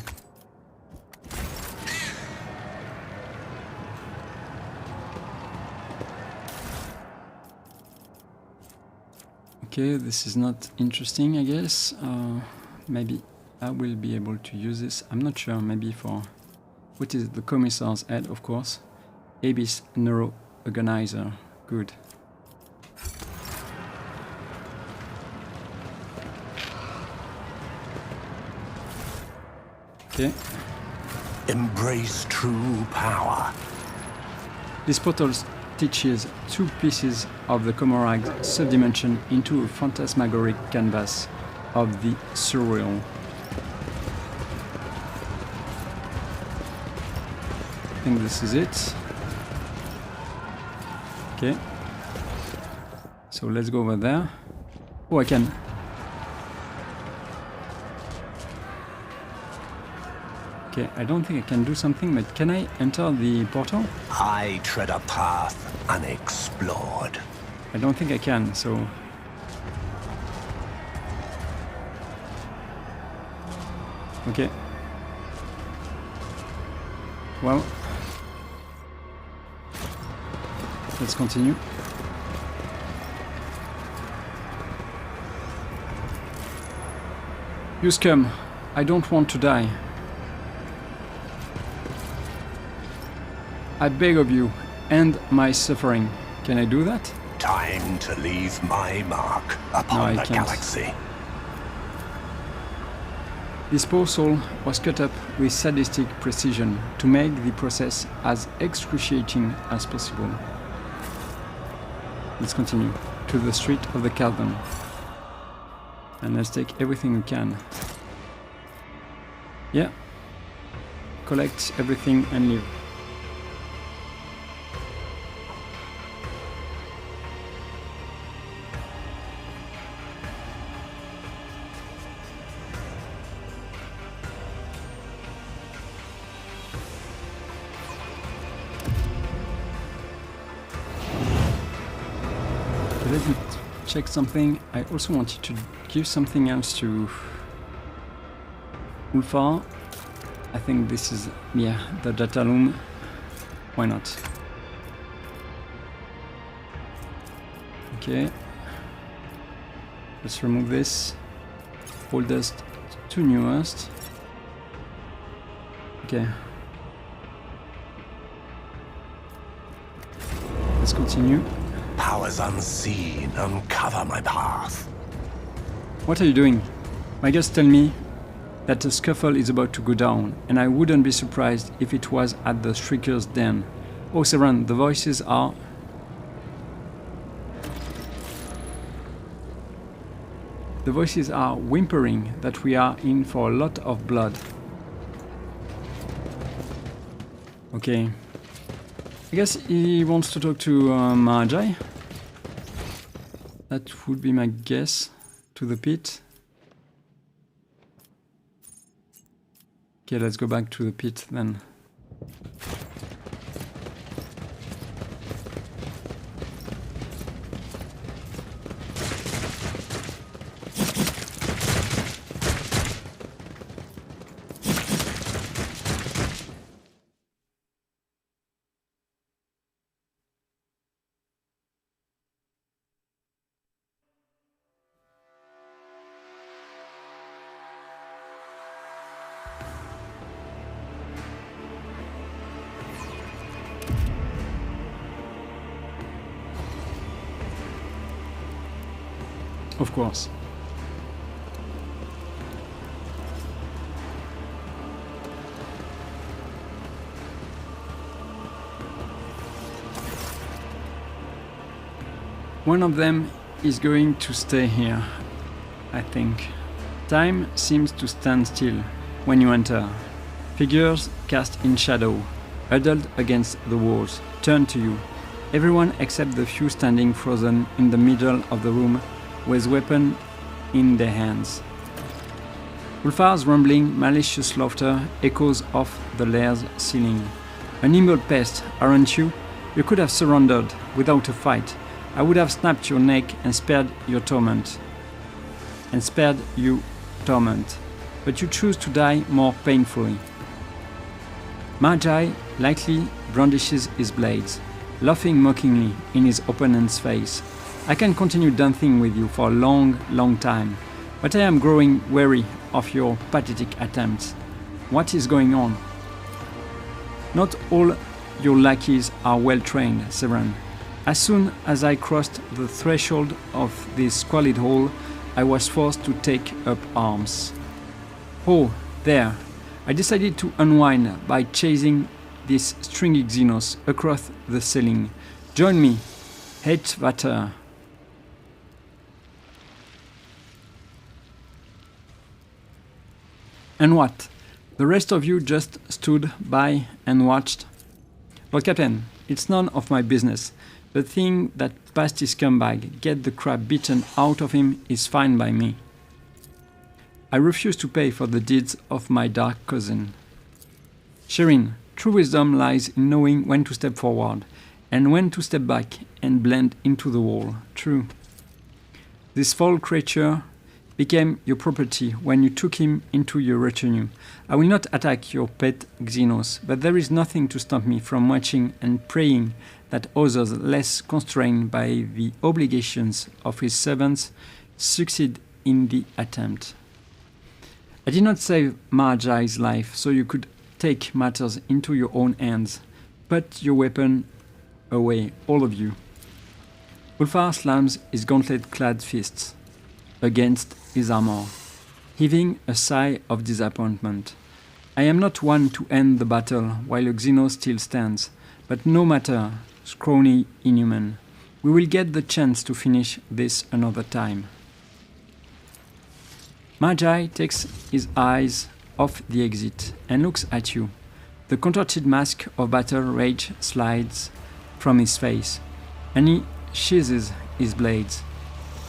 S1: Okay, this is not interesting, I guess. Maybe I will be able to use this. I'm not sure, maybe for... What is it? The Commissar's head, of course. Abyss Neuro Organizer. Good. Okay.
S2: Embrace true power.
S1: This portal teaches 2 pieces of the Comorag's subdimension into a phantasmagoric canvas of the surreal. I think this is it. Okay. So let's go over there. Oh, I can. Okay, I don't think I can do something, but can I enter the portal?
S2: I tread a path unexplored.
S1: I don't think I can, so... Okay. Well... Let's continue. You scum! I don't want to die. I beg of you, end my suffering. Can I do that?
S2: Time to leave my mark upon the galaxy.
S1: This poor soul was cut up with sadistic precision to make the process as excruciating as possible. Let's continue to the street of the Caldon. And let's take everything we can. Yeah. Collect everything and leave. Let me check something. I also wanted to give something else to Ulfar. I think this is, yeah, the data loom. Why not? Okay. Let's remove this. Oldest to newest. Okay. Let's continue.
S2: Powers unseen uncover my path.
S1: What are you doing? My guests tell me that a scuffle is about to go down, and I wouldn't be surprised if it was at the Shrieker's den. Oh, Severan, the voices are... The voices are whimpering that we are in for a lot of blood. Okay. I guess he wants to talk to Marazhai. That would be my guess. To the pit. Okay, let's go back to the pit then. Of course. One of them is going to stay here, I think. Time seems to stand still when you enter. Figures cast in shadow, huddled against the walls, turn to you. Everyone except the few standing frozen in the middle of the room with weapon in their hands. Ulfar's rumbling, malicious laughter echoes off the lairs ceiling. An nimble pest, aren't you? You could have surrendered without a fight. I would have snapped your neck and spared your torment. But you choose to die more painfully. Marazhai lightly brandishes his blades, laughing mockingly in his opponent's face. I can continue dancing with you for a long, long time, but I am growing weary of your pathetic attempts. What is going on? Not all your lackeys are well trained, Severan. As soon as I crossed the threshold of this squalid hall, I was forced to take up arms. Oh, there. I decided to unwind by chasing this stringy Xenos across the ceiling. Join me, Heretic. And what? The rest of you just stood by and watched? Lord Captain, it's none of my business. The thing that passed his scumbag, get the crap beaten out of him, is fine by me. I refuse to pay for the deeds of my dark cousin. Shireen, true wisdom lies in knowing when to step forward, and when to step back and blend into the wall. True. This foul creature became your property when you took him into your retinue. I will not attack your pet Xenos, but there is nothing to stop me from watching and praying that others less constrained by the obligations of his servants succeed in the attempt. I did not save Marazhai's life so you could take matters into your own hands. Put your weapon away, all of you. Ulfar slams his gauntlet-clad fists against his armor, heaving a sigh of disappointment. I am not one to end the battle while Xeno still stands, but no matter, scrawny inhuman, we will get the chance to finish this another time. Marazhai takes his eyes off the exit and looks at you. The contorted mask of battle rage slides from his face, and he sheathes his blades.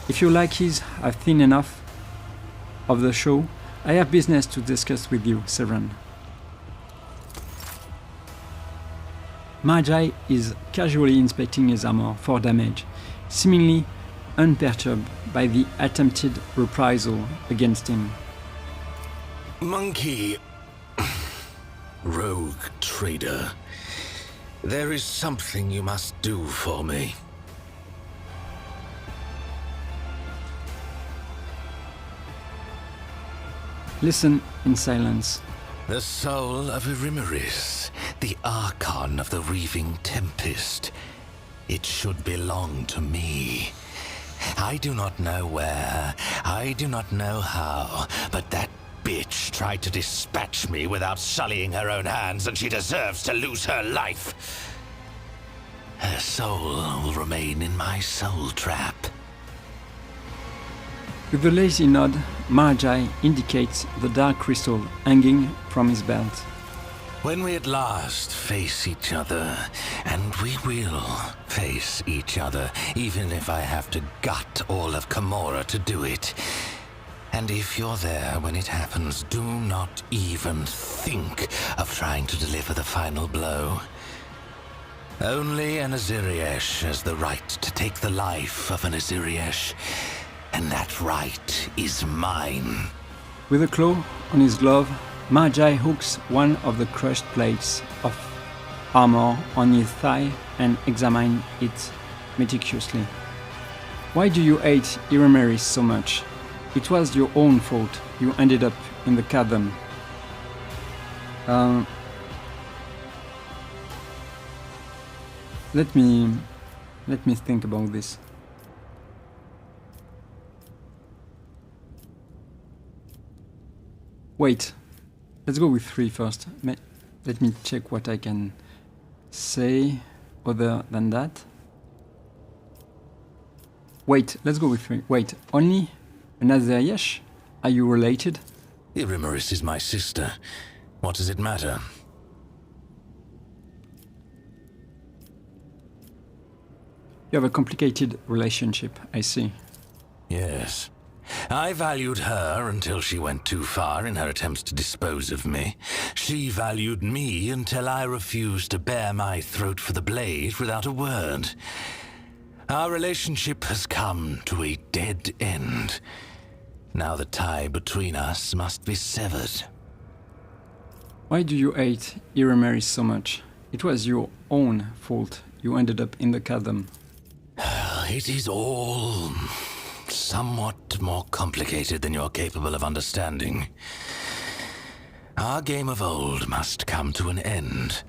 S1: If your lackeys have seen enough of the show, I have business to discuss with you, Severan. Marazhai is casually inspecting his armor for damage, seemingly unperturbed by the attempted reprisal against him.
S2: Monkey... rogue trader. There is something you must do for me.
S1: Listen in silence.
S2: The soul of Irimeris, the Archon of the Reaving Tempest. It should belong to me. I do not know where, I do not know how, but that bitch tried to dispatch me without sullying her own hands, and she deserves to lose her life. Her soul will remain in my soul trap.
S1: With a lazy nod, Marazhai indicates the dark crystal hanging from his belt.
S2: When we at last face each other, and we will face each other, even if I have to gut all of Camorra to do it. And if you're there when it happens, do not even think of trying to deliver the final blow. Only an Aziriesh has the right to take the life of an Aziriesh, and that right is mine.
S1: With a claw on his glove, Marazhai hooks one of the crushed plates of armor on his thigh and examines it meticulously. Why do you hate Irimeris so much? It was your own fault. You ended up in the chasm. Let me think about this. Wait, let's go with 3 first. Let me check what I can say other than that. Wait, let's go with 3. Wait, only an Aziriesh? Are you related?
S2: Irimeris is my sister. What does it matter?
S1: You have a complicated relationship, I see.
S2: Yes. I valued her until she went too far in her attempts to dispose of me. She valued me until I refused to bare my throat for the blade without a word. Our relationship has come to a dead end. Now the tie between us must be severed.
S1: Why do you hate Irimeris so much? It was your own fault. You ended up in the chasm.
S2: It is all somewhat more complicated than you're capable of understanding. Our game of old must come to an end.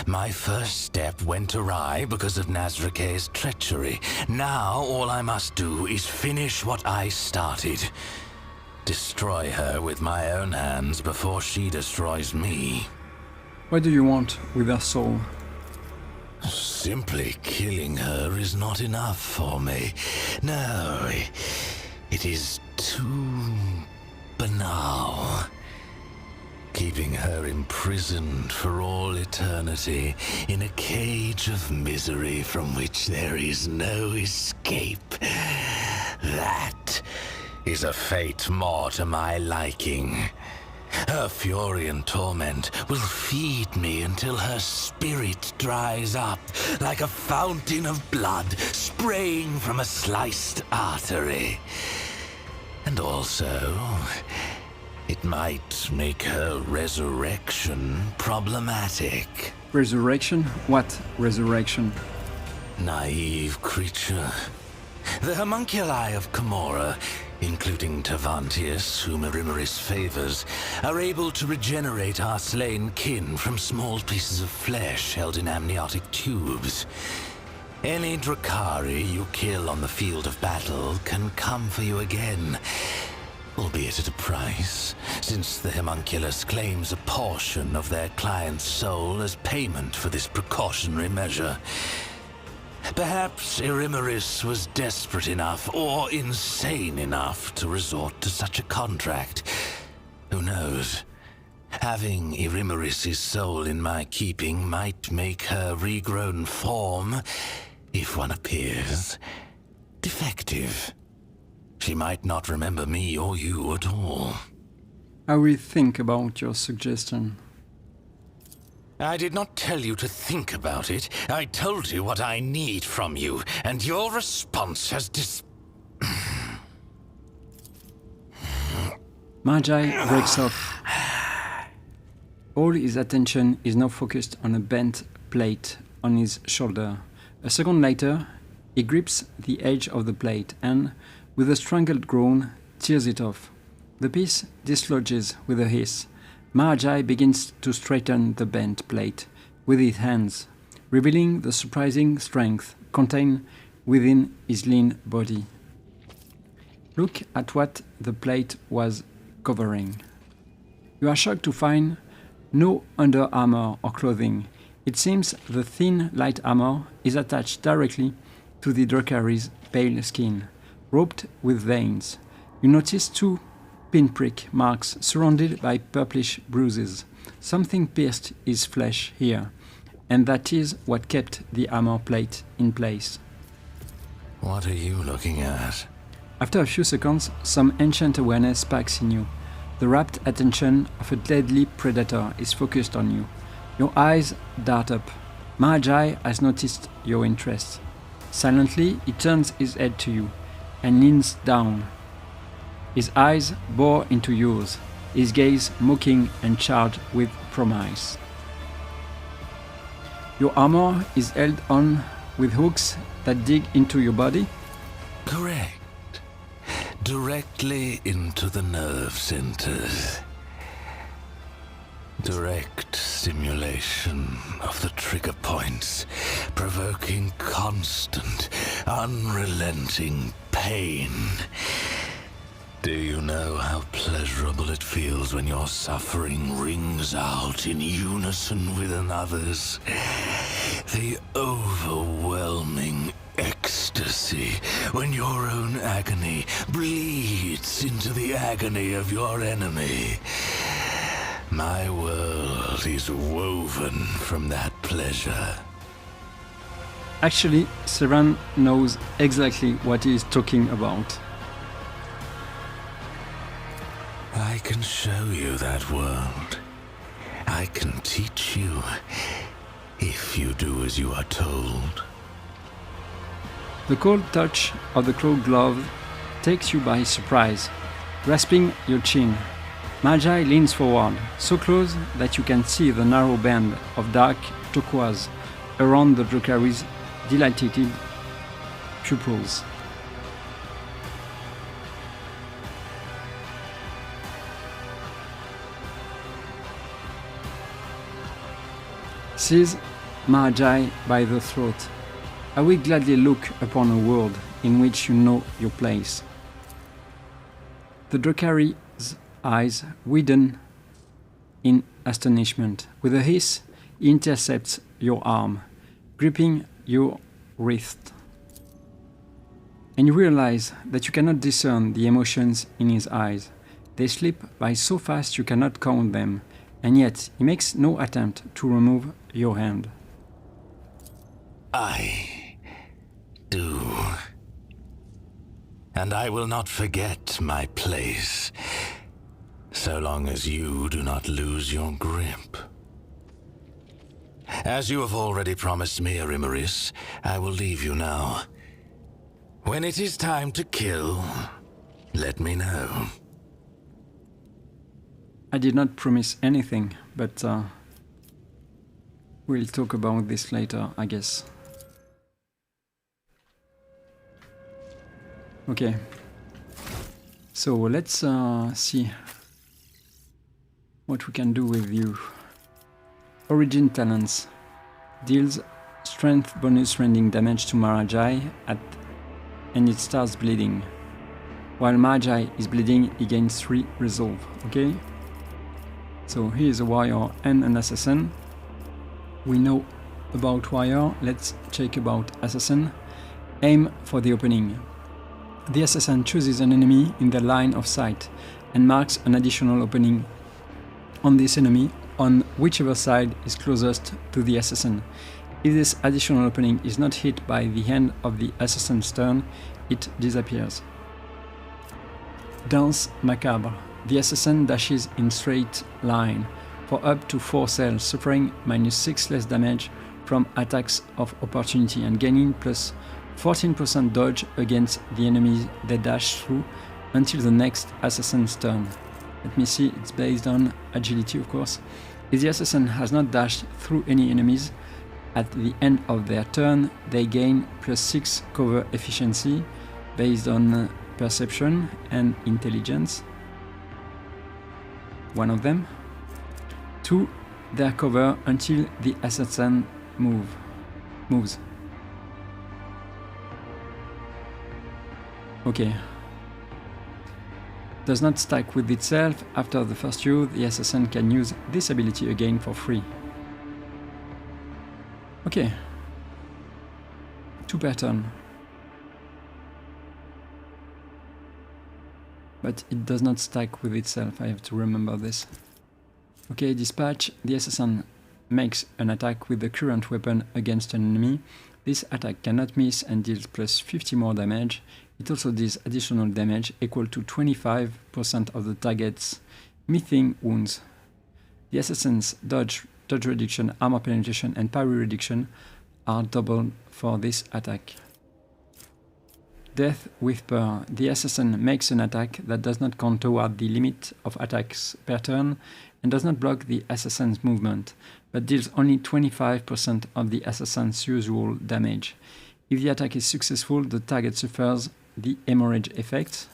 S2: My first step went awry because of Nazrake's treachery. Now all I must do is finish what I started. Destroy her with my own hands before she destroys me.
S1: What do you want with her soul?
S2: Simply killing her is not enough for me. No, it is too banal. Keeping her imprisoned for all eternity in a cage of misery from which there is no escape. That is a fate more to my liking. Her fury and torment will feed me until her spirit dries up like a fountain of blood spraying from a sliced artery. And also, it might make her resurrection problematic.
S1: Resurrection? What resurrection?
S2: Naive creature. The homunculi of Camorra, including Tavantius, whom Irimeris favors, are able to regenerate our slain kin from small pieces of flesh held in amniotic tubes. Any Drakari you kill on the field of battle can come for you again, albeit at a price, since the homunculus claims a portion of their client's soul as payment for this precautionary measure. Perhaps Irimeris was desperate enough, or insane enough, to resort to such a contract. Who knows? Having Irimeris' soul in my keeping might make her regrown form, if one appears, defective. She might not remember me or you at all.
S1: I will think about your suggestion.
S2: I did not tell you to think about it. I told you what I need from you, and your response has
S1: Marazhai breaks off. All his attention is now focused on a bent plate on his shoulder. A second later, he grips the edge of the plate and, with a strangled groan, tears it off. The piece dislodges with a hiss. Marazhai begins to straighten the bent plate with his hands, revealing the surprising strength contained within his lean body. Look at what the plate was covering. You are shocked to find no under armor or clothing. It seems the thin, light armor is attached directly to the Drakari's pale skin, roped with veins. You notice two pinprick marks surrounded by purplish bruises. Something pierced his flesh here, and that is what kept the armor plate in place.
S2: What are you looking at?
S1: After a few seconds, some ancient awareness sparks in you. The rapt attention of a deadly predator is focused on you. Your eyes dart up. Marazhai has noticed your interest. Silently, he turns his head to you and leans down. His eyes bore into yours, his gaze mocking and charged with promise. Your armor is held on with hooks that dig into your body?
S2: Correct. Directly into the nerve centers. Direct stimulation of the trigger points, provoking constant, unrelenting pain. Do you know how pleasurable it feels when your suffering rings out in unison with another's? The overwhelming ecstasy when your own agony bleeds into the agony of your enemy. My world is woven from that pleasure.
S1: Actually, Severan knows exactly what he is talking about.
S2: I can show you that world. I can teach you, if you do as you are told.
S1: The cold touch of the claw glove takes you by surprise, grasping your chin. Marazhai leans forward, so close that you can see the narrow band of dark turquoise around the Drakari's dilated pupils. Seize Marazhai by the throat. I will gladly look upon a world in which you know your place. The Drakari's eyes widen in astonishment. With a hiss, he intercepts your arm, gripping your wrist. And you realize that you cannot discern the emotions in his eyes. They slip by so fast you cannot count them, and yet he makes no attempt to remove your hand.
S2: I do. And I will not forget my place, so long as you do not lose your grip. As you have already promised me, Irimeris, I will leave you now. When it is time to kill, let me know.
S1: I did not promise anything, but we'll talk about this later, I guess. Okay. So let's see what we can do with you. Origin talents. Deals strength bonus rending damage to Marazhai and it starts bleeding. While Marazhai is bleeding, he gains 3 resolve. Okay? So he is a warrior and an assassin. We know about warrior, let's check about assassin. Aim for the opening. The assassin chooses an enemy in their line of sight and marks an additional opening on this enemy on whichever side is closest to the assassin. If this additional opening is not hit by the end of the assassin's turn, it disappears. Dance Macabre. The assassin dashes in straight line for up to 4 cells, suffering -6 less damage from attacks of opportunity and gaining plus 14% dodge against the enemies they dash through until the next assassin's turn. Let me see, it's based on agility, of course. If the assassin has not dashed through any enemies at the end of their turn, they gain +6 cover efficiency based on perception and intelligence. One of them. 2. Their cover until the assassin moves. Okay. Does not stack with itself. After the first use, the assassin can use this ability again for free. Okay. 2 per turn. But it does not stack with itself, I have to remember this. Okay, dispatch. The assassin makes an attack with the current weapon against an enemy. This attack cannot miss and deals +50 more damage. It also deals additional damage equal to 25% of the target's missing wounds. The assassin's dodge reduction, armor penetration and parry reduction are doubled for this attack. Death Whisper. The assassin makes an attack that does not count toward the limit of attacks per turn and does not block the assassin's movement, but deals only 25% of the assassin's usual damage. If the attack is successful, the target suffers the hemorrhage effect.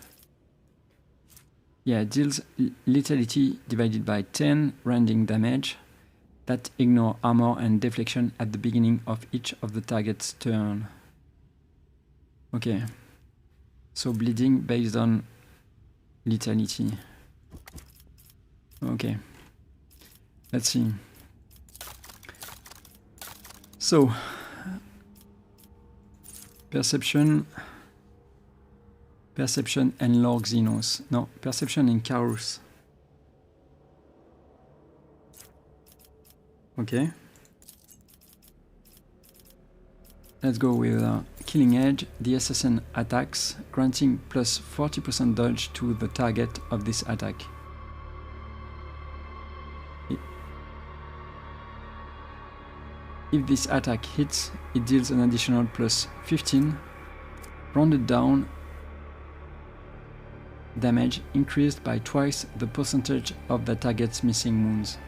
S1: Yeah, deals lethality divided by 10 rending damage that ignore armor and deflection at the beginning of each of the target's turn. Okay. So bleeding based on lethality. Okay. Let's see. So perception and Lord Xenos. No, perception and Chaos. Okay. Let's go with Killing Edge. The assassin attacks, granting +40% dodge to the target of this attack. If this attack hits, it deals an additional +15, rounded down damage increased by twice the percentage of the target's missing wounds.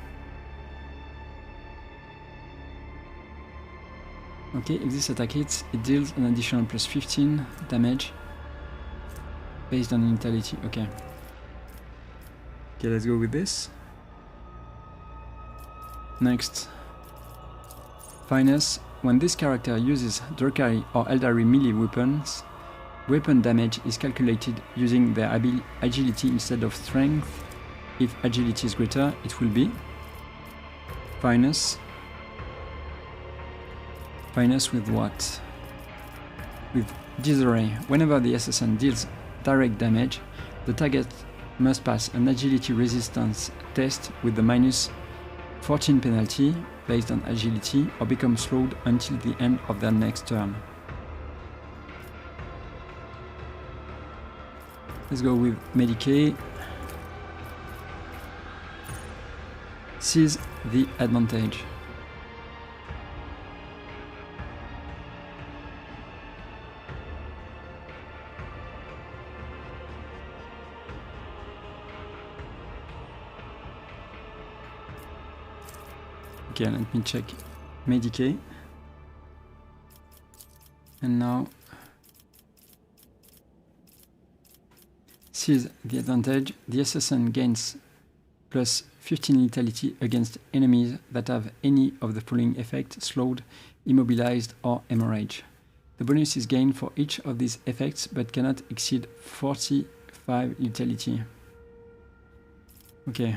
S1: Okay, if this attack hits, it deals an additional +15 damage based on mentality. Okay. Okay, let's go with this. Next. Finesse. When this character uses Drukhari or Eldari melee weapons, weapon damage is calculated using their agility instead of strength. If agility is greater, it will be Finesse. Finesse with what? With Disarray. Whenever the assassin deals direct damage, the target must pass an agility resistance test with the -14 penalty based on agility or become slowed until the end of their next turn. Let's go with Medicae. Seize the advantage. Okay, let me check Medicae. Seize the advantage. The assassin gains plus 15 lethality against enemies that have any of the following effects: slowed, immobilized, or hemorrhage. The bonus is gained for each of these effects but cannot exceed 45 lethality. Okay.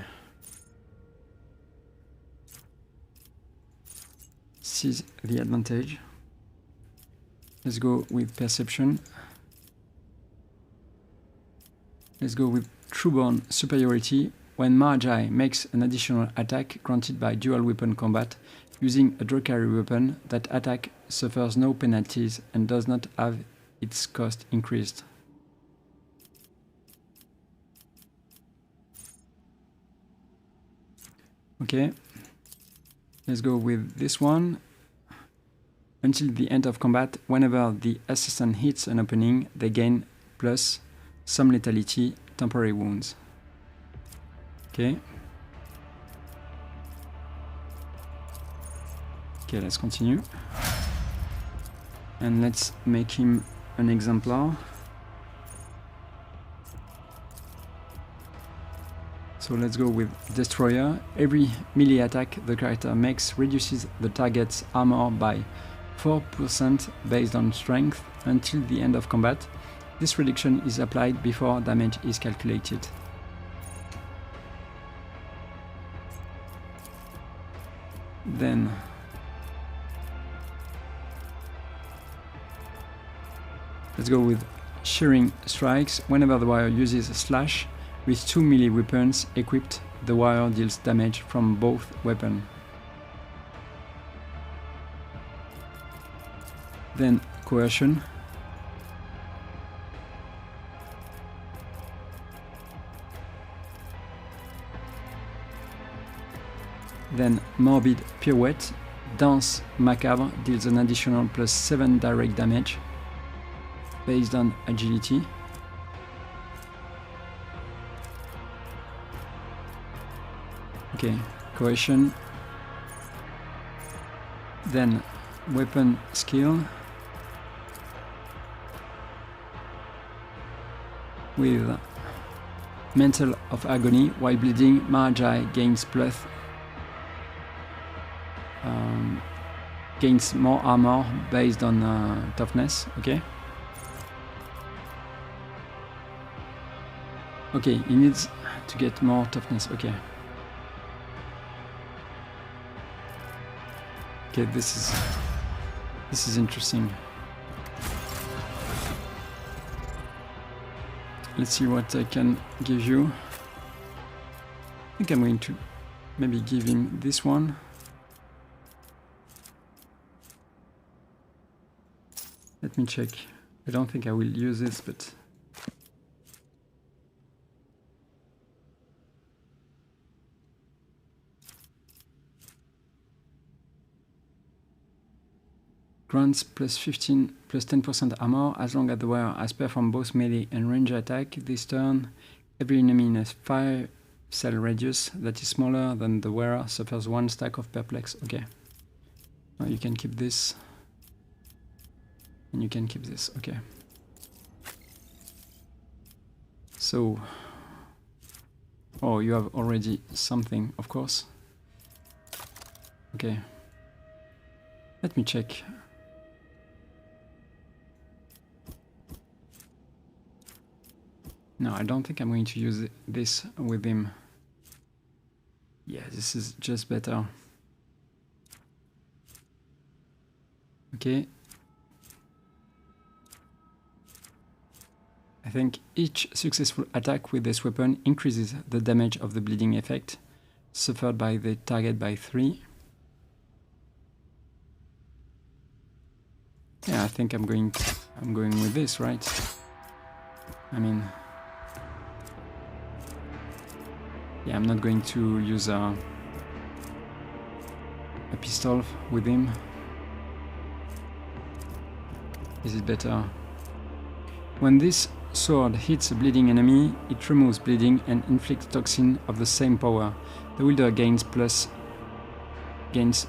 S1: Seize the advantage. Let's go with perception. Let's go with Trueborn superiority. When Marazhai makes an additional attack granted by dual weapon combat using a draw carry weapon, that attack suffers no penalties and does not have its cost increased. Okay, let's go with this one. Until the end of combat, whenever the assassin hits an opening, they gain plus some lethality, temporary wounds. Okay. Okay, let's continue. And let's make him an exemplar. So let's go with Destroyer. Every melee attack the character makes reduces the target's armor by 4% based on strength until the end of combat. This reduction is applied before damage is calculated. Then let's go with Shearing Strikes. Whenever the warrior uses a slash with 2 melee weapons equipped, the warrior deals damage from both weapons. Then Coercion. Then Morbid Pirouette. Dance Macabre deals an additional plus 7 direct damage based on agility. Okay, Coercion. Then Weapon Skill with Mantle of Agony. While bleeding, Marazhai gains gains more armor based on toughness. Okay. Okay, he needs to get more toughness. Okay. Okay, this is interesting. Let's see what I can give you. I think I'm going to maybe give him this one. Let me check. I don't think I will use this, but grants plus 15, plus 10% armor as long as the warrior has performed both melee and range attack this turn. Every enemy in a 5-cell radius that is smaller than the wearer suffers 1 stack of perplex. Okay. Now you can keep this. And you can keep this. Okay. So. Oh, you have already something, of course. Okay. Let me check. No, I don't think I'm going to use this with him. Yeah, this is just better. Okay. I think each successful attack with this weapon increases the damage of the bleeding effect suffered by the target by 3. Yeah, I think I'm going with this, right? I mean, yeah, I'm not going to use a pistol with him. Is it better? When this sword hits a bleeding enemy, it removes bleeding and inflicts toxin of the same power. The wielder gains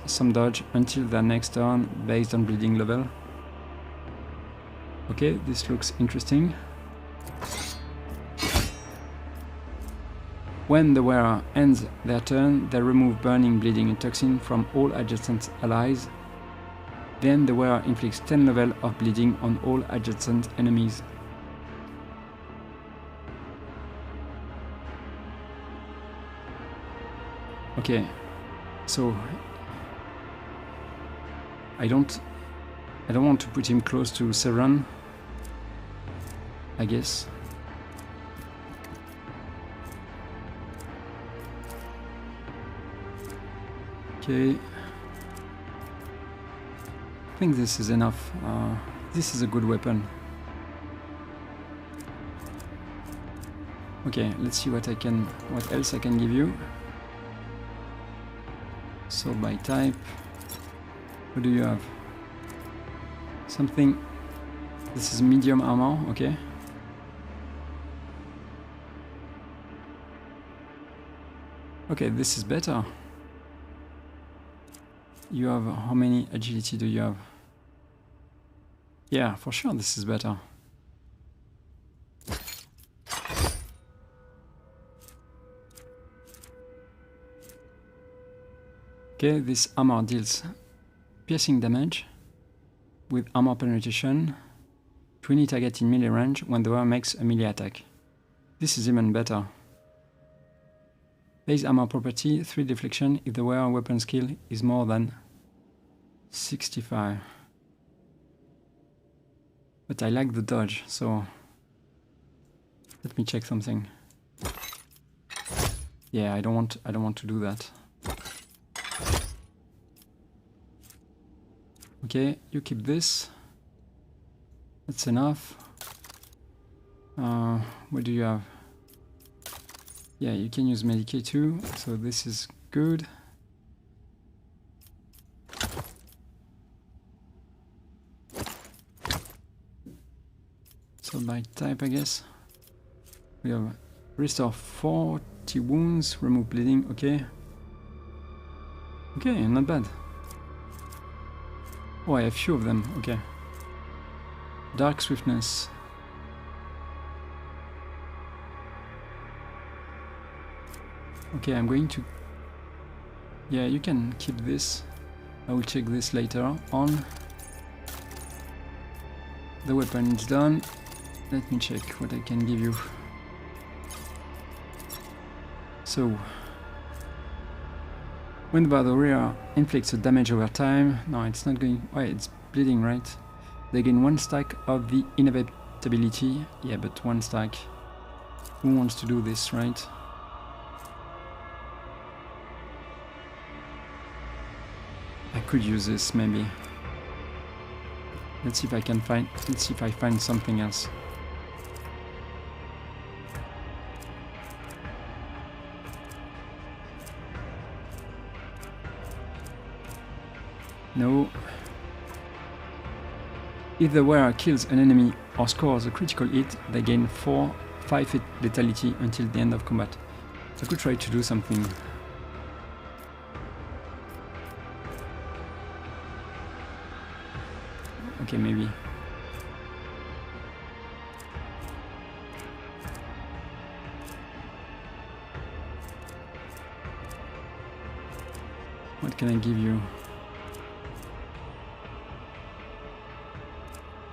S1: some dodge until their next turn based on bleeding level. Okay, this looks interesting. When the wearer ends their turn, they remove burning, bleeding and toxin from all adjacent allies. Then the wearer inflicts 10 levels of bleeding on all adjacent enemies. Okay, so I don't want to put him close to Severan, I guess. Okay. I think this is enough. This is a good weapon. Okay, let's see what else I can give you. So by type, what do you have? Something. This is medium armor, okay. Okay, this is better. You have, how many agility do you have? Yeah, for sure this is better. Okay, this armor deals piercing damage with armor penetration to any target in melee range when the wearer makes a melee attack. This is even better. Base armor property, 3 deflection if the wearer weapon skill is more than 65. But I like the dodge, so let me check something. Yeah, I don't want to do that. Okay, you keep this. That's enough. What do you have? Yeah, you can use Medicaid too, so this is good. So by type, I guess. We have restore 40 wounds, remove bleeding, okay. Okay, not bad. Oh, I have few of them, okay. Dark swiftness. Okay, I'm going to... Yeah, you can keep this. I will check this later on. The weapon is done. Let me check what I can give you. So, when the barrier inflicts a damage over time... No, it's not going... Oh, it's bleeding, right? They gain 1 stack of the inevitability. Yeah, but 1 stack. Who wants to do this, right? I could use this, maybe. Let's see if I can find... Let's see if I find something else. No. If the wearer kills an enemy or scores a critical hit, they gain 5 lethality until the end of combat. I could try to do something. Okay, maybe. What can I give you?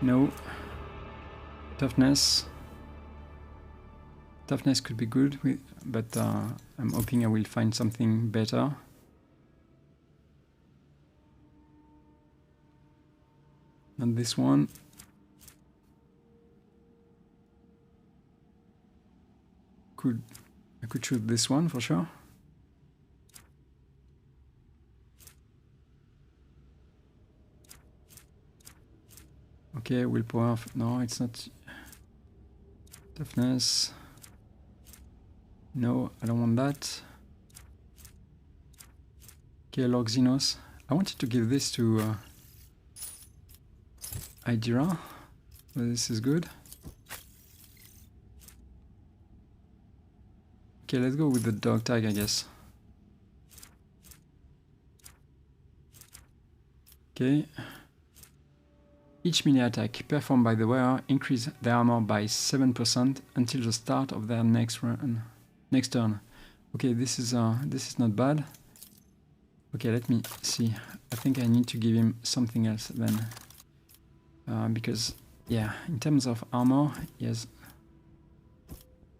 S1: No. Toughness. Toughness could be good, but I'm hoping I will find something better. And this one. I could choose this one for sure. Okay, willpower. No, it's not. Toughness. No, I don't want that. Okay, Lord Xenos. I wanted to give this to Idira. Well, this is good. Okay, let's go with the dog tag, I guess. Okay. Each melee attack performed by the wearer increases their armor by 7% until the start of their next turn. Okay, this is not bad. Okay, let me see. I think I need to give him something else then. Because, yeah, in terms of armor, yes,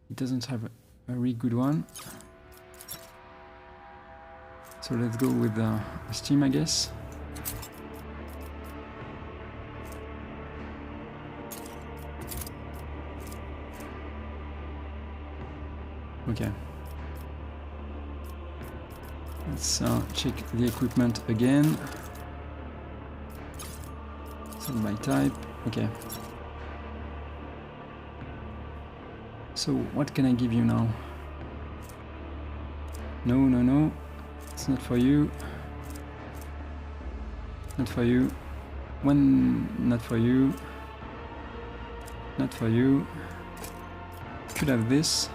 S1: he doesn't have a really good one. So let's go with steam, I guess. Okay. Let's check the equipment again. Sort by type. Okay. So what can I give you now? No, no, no. It's not for you. Not for you. Not for you. Not for you. Could have this.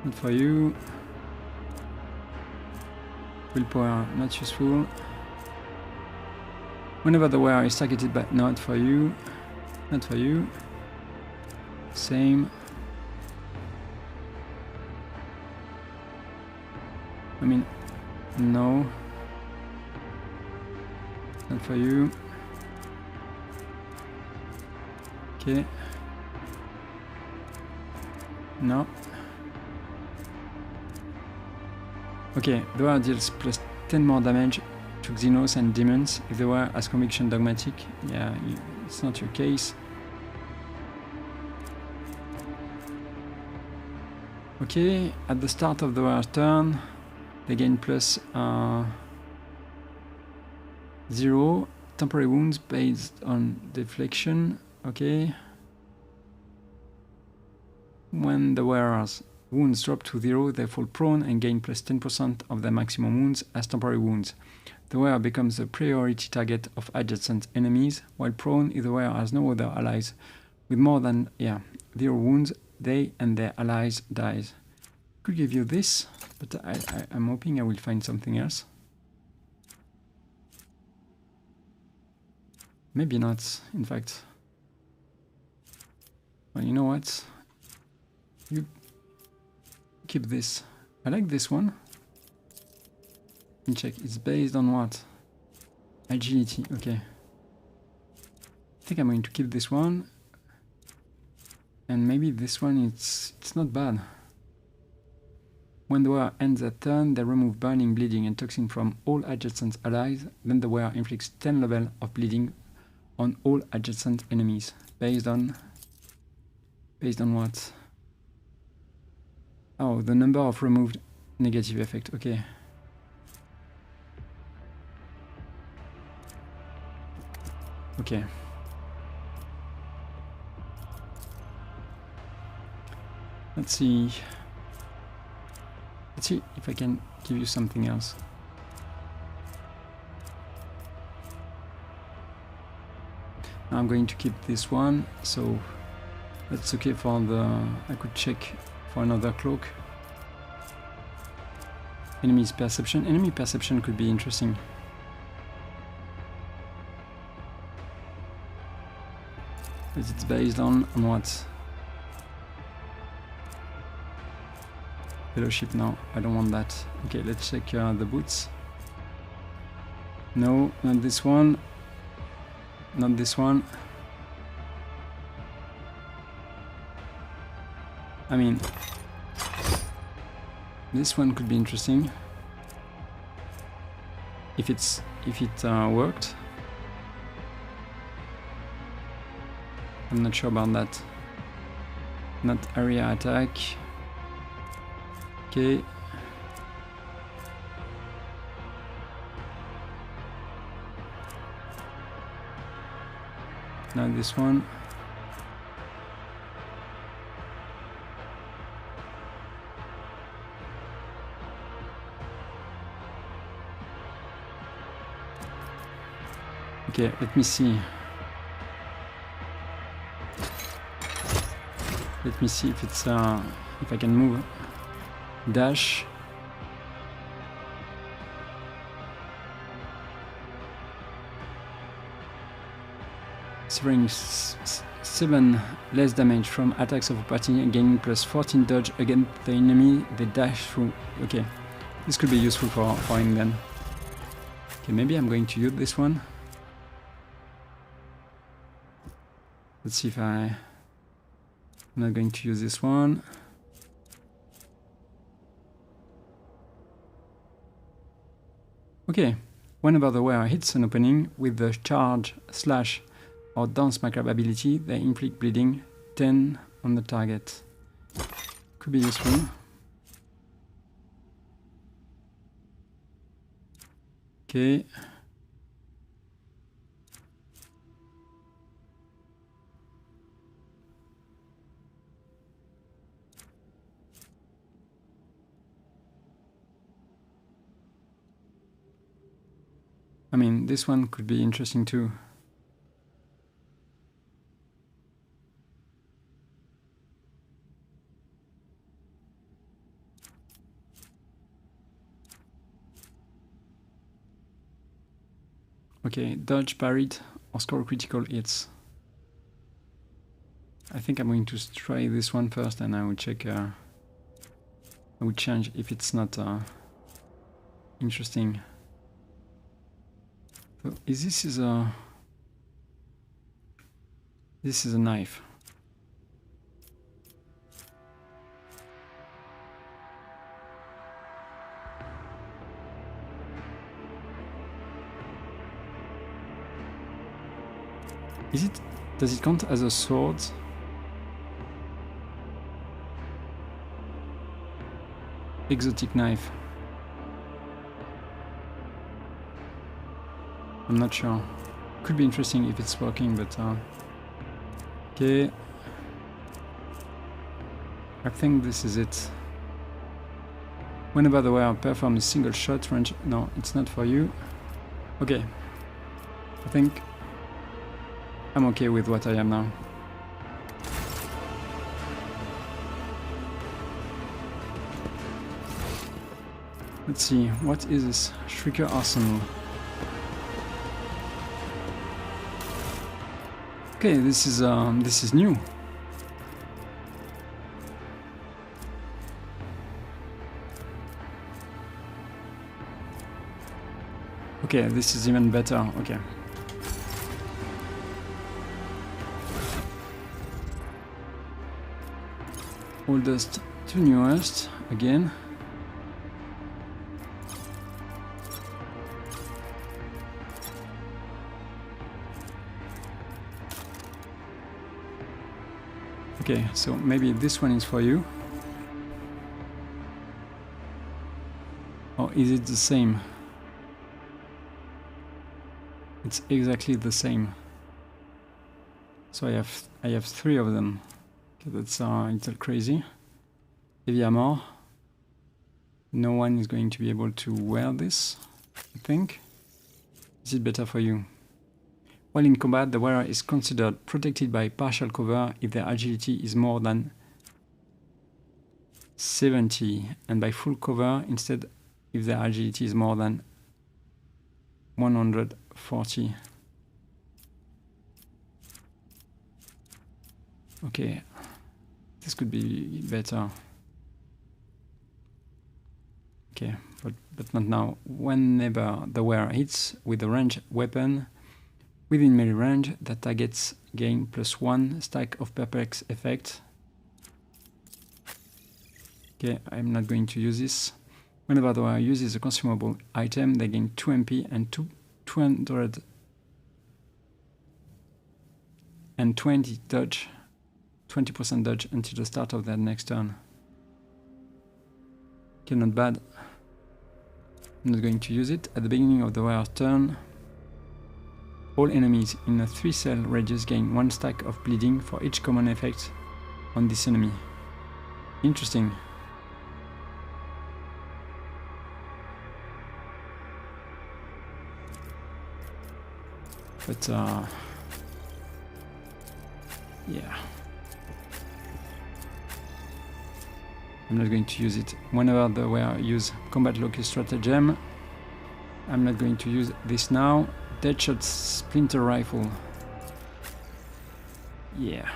S1: Not for you. Willpower, not useful. Whenever the wearer is targeted, but not for you. Not for you. Same. I mean, no. Not for you. Okay. No. Okay, the wearer deals plus 10 more damage to Xenos and demons if the wearer has conviction dogmatic. Yeah, it's not your case. Okay, at the start of the wearer's turn, they gain plus 0 temporary wounds based on deflection. Okay. When the wearer's wounds drop to 0, they fall prone and gain plus 10% of their maximum wounds as temporary wounds. The wearer becomes a priority target of adjacent enemies. While prone, if the wearer has no other allies with more than 0 wounds, they and their allies dies. Could give you this, but I'm hoping I will find something else. Maybe not, in fact. Well, you know what? You keep this. I like this one. Let me check. It's based on what? Agility. Okay. I think I'm going to keep this one. And maybe this one, it's not bad. When the wearer ends their turn, they remove burning, bleeding, and toxin from all adjacent allies. Then the wearer inflicts 10 levels of bleeding on all adjacent enemies. Based on what? Oh, the number of removed negative effect. Okay. Okay. Let's see. Let's see if I can give you something else. I'm going to keep this one, so that's okay for the... I could check for another cloak. Enemy's perception. Enemy perception could be interesting. But it's based on what? Fellowship, no, I don't want that. Okay, let's check the boots. No, not this one. Not this one. I mean, this one could be interesting if it worked. I'm not sure about that. Not area attack. Okay. Now this one. Okay, let me see. Let me see if it's if I can move. Dash. Severan 7 less damage from attacks of opportunity, gaining plus 14 dodge against the enemy they dash through. Okay, this could be useful for him then. Okay, maybe I'm going to use this one. Let's see if I'm not going to use this one. Okay, whenever the wearer hits an opening with the charge, slash, or dance macabre ability, they inflict bleeding 10 on the target. Could be useful. Okay. I mean, this one could be interesting too. Okay, dodge, parried, or score critical hits. I think I'm going to try this one first, and I will check. I will change if it's not interesting. So this is a knife. Does it count as a sword? Exotic knife. I'm not sure. Could be interesting if it's working, but okay. I think this is it. Whenever the wearer performs a single shot range, no, it's not for you. Okay. I think I'm okay with what I am now. Let's see, what is this? Shrieker Arsenal. Okay, this is new. Okay, this is even better. Okay. Oldest to newest again. Okay, so maybe this one is for you. Or is it the same? It's exactly the same. So I have 3 of them. Okay, that's a little crazy. Heavy armor. No one is going to be able to wear this, I think. Is it better for you? While in combat, the wearer is considered protected by partial cover if their agility is more than 70, and by full cover instead if their agility is more than 140. Okay, this could be better. Okay, but not now. Whenever the wearer hits with a ranged weapon within melee range, the targets gain +1 stack of perplex effect. Okay, I'm not going to use this. Whenever the wearer uses a consumable item, they gain 2 MP and 220 dodge, 20% dodge until the start of their next turn. Okay, not bad. I'm not going to use it. At the beginning of the wearer's turn, all enemies in a 3-cell radius gain 1 stack of bleeding for each common effect on this enemy. Interesting. But yeah. I'm not going to use it. Whenever the wearer use combat local stratagem, I'm not going to use this now. Deadshot Splinter Rifle. Yeah.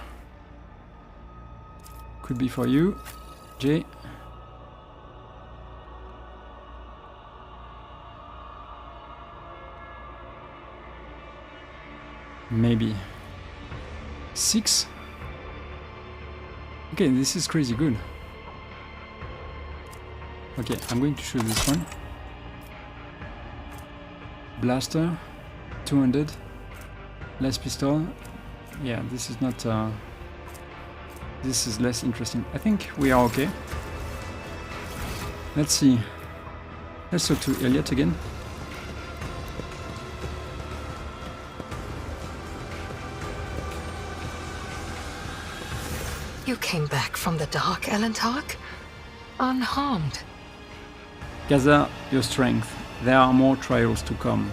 S1: Could be for you, Jay. Maybe 6. Okay, this is crazy good. Okay, I'm going to choose this one. Blaster, 200. Less pistol. Yeah, this is not... this is less interesting. I think we are okay. Let's see. Let's talk to Yrliet again.
S7: You came back from the dark, Elentark? Unharmed.
S1: Gather your strength. There are more trials to come.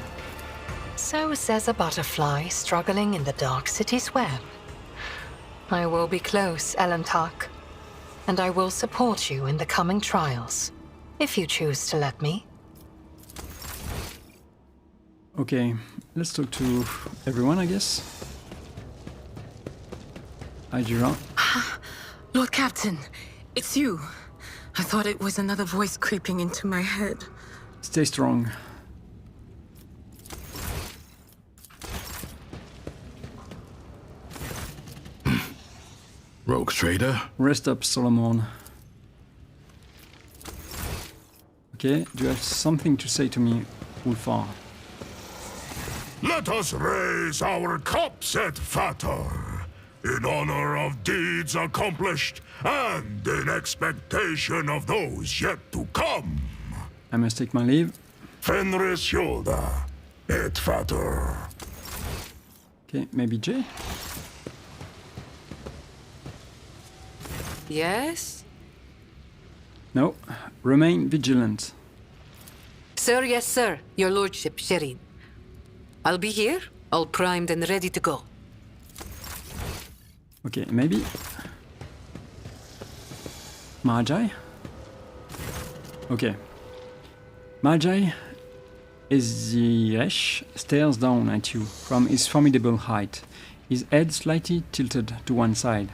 S7: So says a butterfly struggling in the dark city's web. I will be close, Elentark, and I will support you in the coming trials, if you choose to let me.
S1: Okay, let's talk to everyone, I guess. Idira.
S3: Lord Captain, it's you. I thought it was another voice creeping into my head.
S1: Stay strong.
S4: Rogue trader?
S1: Rest up, Solomorne. Okay, do you have something to say to me, Ulfar?
S5: Let us raise our cups at Vater, in honor of deeds accomplished and in expectation of those yet to come.
S1: I must take my leave.
S5: Fenris Yolda, et Vater.
S1: Okay, maybe Jay?
S6: Yes?
S1: No, remain vigilant.
S6: Sir, yes, sir. Your lordship, Shireen. I'll be here, all primed and ready to go.
S1: Okay, maybe. Marazhai? Okay. Marazhai Eziresh stares down at you from his formidable height, his head slightly tilted to one side.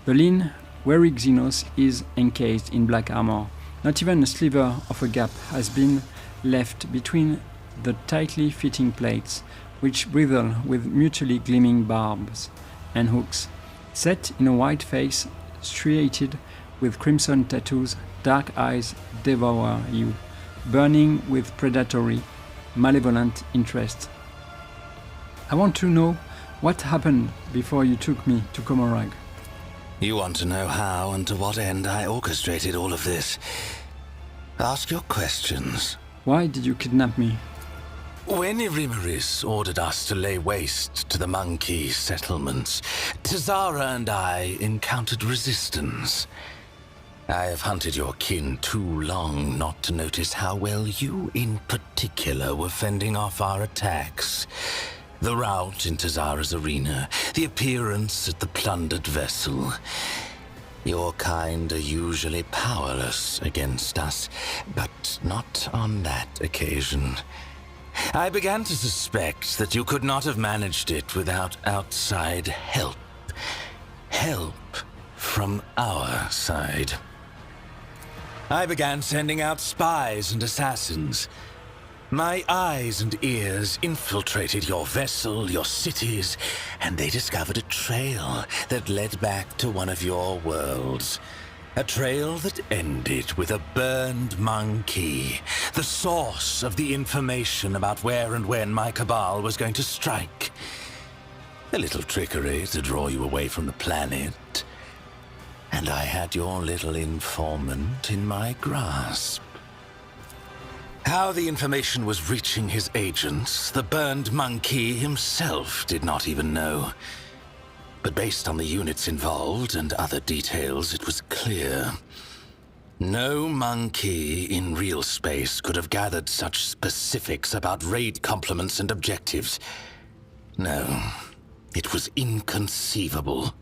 S1: The lean, weary Xenos is encased in black armor. Not even a sliver of a gap has been left between the tightly fitting plates, which bristle with mutually gleaming barbs and hooks. Set in a white face, striated with crimson tattoos, dark eyes devour you, burning with predatory, malevolent interest. I want to know what happened before you took me to Komorag.
S2: You want to know how and to what end I orchestrated all of this? Ask your questions.
S1: Why did you kidnap me?
S2: When Irimaris ordered us to lay waste to the monkey settlements, Tazara and I encountered resistance. I have hunted your kin too long not to notice how well you in particular were fending off our attacks. The rout in Tazara's arena, the appearance at the plundered vessel. Your kind are usually powerless against us, but not on that occasion. I began to suspect that you could not have managed it without outside help. Help from our side. I began sending out spies and assassins. My eyes and ears infiltrated your vessel, your cities, and they discovered a trail that led back to one of your worlds. A trail that ended with a burned monkey, the source of the information about where and when my cabal was going to strike. A little trickery to draw you away from the planet. And I had your little informant in my grasp. How the information was reaching his agents, the burned monkey himself did not even know. But based on the units involved and other details, it was clear. No monkey in real space could have gathered such specifics about raid complements and objectives. No, it was inconceivable.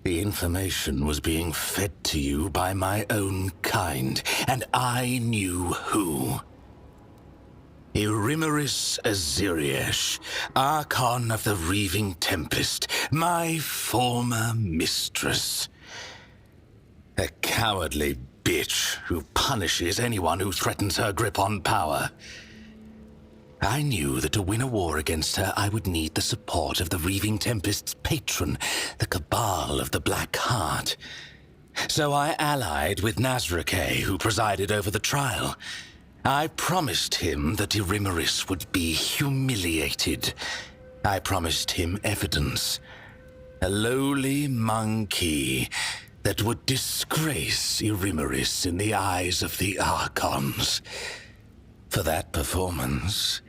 S2: The information was being fed to you by my own kind, and I knew who. Yrliet Aziriesh, Archon of the Reaving Tempest, my former mistress. A cowardly bitch who punishes anyone who threatens her grip on power. I knew that to win a war against her, I would need the support of the Reaving Tempest's patron, the Cabal of the Black Heart. So I allied with Marazhai, who presided over the trial. I promised him that Yrliet would be humiliated. I promised him evidence. A lowly monkey that would disgrace Yrliet in the eyes of the Archons. For that performance,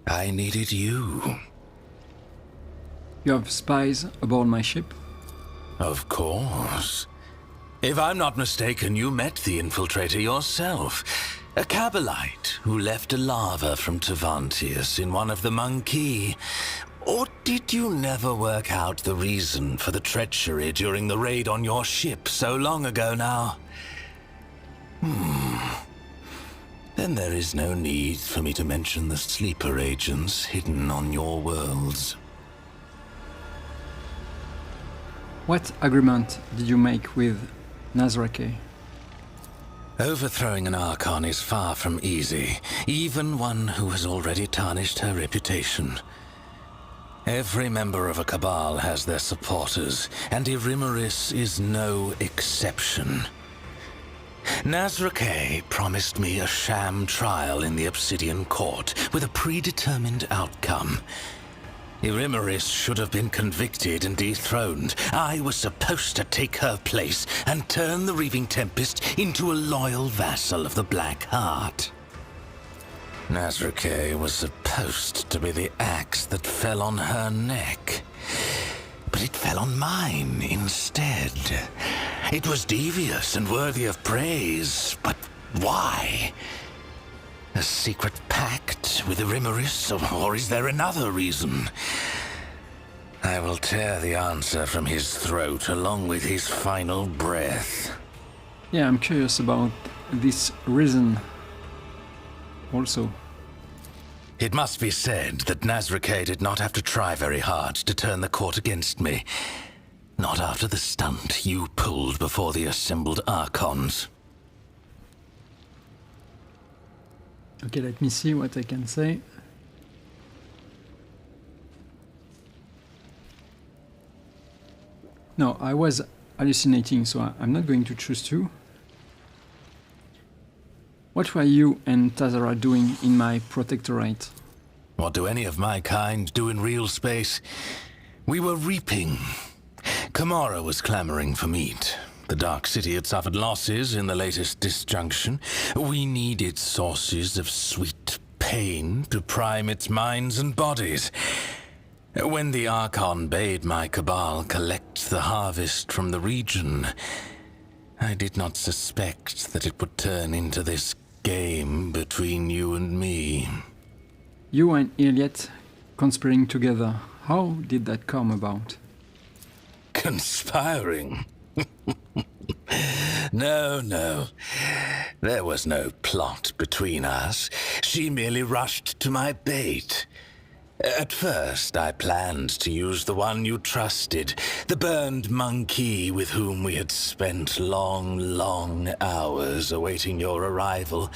S2: I needed you.
S1: You have spies aboard my ship?
S2: Of course. If I'm not mistaken, you met the infiltrator yourself. A Cabalite who left a lava from Tevantius in one of the monkey. Or did you never work out the reason for the treachery during the raid on your ship so long ago now? Then there is no need for me to mention the sleeper agents hidden on your worlds.
S1: What agreement did you make with Marazhai?
S2: Overthrowing an Archon is far from easy, even one who has already tarnished her reputation. Every member of a Cabal has their supporters, and Yrliet is no exception. Marazhai promised me a sham trial in the Obsidian Court with a predetermined outcome. Yrliet should have been convicted and dethroned. I was supposed to take her place and turn the Reaving Tempest into a loyal vassal of the Black Heart. Marazhai was supposed to be the axe that fell on her neck. But it fell on mine instead. It was devious and worthy of praise, but why? A secret pact with Yrliet, or is there another reason? I will tear the answer from his throat along with his final breath.
S1: Yeah, I'm curious about this reason also.
S2: It must be said that Marazhai did not have to try very hard to turn the court against me. Not after the stunt you pulled before the assembled Archons.
S1: Okay, let me see what I can say. No, I was hallucinating, so I'm not going to choose to. What were you and Tazara doing in my protectorate?
S2: What do any of my kind do in real space? We were reaping. Kamara was clamoring for meat. The Dark City had suffered losses in the latest disjunction. We needed sources of sweet pain to prime its minds and bodies. When the Archon bade my Cabal collect the harvest from the region, I did not suspect that it would turn into this game between you and me.
S1: You and Yrliet conspiring together. How did that come about?
S2: Conspiring? No. There was no plot between us. She merely rushed to my bait. At first, I planned to use the one you trusted, the burned monkey with whom we had spent long hours awaiting your arrival.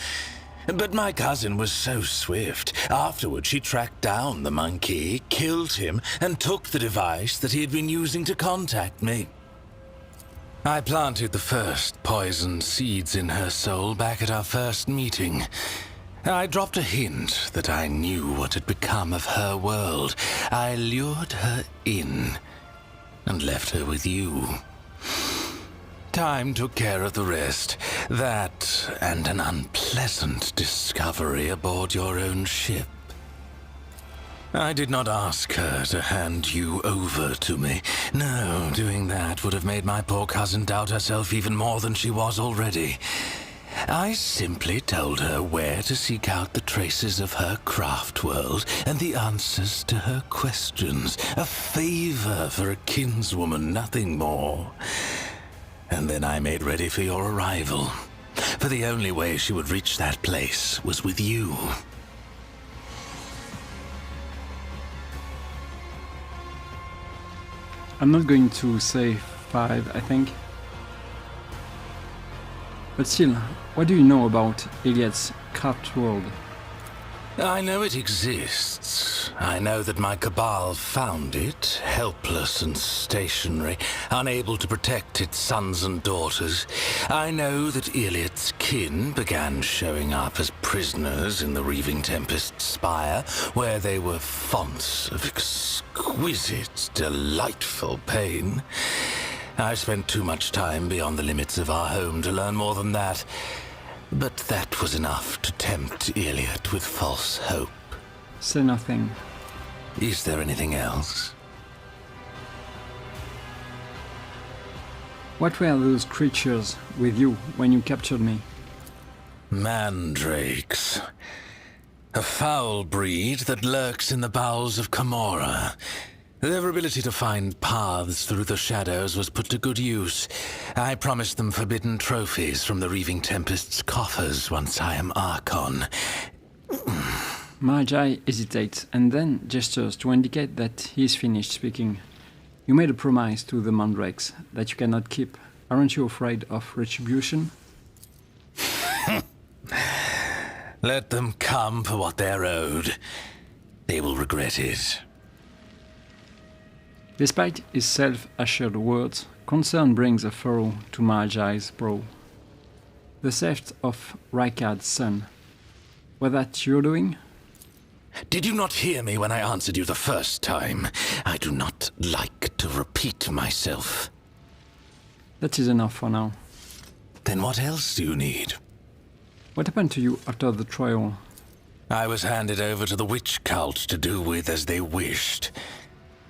S2: But my cousin was so swift. Afterward, she tracked down the monkey, killed him, and took the device that he had been using to contact me. I planted the first poisoned seeds in her soul back at our first meeting. I dropped a hint that I knew what had become of her world. I lured her in and left her with you. Time took care of the rest. That and an unpleasant discovery aboard your own ship. I did not ask her to hand you over to me. No, doing that would have made my poor cousin doubt herself even more than she was already. I simply told her where to seek out the traces of her craft world and the answers to her questions. A favor for a kinswoman, nothing more. And then I made ready for your arrival. For the only way she would reach that place was with you.
S1: I'm not going to say 5, I think. But still, what do you know about Yrliet's craft world?
S2: I know it exists. I know that my Cabal found it, helpless and stationary, unable to protect its sons and daughters. I know that Yrliet's kin began showing up as prisoners in the Reaving Tempest's spire, where they were fonts of exquisite, delightful pain. I spent too much time beyond the limits of our home to learn more than that. But that was enough to tempt Yrliet with false hope.
S1: Say nothing.
S2: Is there anything else?
S1: What were those creatures with you when you captured me?
S2: Mandrakes. A foul breed that lurks in the bowels of Camorra. Their ability to find paths through the shadows was put to good use. I promised them forbidden trophies from the Reaving Tempest's coffers once I am Archon.
S1: Marazhai hesitates and then gestures to indicate that he is finished speaking. You made a promise to the Mandrakes that you cannot keep. Aren't you afraid of retribution?
S2: Let them come for what they're owed. They will regret it.
S1: Despite his self-assured words, concern brings a furrow to Marazhai's brow. The theft of Rykard's son. Was that your doing?
S2: Did you not hear me when I answered you the first time? I do not like to repeat myself.
S1: That is enough for now.
S2: Then what else do you need?
S1: What happened to you after the trial?
S2: I was handed over to the witch cult to do with as they wished.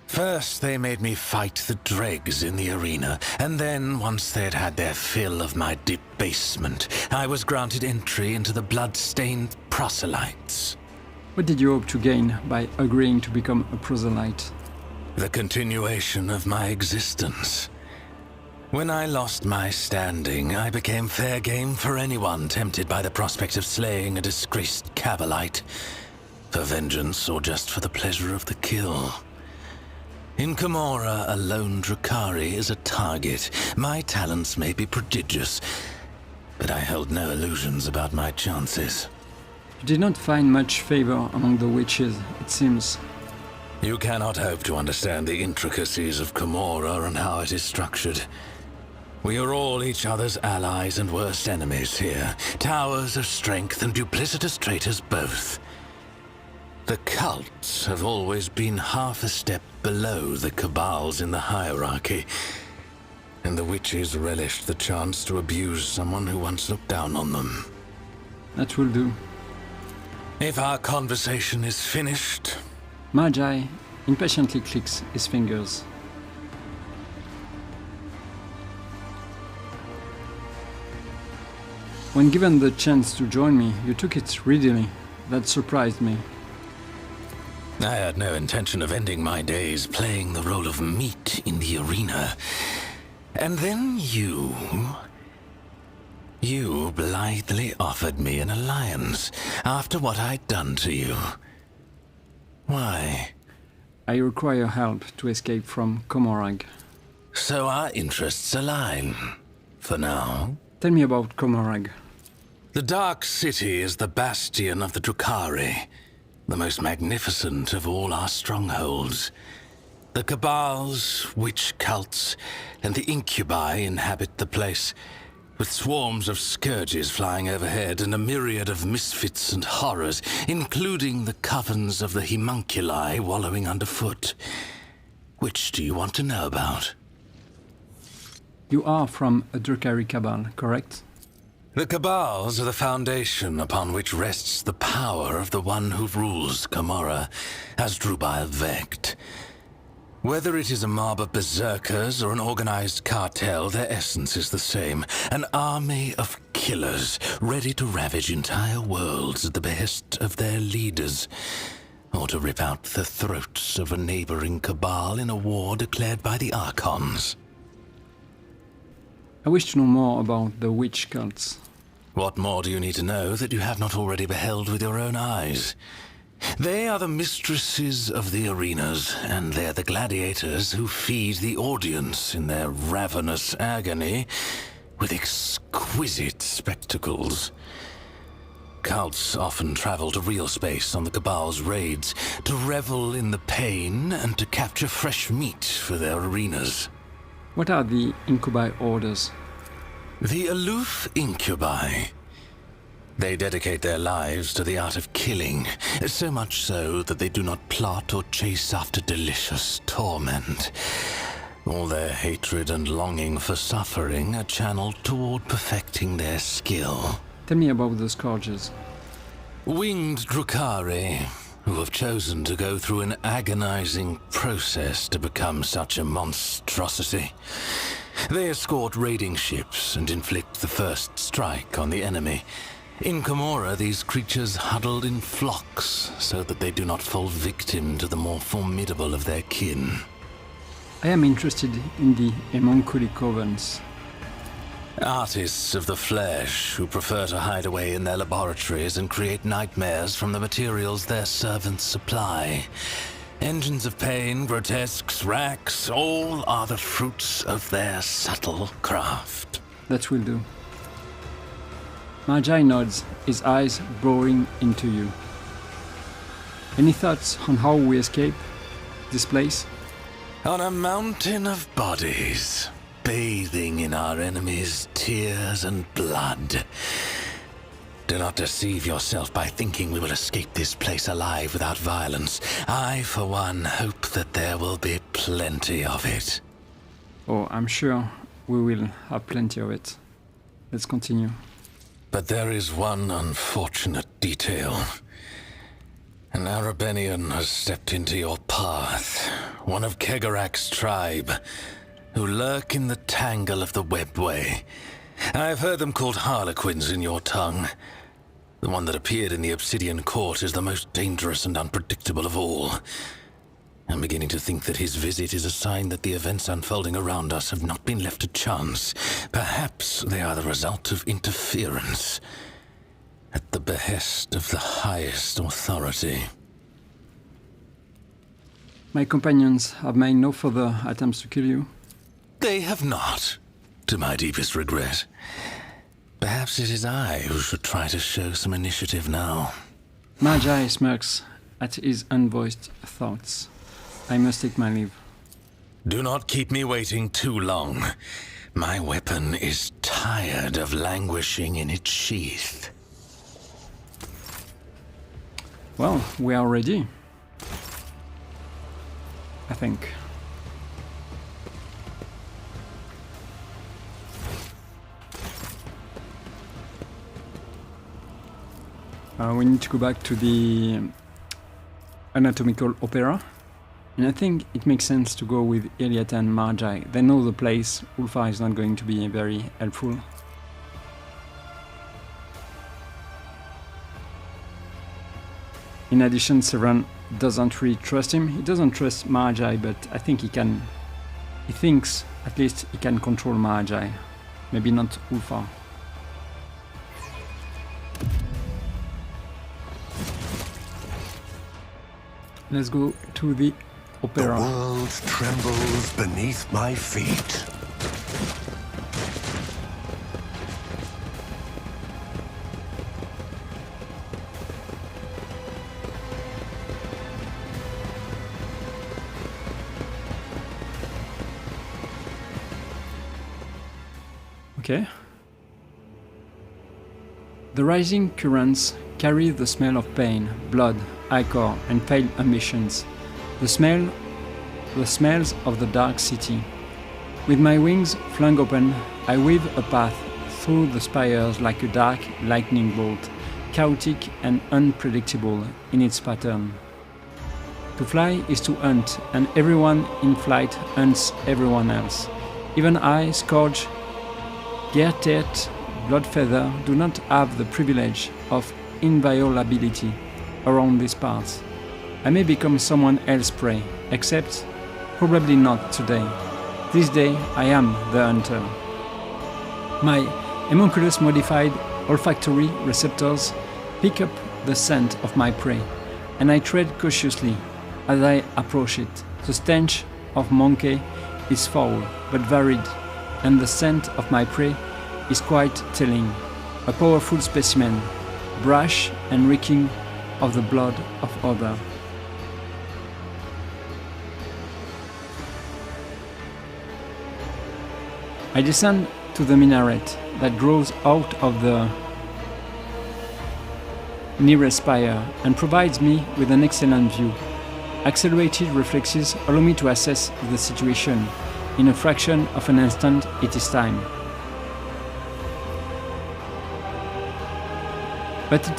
S2: First, they made me fight the dregs in the arena, and then, once they had had their fill of my debasement, I was granted entry into the blood-stained proselytes.
S1: What did you hope to gain by agreeing to become a proselyte?
S2: The continuation of my existence. When I lost my standing, I became fair game for anyone tempted by the prospect of slaying a disgraced Cabalite, for vengeance or just for the pleasure of the kill. In Camorra, a lone Drukhari is a target. My talents may be prodigious, but I held no illusions about my chances.
S1: You did not find much favor among the witches, it seems.
S2: You cannot hope to understand the intricacies of Camorra and how it is structured. We are all each other's allies and worst enemies here. Towers of strength and duplicitous traitors both. The cults have always been half a step below the cabals in the hierarchy, and the witches relished the chance to abuse someone who once looked down on them.
S1: That will do.
S2: If our conversation is finished...
S1: Marazhai impatiently clicks his fingers. When given the chance to join me, you took it readily. That surprised me.
S2: I had no intention of ending my days playing the role of meat in the arena. And then you blithely offered me an alliance after what I'd done to you. Why?
S1: I require help to escape from Comorrag.
S2: So our interests align. For now.
S1: Tell me about Comorrag.
S2: The Dark City is the bastion of the Drukhari, the most magnificent of all our strongholds. The Cabals, witch cults, and the Incubi inhabit the place, with swarms of scourges flying overhead and a myriad of misfits and horrors, including the covens of the Homunculi wallowing underfoot. Which do you want to know about?
S1: You are from a Drukhari cabal, correct?
S2: The Cabals are the foundation upon which rests the power of the one who rules Camorra, as Drubile Vect. Whether it is a mob of berserkers or an organized cartel, their essence is the same. An army of killers, ready to ravage entire worlds at the behest of their leaders, or to rip out the throats of a neighboring cabal in a war declared by the Archons.
S1: I wish to know more about the witch cults.
S2: What more do you need to know that you have not already beheld with your own eyes? They are the mistresses of the arenas, and they're the gladiators who feed the audience in their ravenous agony with exquisite spectacles. Cults often travel to real space on the Cabal's raids to revel in the pain and to capture fresh meat for their arenas.
S1: What are the incubi orders?
S2: The aloof incubi. They dedicate their lives to the art of killing, so much so that they do not plot or chase after delicious torment. All their hatred and longing for suffering are channeled toward perfecting their skill.
S1: Tell me about the Scourges.
S2: Winged Drukhari, who have chosen to go through an agonizing process to become such a monstrosity. They escort raiding ships and inflict the first strike on the enemy. In Camorra, these creatures huddled in flocks so that they do not fall victim to the more formidable of their kin.
S1: I am interested in the Homunculi Covens.
S2: Artists of the flesh who prefer to hide away in their laboratories and create nightmares from the materials their servants supply. Engines of pain, grotesques, racks, all are the fruits of their subtle craft.
S1: That will do. Marazhai nods, his eyes boring into you. Any thoughts on how we escape this place?
S2: On a mountain of bodies, bathing in our enemies' tears and blood. Do not deceive yourself by thinking we will escape this place alive without violence. I, for one, hope that there will be plenty of it.
S1: Oh, I'm sure we will have plenty of it. Let's continue.
S2: But there is one unfortunate detail. An Arabenian has stepped into your path, one of Kegarak's tribe, who lurk in the tangle of the webway. I've heard them called harlequins in your tongue. The one that appeared in the Obsidian Court is the most dangerous and unpredictable of all. I'm beginning to think that his visit is a sign that the events unfolding around us have not been left to chance. Perhaps they are the result of interference, at the behest of the highest authority.
S1: My companions have made no further attempts to kill you?
S2: They have not, to my deepest regret. Perhaps it is I who should try to show some initiative now.
S1: Marazhai smirks at his unvoiced thoughts. I must take my leave.
S2: Do not keep me waiting too long. My weapon is tired of languishing in its sheath.
S1: Well, we are ready. I think. We need to go back to the Anatomical Opera. And I think it makes sense to go with Yrliet and Marazhai. They know the place. Ulfar is not going to be very helpful. In addition, Severan doesn't really trust him. He doesn't trust Marazhai, but I think he can... He thinks, at least, he can control Marazhai. Maybe not Ulfar. Let's go to the opera.
S10: The world trembles beneath my feet.
S1: Okay. The rising currents carry the smell of pain, blood, ichor, and failed ambitions. The smells of the dark city. With my wings flung open, I weave a path through the spires like a dark lightning bolt, chaotic and unpredictable in its pattern. To fly is to hunt, and everyone in flight hunts everyone else. Even I, Scourge, Gertet, Bloodfeather do not have the privilege of inviolability around these parts. I may become someone else's prey, except probably not today. This day I am the hunter. My homunculus modified olfactory receptors pick up the scent of my prey. and I tread cautiously as I approach it. The stench of monkey is foul but varied, and the scent of my prey is quite telling. A powerful specimen, brash and reeking of the blood of others. I descend to the minaret that grows out of the nearest spire and provides me with an excellent view. Accelerated reflexes allow me to assess the situation. In a fraction of an instant, it is time. But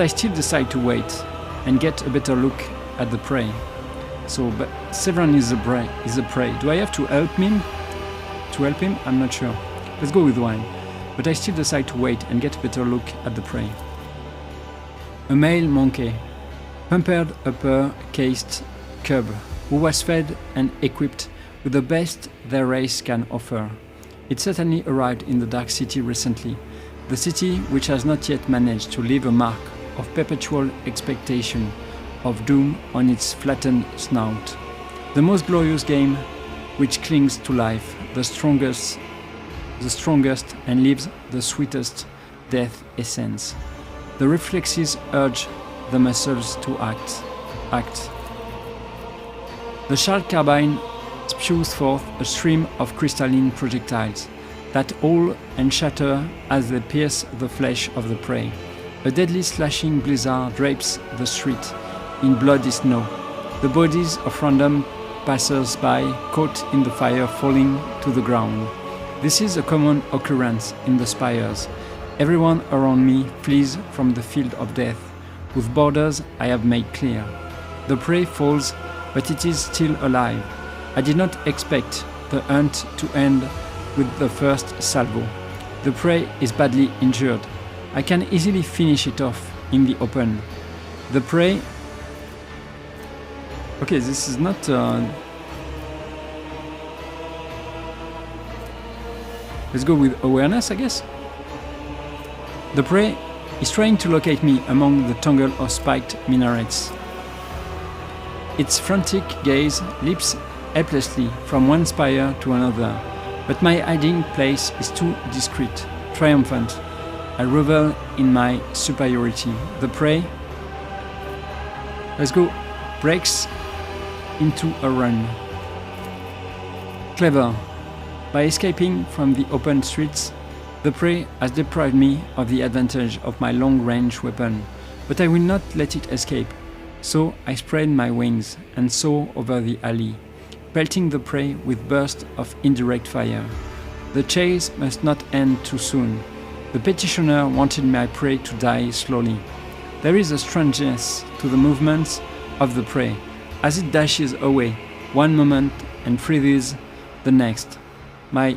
S1: I still decide to wait and get a better look at the prey. But Severan is the prey. Do I have to help him? I'm not sure. Let's go with one. But I still decide to wait and get a better look at the prey. A male monkey, pampered upper-cased cub, who was fed and equipped with the best their race can offer. It certainly arrived in the Dark City recently, the city which has not yet managed to leave a mark of perpetual expectation of doom on its flattened snout. The most glorious game which clings to life, the strongest and leaves the sweetest death essence. The reflexes urge the muscles to act. The sharp carbine spews forth a stream of crystalline projectiles that all and shatter as they pierce the flesh of the prey. A deadly slashing blizzard drapes the street in bloody snow. The bodies of random passers-by caught in the fire falling to the ground. This is a common occurrence in the spires. Everyone around me flees from the field of death, whose borders I have made clear. The prey falls, but it is still alive. I did not expect the hunt to end with the first salvo. The prey is badly injured. I can easily finish it off in the open. The prey... Okay, this is not... Let's go with awareness, I guess. The prey is trying to locate me among the tangle of spiked minarets. Its frantic gaze leaps helplessly from one spire to another, but my hiding place is too discreet, triumphant. I revel in my superiority. The prey, let's go, breaks into a run. Clever. By escaping from the open streets, the prey has deprived me of the advantage of my long-range weapon, but I will not let it escape. So I spread my wings and soar over the alley, pelting the prey with bursts of indirect fire. The chase must not end too soon. The petitioner wanted my prey to die slowly. There is a strangeness to the movements of the prey, as it dashes away one moment and freezes the next. My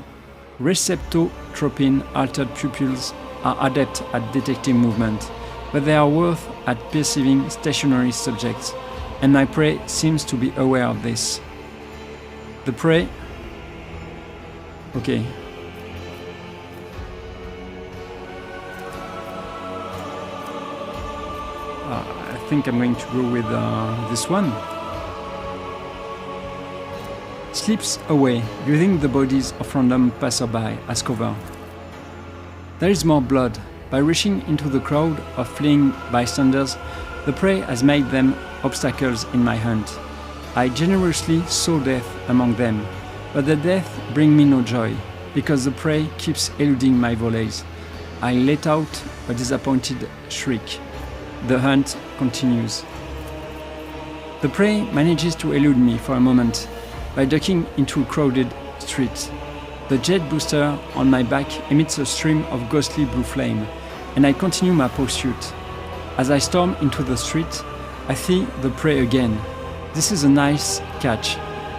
S1: receptotropin altered pupils are adept at detecting movement, but they are worse at perceiving stationary subjects, and my prey seems to be aware of this. The prey... Okay. I think I'm going to go with this one. Slips away, using the bodies of random passerby as cover. There is more blood. By rushing into the crowd of fleeing bystanders, the prey has made them obstacles in my hunt. I generously sow death among them, but the death bring me no joy, because the prey keeps eluding my volleys. I let out a disappointed shriek. The hunt continues. The prey manages to elude me for a moment by ducking into a crowded street. The jet booster on my back emits a stream of ghostly blue flame, and I continue my pursuit. As I storm into the street, I see the prey again. This is a nice catch.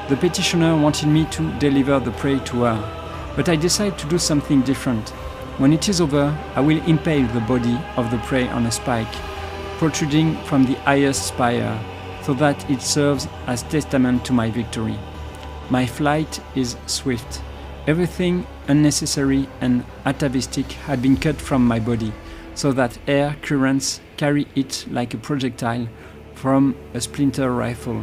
S1: The petitioner wanted me to deliver the prey to her, but I decide to do something different. When it is over, I will impale the body of the prey on a spike, protruding from the highest spire, so that it serves as testament to my victory. My flight is swift. Everything unnecessary and atavistic had been cut from my body. so that air currents carry it like a projectile from a splinter rifle.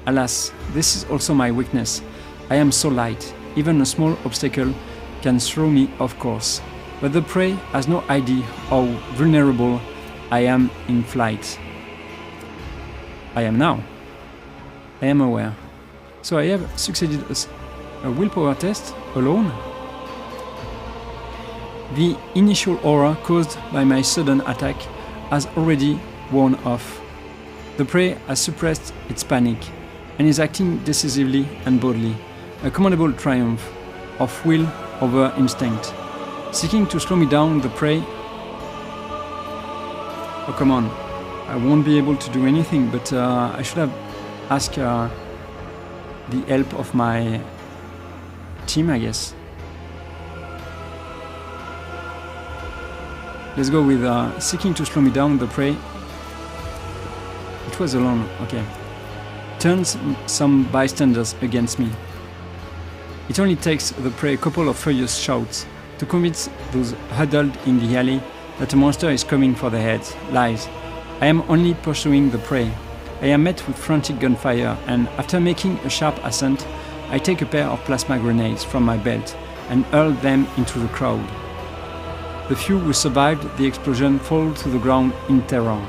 S1: Alas, this is also my weakness. I am so light, even a small obstacle can throw me off course. But the prey has no idea how vulnerable I am in flight. I am now. I am aware. So I have succeeded a willpower test alone. The initial aura caused by my sudden attack has already worn off. The prey has suppressed its panic and is acting decisively and boldly, a commendable triumph of will over instinct. Seeking to slow me down, the prey... Oh, come on. I won't be able to do anything, but I should have asked the help of my team, I guess. Let's go with seeking to slow me down, the prey. It was alone, okay. Turns some bystanders against me. It only takes the prey a couple of furious shouts to convince those huddled in the alley that a monster is coming for their heads. Lies. I am only pursuing the prey. I am met with frantic gunfire, and after making a sharp ascent, I take a pair of plasma grenades from my belt and hurl them into the crowd. The few who survived the explosion fall to the ground in terror.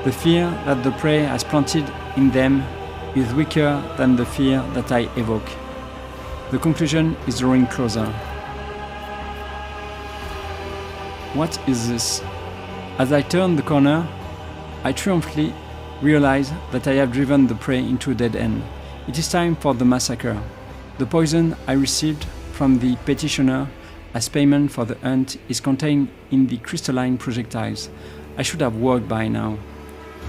S1: The fear that the prey has planted in them is weaker than the fear that I evoke. The conclusion is drawing closer. What is this? As I turn the corner, I triumphantly realize that I have driven the prey into a dead end. It is time for the massacre. The poison I received from the petitioner as payment for the hunt is contained in the crystalline projectiles. I should have worked by now.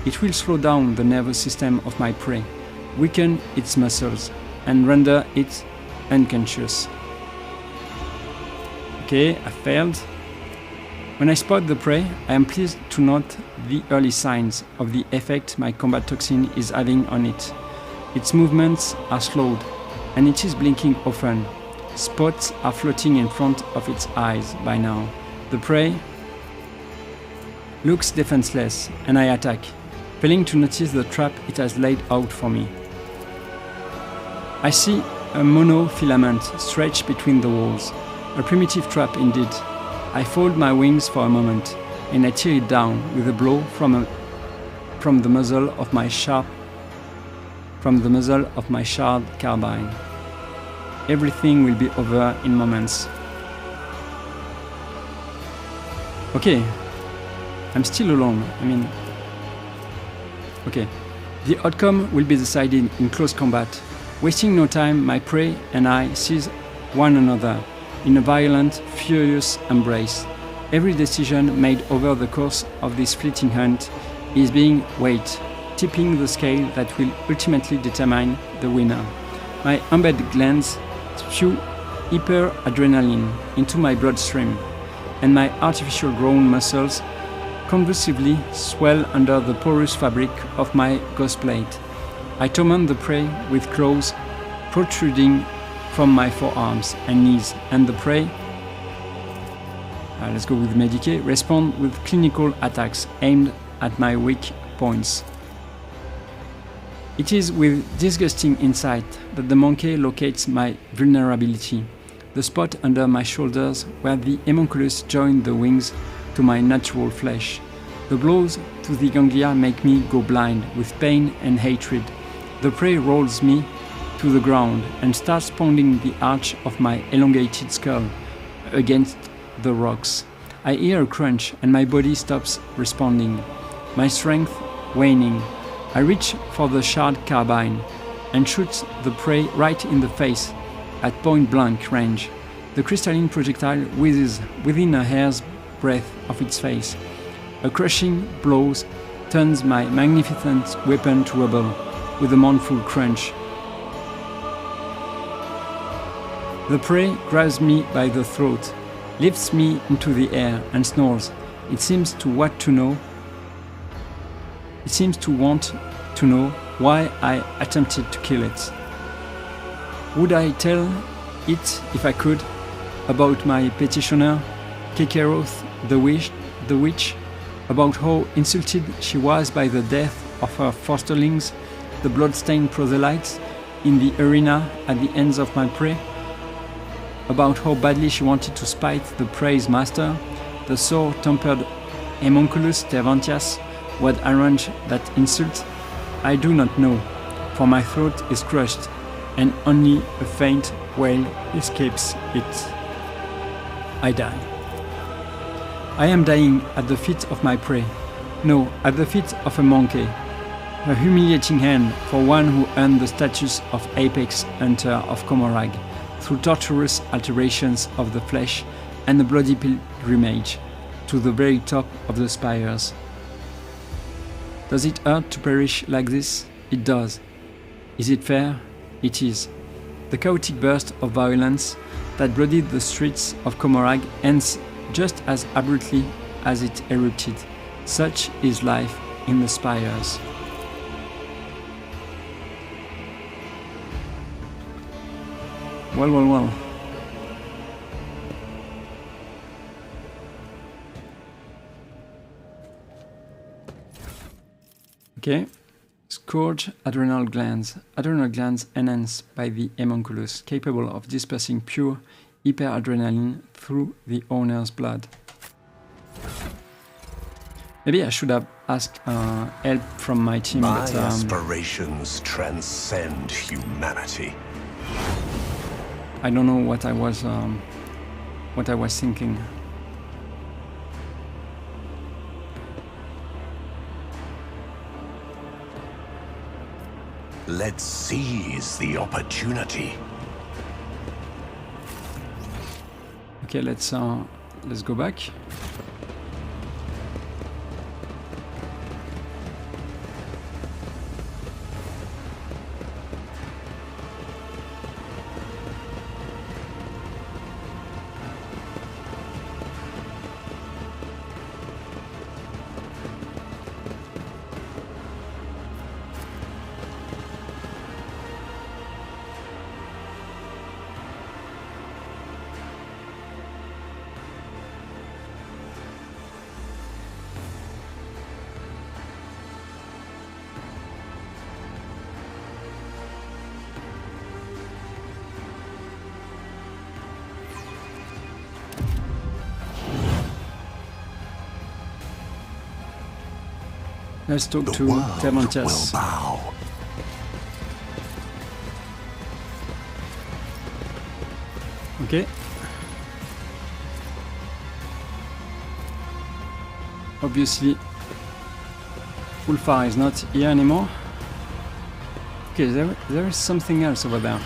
S1: It will slow down the nervous system of my prey, weaken its muscles, and render it unconscious. Okay, I failed. When I spot the prey, I am pleased to note the early signs of the effect my combat toxin is having on it. Its movements are slowed, and it is blinking often. Spots are floating in front of its eyes by now. The prey looks defenseless, and I attack, failing to notice the trap it has laid out for me. I see a monofilament stretched between the walls, a primitive trap indeed. I fold my wings for a moment, and I tear it down with a blow from the muzzle of my shard carbine. Everything will be over in moments. Okay, I'm still alone. Okay, the outcome will be decided in close combat. Wasting no time, my prey and I seize one another in a violent, furious embrace. Every decision made over the course of this fleeting hunt is being weighed, tipping the scale that will ultimately determine the winner. My embedded glands spew hyper-adrenaline into my bloodstream, and my artificial grown muscles convulsively swell under the porous fabric of my ghost plate. I torment the prey with claws protruding from my forearms and knees, and the prey, let's go with Medicae, respond with clinical attacks aimed at my weak points. It is with disgusting insight that the monkey locates my vulnerability, the spot under my shoulders where the homunculus joined the wings to my natural flesh. The blows to the ganglia make me go blind with pain and hatred. The prey rolls me to the ground and starts pounding the arch of my elongated skull against the rocks. I hear a crunch and my body stops responding, my strength waning. I reach for the shard carbine and shoot the prey right in the face at point-blank range. The crystalline projectile whizzes within a hair's breadth of its face. A crushing blow turns my magnificent weapon to rubble with a mournful crunch. The prey grabs me by the throat, lifts me into the air and snores. It seems to want to know why I attempted to kill it. Would I tell it, if I could, about my petitioner, Kekeroth, the witch, about how insulted she was by the death of her fosterlings, the blood-stained proselytes, in the arena at the hands of my prey, about how badly she wanted to spite the praise master, the sore-tempered homunculus Tervantias, who had arranged that insult? I do not know, for my throat is crushed, and only a faint wail escapes it. I die. I am dying at the feet of my prey. No, at the feet of a monkey. A humiliating hand for one who earned the status of apex hunter of Comorag through torturous alterations of the flesh and a bloody pilgrimage to the very top of the spires. Does it hurt to perish like this? It does. Is it fair? It is. The chaotic burst of violence that bloodied the streets of Comorag ends just as abruptly as it erupted. Such is life in the spires. Well, well, well. Okay. Scourge adrenal glands. Adrenal glands enhanced by the homunculus, capable of dispersing pure hyperadrenaline through the owner's blood. Maybe I should have asked help from my team.
S10: My
S1: but,
S10: aspirations transcend humanity.
S1: I don't know what I was thinking.
S10: Let's seize the opportunity.
S1: Okay, let's go back. Let's talk
S10: The
S1: to
S10: world
S1: Tervantias.
S10: will bow.
S1: Okay. Obviously, Ulfar is not here anymore. Okay, there is something else over there.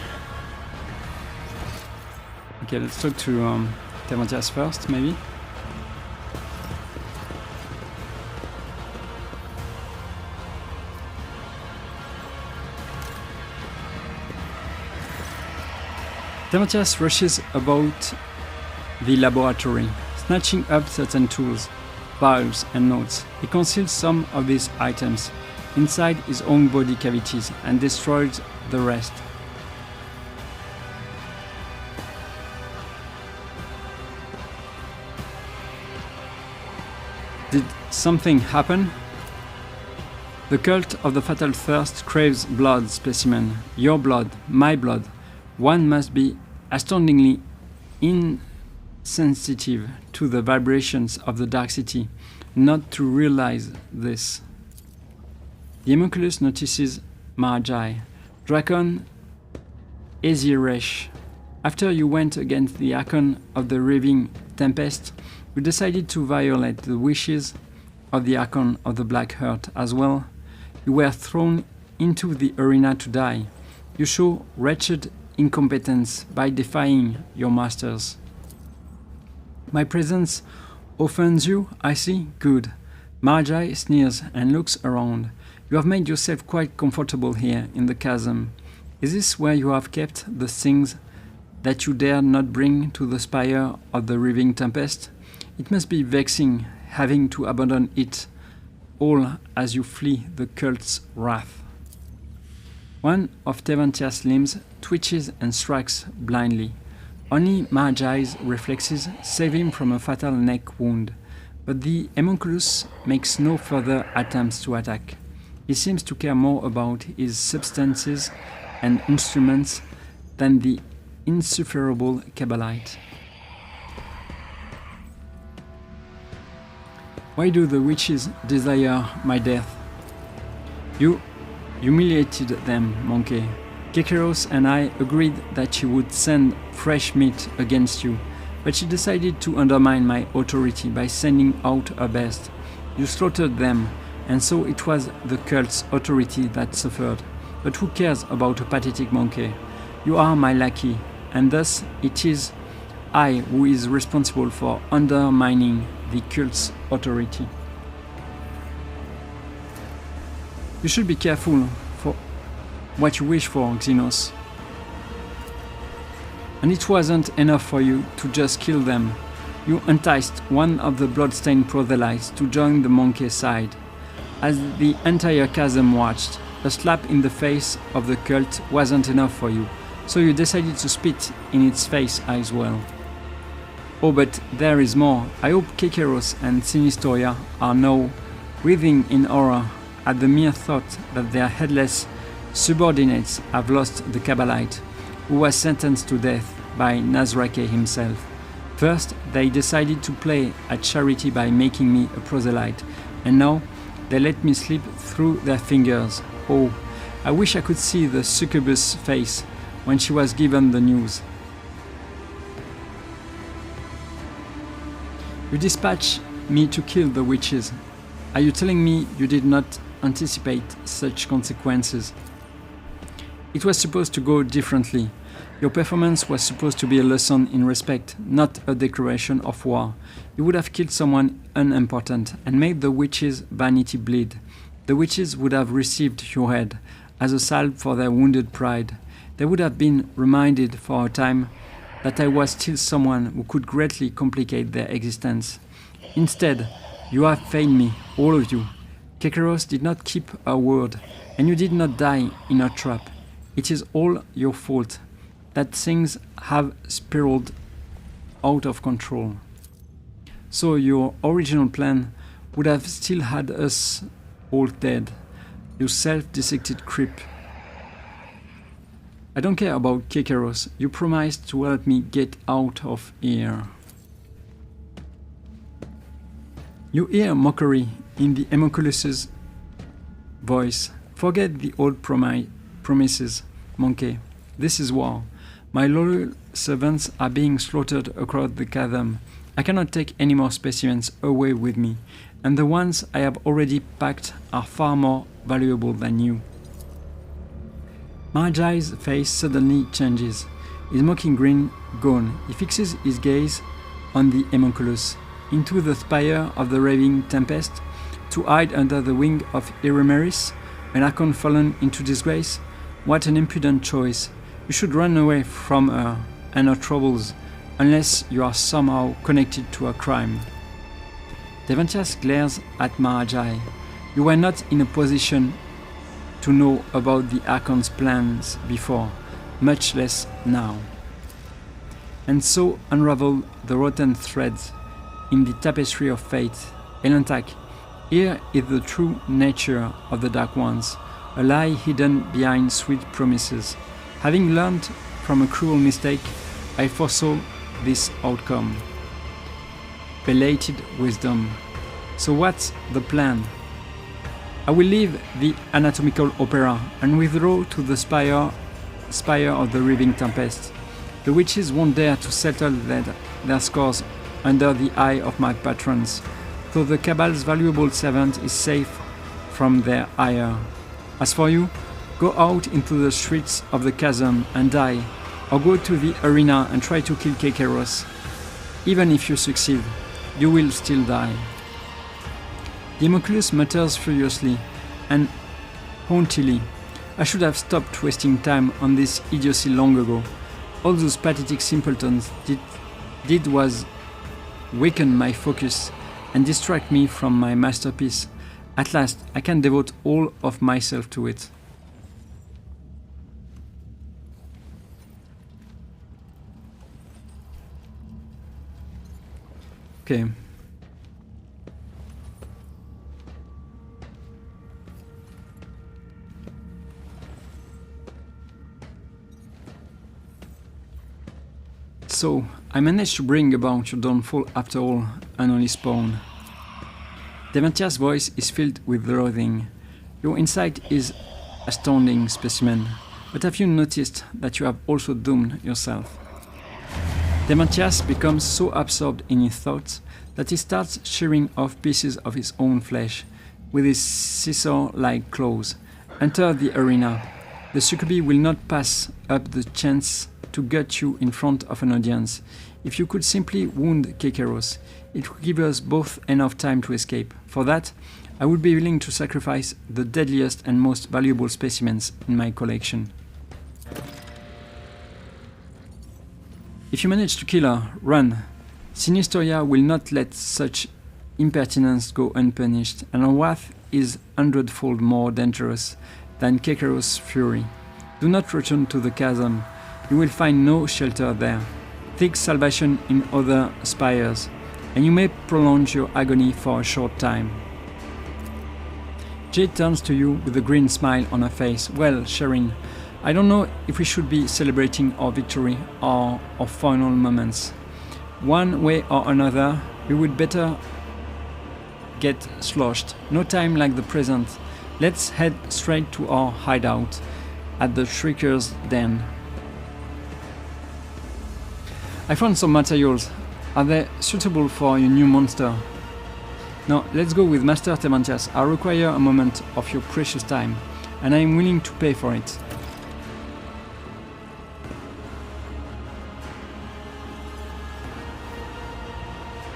S1: Okay, let's talk to Tervantias first, maybe. Tervantias rushes about the laboratory, snatching up certain tools, vials and notes. He conceals some of these items inside his own body cavities and destroys the rest. Did something happen? The cult of the Fatal Thirst craves blood specimen, your blood, my blood. One must be astoundingly insensitive to the vibrations of the Dark City not to realize this. The homunculus notices Marazhai. Dracon Eziresh. After you went against the Archon of the Raving Tempest, you decided to violate the wishes of the Archon of the Black Heart as well. You were thrown into the arena to die. You show wretched incompetence by defying your masters. My presence offends you, I see? Good. Marazhai sneers and looks around. You have made yourself quite comfortable here in the chasm. Is this where you have kept the things that you dare not bring to the spire of the Raving Tempest? It must be vexing having to abandon it all as you flee the cult's wrath. One of Tervantias' limbs twitches and strikes blindly. Only Marazhai's reflexes save him from a fatal neck wound. But the homunculus makes no further attempts to attack. He seems to care more about his substances and instruments than the insufferable Kabbalite. Why do the witches desire my death? You humiliated them, Monkey. Kekeros and I agreed that she would send fresh meat against you, but she decided to undermine my authority by sending out her best. You slaughtered them, and so it was the cult's authority that suffered. But who cares about a pathetic monkey? You are my lackey, and thus it is I who is responsible for undermining the cult's authority. You should be careful for what you wish for, Xenos. And it wasn't enough for you to just kill them. You enticed one of the bloodstained proselytes to join the monkey side. As the entire chasm watched, a slap in the face of the cult wasn't enough for you, so you decided to spit in its face as well. Oh, but there is more. I hope Kekeros and Sinistoria are now writhing in horror at the mere thought that their headless subordinates have lost the Kabbalite, who was sentenced to death by Nazrake himself. First, they decided to play at charity by making me a proselyte, and now they let me slip through their fingers. Oh, I wish I could see the succubus' face when she was given the news. You dispatched me to kill the witches. Are you telling me you did not anticipate such consequences? It was supposed to go differently. Your performance was supposed to be a lesson in respect, not a declaration of war. You would have killed someone unimportant and made the witches' vanity bleed. The witches would have received your head as a salve for their wounded pride. They would have been reminded for a time that I was still someone who could greatly complicate their existence. Instead, you have failed me, all of you. Kekeros did not keep her word, and you did not die in her trap. It is all your fault that things have spiraled out of control. So your original plan would have still had us all dead, you self-dissected creep. I don't care about Kekeros. You promised to help me get out of here. You hear mockery in the homunculus's voice. Forget the old promises, monkey. This is war. My loyal servants are being slaughtered across the chasm. I cannot take any more specimens away with me, and the ones I have already packed are far more valuable than you. Marazhai's face suddenly changes. His mocking grin gone, he fixes his gaze on the homunculus, into the spire of the raving tempest, to hide under the wing of Yrliet, an Archon fallen into disgrace. What an impudent choice. You should run away from her and her troubles, unless you are somehow connected to her crime. Deventias glares at Marazhai. You were not in a position to know about the Archon's plans before, much less now. And so unravel the rotten threads in the tapestry of fate. Elentak, here is the true nature of the Dark Ones, a lie hidden behind sweet promises. Having learned from a cruel mistake, I foresaw this outcome. Belated wisdom. So what's the plan? I will leave the Anatomical Opera and withdraw to the spire of the Raving Tempest. The witches won't dare to settle their scores under the eye of my patrons, though the Cabal's valuable servant is safe from their ire. As for you, go out into the streets of the chasm and die, or go to the arena and try to kill Kekeros. Even if you succeed, you will still die. The homunculus mutters furiously and hauntily. I should have stopped wasting time on this idiocy long ago. All those pathetic simpletons did was weaken my focus and distract me from my masterpiece. At last, I can devote all of myself to it. Okay. So, I managed to bring about your downfall after all, unholy spawn. Dementia's voice is filled with loathing. Your insight is astounding, specimen, but have you noticed that you have also doomed yourself? Dementias becomes so absorbed in his thoughts that he starts shearing off pieces of his own flesh with his scissor-like claws. Enter the arena. The succubi will not pass up the chance to gut you in front of an audience. If you could simply wound Kekeros, it would give us both enough time to escape. For that, I would be willing to sacrifice the deadliest and most valuable specimens in my collection. If you manage to kill her, run. Sinisteria will not let such impertinence go unpunished, and her wrath is 100-fold more dangerous than Kekeros' fury. Do not return to the chasm. You will find no shelter there. Seek salvation in other spires, and you may prolong your agony for a short time. Jade turns to you with a grin smile on her face. Well, Sherin, I don't know if we should be celebrating our victory or our final moments. One way or another, we would better get sloshed. No time like the present. Let's head straight to our hideout at the Shrieker's Den. I found some materials. Are they suitable for your new monster? Now, let's go with Master Tementias. I require a moment of your precious time, and I am willing to pay for it.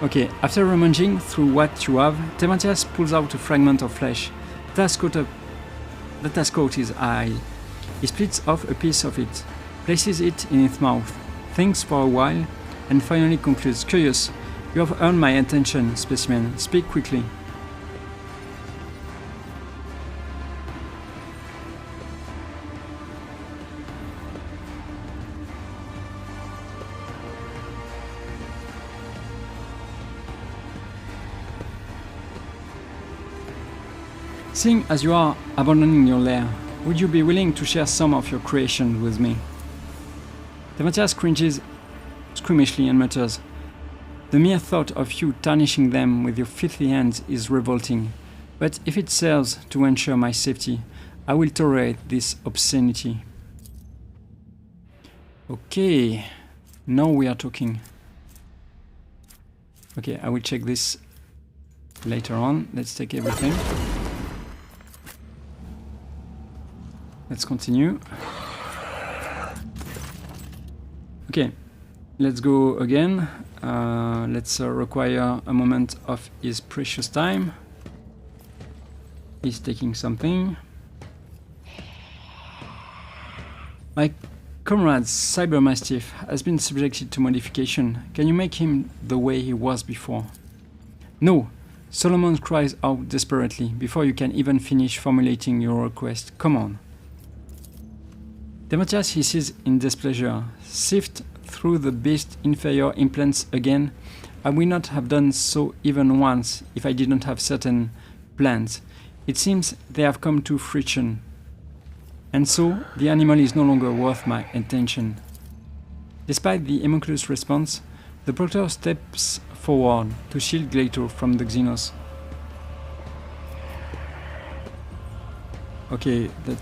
S1: Okay, after rummaging through what you have, Tementias pulls out a fragment of flesh that has caught his eye. He splits off a piece of it, places it in his mouth, thinks for a while, and finally concludes, "Curious, you have earned my attention, specimen. Speak quickly." Seeing as you are abandoning your lair, would you be willing to share some of your creations with me? Tementias cringes squeamishly and mutters, "The mere thought of you tarnishing them with your filthy hands is revolting, but if it serves to ensure my safety, I will tolerate this obscenity." Okay, now we are talking. Okay, I will check this later on. Let's take everything. Let's continue. Okay, let's go again. Let's require a moment of his precious time. He's taking something. My comrade's Cyber Mastiff has been subjected to modification. Can you make him the way he was before? No! Solomon cries out desperately before you can even finish formulating your request. Come on. Tementias hisses in displeasure. Sift through the beast's inferior implants again. I would not have done so even once if I didn't have certain plans. It seems they have come to fruition. And so, the animal is no longer worth my attention. Despite the homunculus response, the Proctor steps forward to shield Glator from the Xenos. Okay, that...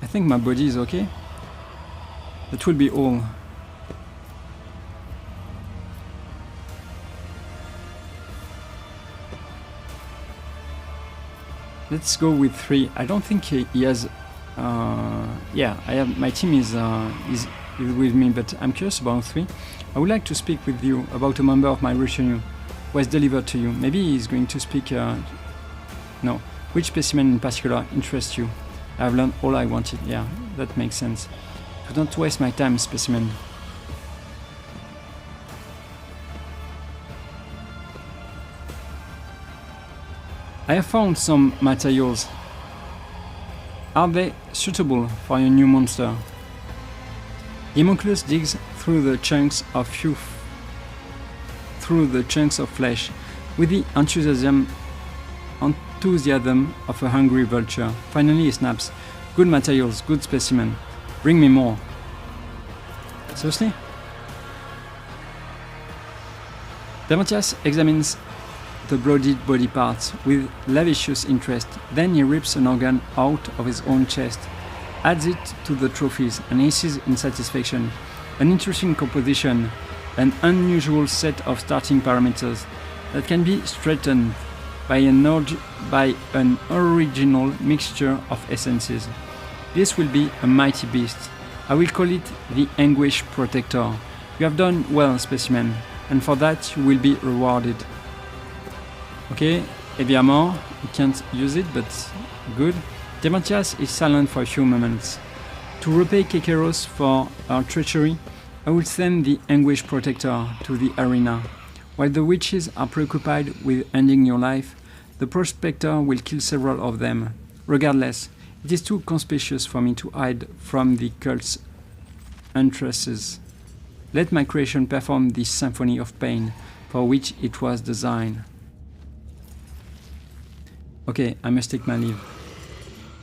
S1: I think my body is okay. That will be all. Let's go with 3. I don't think he has. Yeah, I have. My team is with me, but I'm curious about 3. I would like to speak with you about a member of my retinue who was delivered to you. Maybe he's going to speak. No, which specimen in particular interests you? I've learned all I wanted. Yeah, that makes sense. So don't waste my time, specimen. I have found some materials. Are they suitable for your new monster? The homunculus digs through the chunks of flesh with the enthusiasm of a hungry vulture. Finally he snaps, Good materials, good specimen. Bring me more. Seriously? Demetrius examines the bloodied body parts with lavish interest. Then he rips an organ out of his own chest, adds it to the trophies, and hisses in satisfaction. An interesting composition, an unusual set of starting parameters that can be strengthened by an original mixture of essences. This will be a mighty beast. I will call it the Anguish Protector. You have done well, specimen, and for that you will be rewarded. Okay, évidemment, we can't use it, but good. Demetrius is silent for a few moments. To repay Kekeros for our treachery, I will send the Anguish Protector to the arena. While the witches are preoccupied with ending your life, the Prospector will kill several of them. Regardless, it is too conspicuous for me to hide from the cult's entrances. Let my creation perform this symphony of pain for which it was designed. Okay, I must take my leave.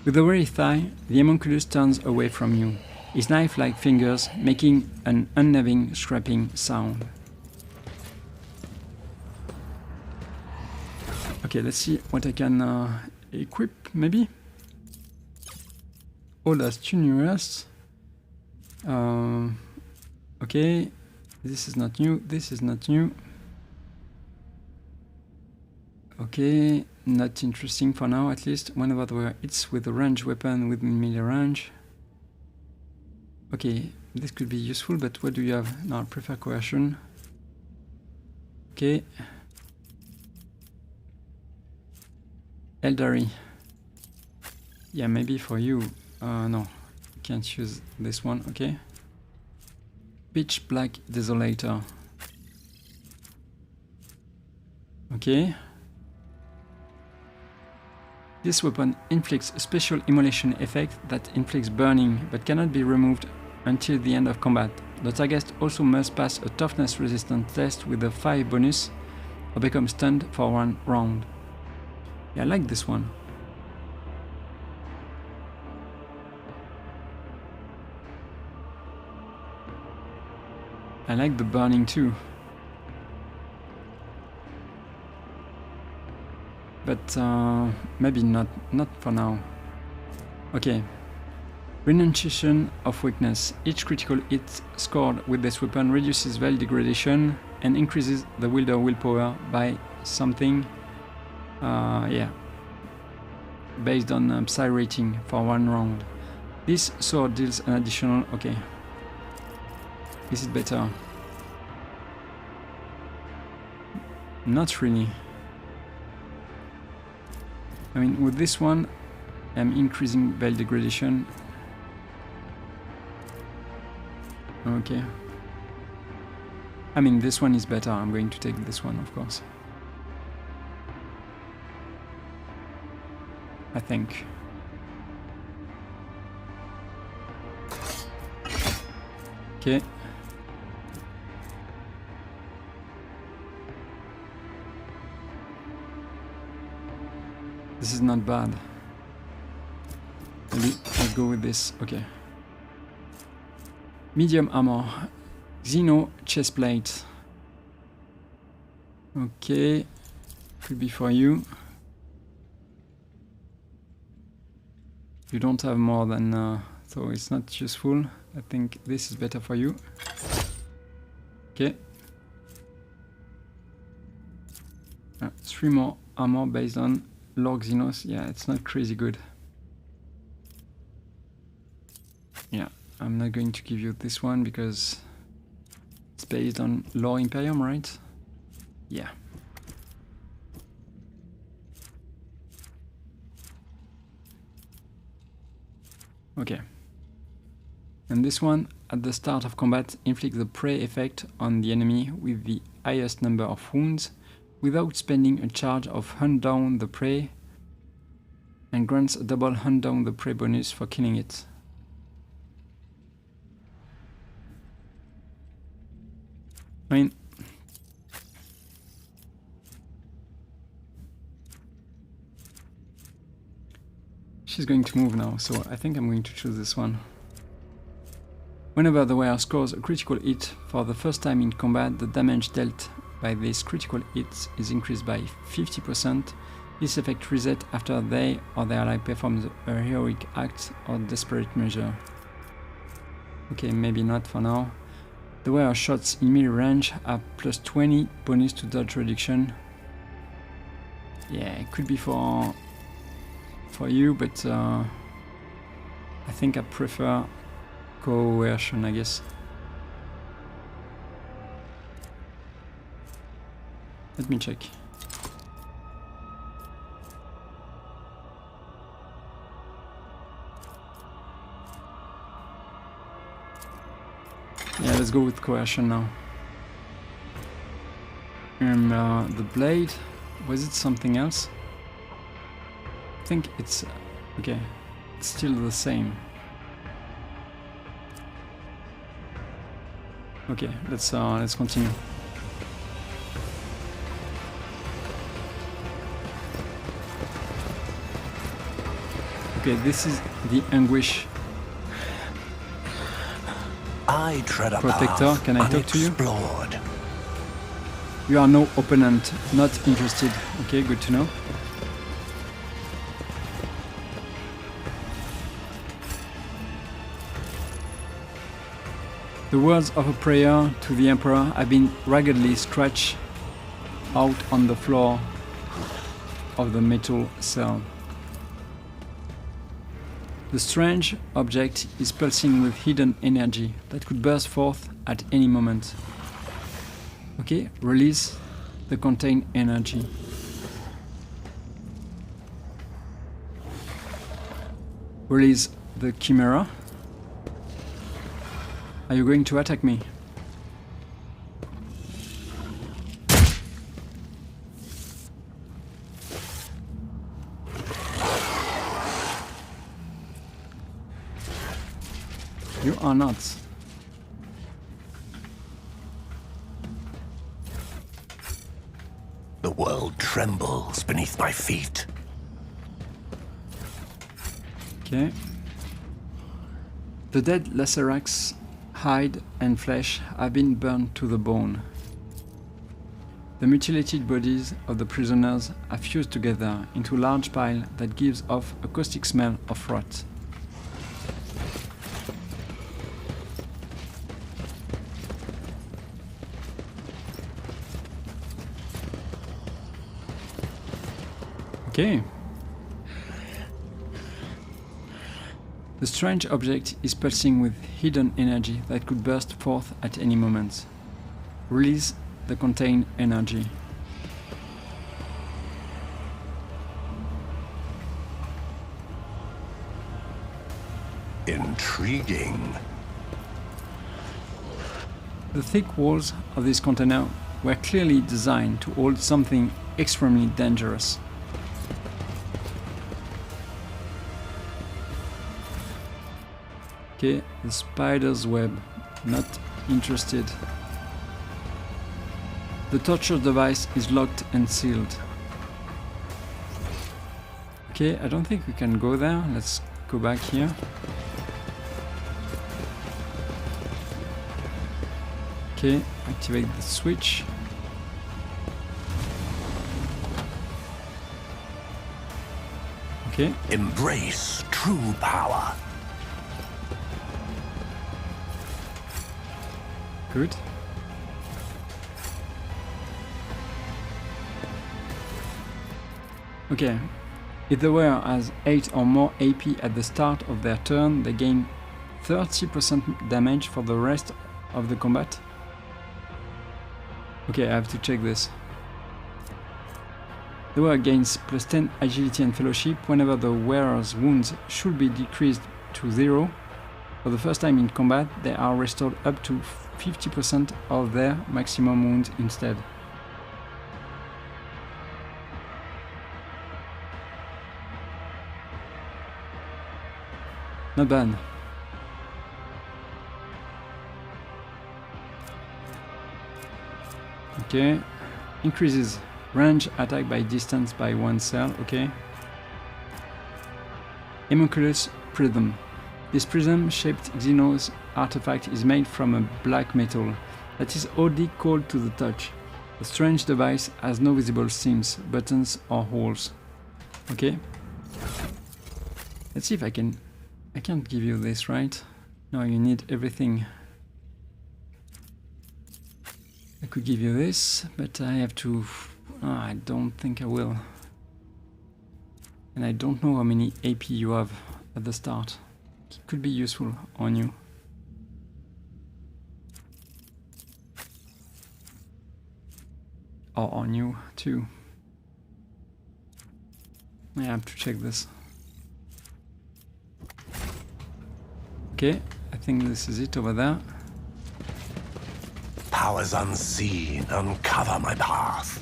S1: With a weary sigh, the homunculus turns away from you, his knife-like fingers making an unnerving scraping sound. Okay, let's see what I can equip, maybe? Oh, that's tuners. Okay, this is not new, this is not new. Okay, not interesting for now, at least. Whenever there were hits with a ranged weapon within melee range. Okay, this could be useful, but what do you have? No, I prefer coercion. Okay. Eldari. Yeah, maybe for you. No, can't use this one, okay. Pitch Black Desolator. Okay. This weapon inflicts a special immolation effect that inflicts burning, but cannot be removed until the end of combat. The target also must pass a toughness resistance test with a 5 bonus, or become stunned for 1 round. Yeah, I like this one. I like the burning too. But maybe not for now. Okay. Renunciation of weakness. Each critical hit scored with this weapon reduces value degradation and increases the wielder willpower by something. Yeah. Based on psi rating for 1 round. This sword deals an additional. Okay. Is it better? Not really. I mean, with this one, I'm increasing value degradation. Okay. I mean, this one is better. I'm going to take this one, of course. I think. Okay. This is not bad. Maybe let's go with this. Okay. Medium armor. Xeno chestplate. Okay. Could be for you. You don't have more than... so it's not useful. I think this is better for you. Okay. 3 more armor based on Lord Xenos. Yeah, it's not crazy good. Yeah, I'm not going to give you this one because it's based on Lore Imperium, right? Yeah. Okay. And this one, at the start of combat, inflicts the prey effect on the enemy with the highest number of wounds without spending a charge of hunt down the prey, and grants a double hunt down the prey bonus for killing it. I mean, she's going to move now, so I think I'm going to choose this one. Whenever the wearer scores a critical hit for the first time in combat, the damage dealt by this critical hit is increased by 50%. This effect resets after they or their ally performs a heroic act or desperate measure. Okay, maybe not for now. The wearer shots in melee range have plus 20 bonus to dodge reduction. Yeah, it could be for you, but I think I prefer coercion, I guess. Let me check. Yeah, let's go with coercion now. And the blade, was it something else? I think it's okay. It's still the same. Okay, let's continue. Okay, this is the anguish.
S10: I tread a
S1: Protector,
S10: path
S1: can I talk to you?
S10: unexplored.
S1: You are no opponent, not interested. Okay, good to know. The words of a prayer to the Emperor have been raggedly scratched out on the floor of the metal cell. The strange object is pulsing with hidden energy that could burst forth at any moment. Okay, release the contained energy. Release the Chimera. Are you going to attack me? You are not.
S10: The world trembles beneath my feet.
S1: Okay. The dead Lacerax hide and flesh have been burned to the bone. The mutilated bodies of the prisoners are fused together into a large pile that gives off a caustic smell of rot. Okay. The strange object is pulsing with hidden energy that could burst forth at any moment. Release the contained energy.
S10: Intriguing.
S1: The thick walls of this container were clearly designed to hold something extremely dangerous. Okay, the spider's web. Not interested. The torture device is locked and sealed. Okay, I don't think we can go there. Let's go back here. Okay, activate the switch. Okay.
S10: Embrace true power.
S1: Good. Okay. If the wearer has 8 or more AP at the start of their turn, they gain 30% damage for the rest of the combat. Okay, I have to check this. The wearer gains plus 10 agility and fellowship whenever the wearer's wounds should be decreased to 0. For the first time in combat, they are restored up to 50% of their maximum wounds instead. Not bad. Okay. Increases range attack by distance by 1 cell. Okay. Homunculus Prism. This prism-shaped Xenos artifact is made from a black metal that is oddly cold to the touch. The strange device has no visible seams, buttons or holes. Okay. Let's see if I can... I can't give you this, right? No, you need everything. I could give you this, but I have to... I don't think I will. And I don't know how many AP you have at the start. It could be useful on you. Or on you too. I have to check this. Okay, I think this is it over there.
S10: Powers unseen, uncover my path.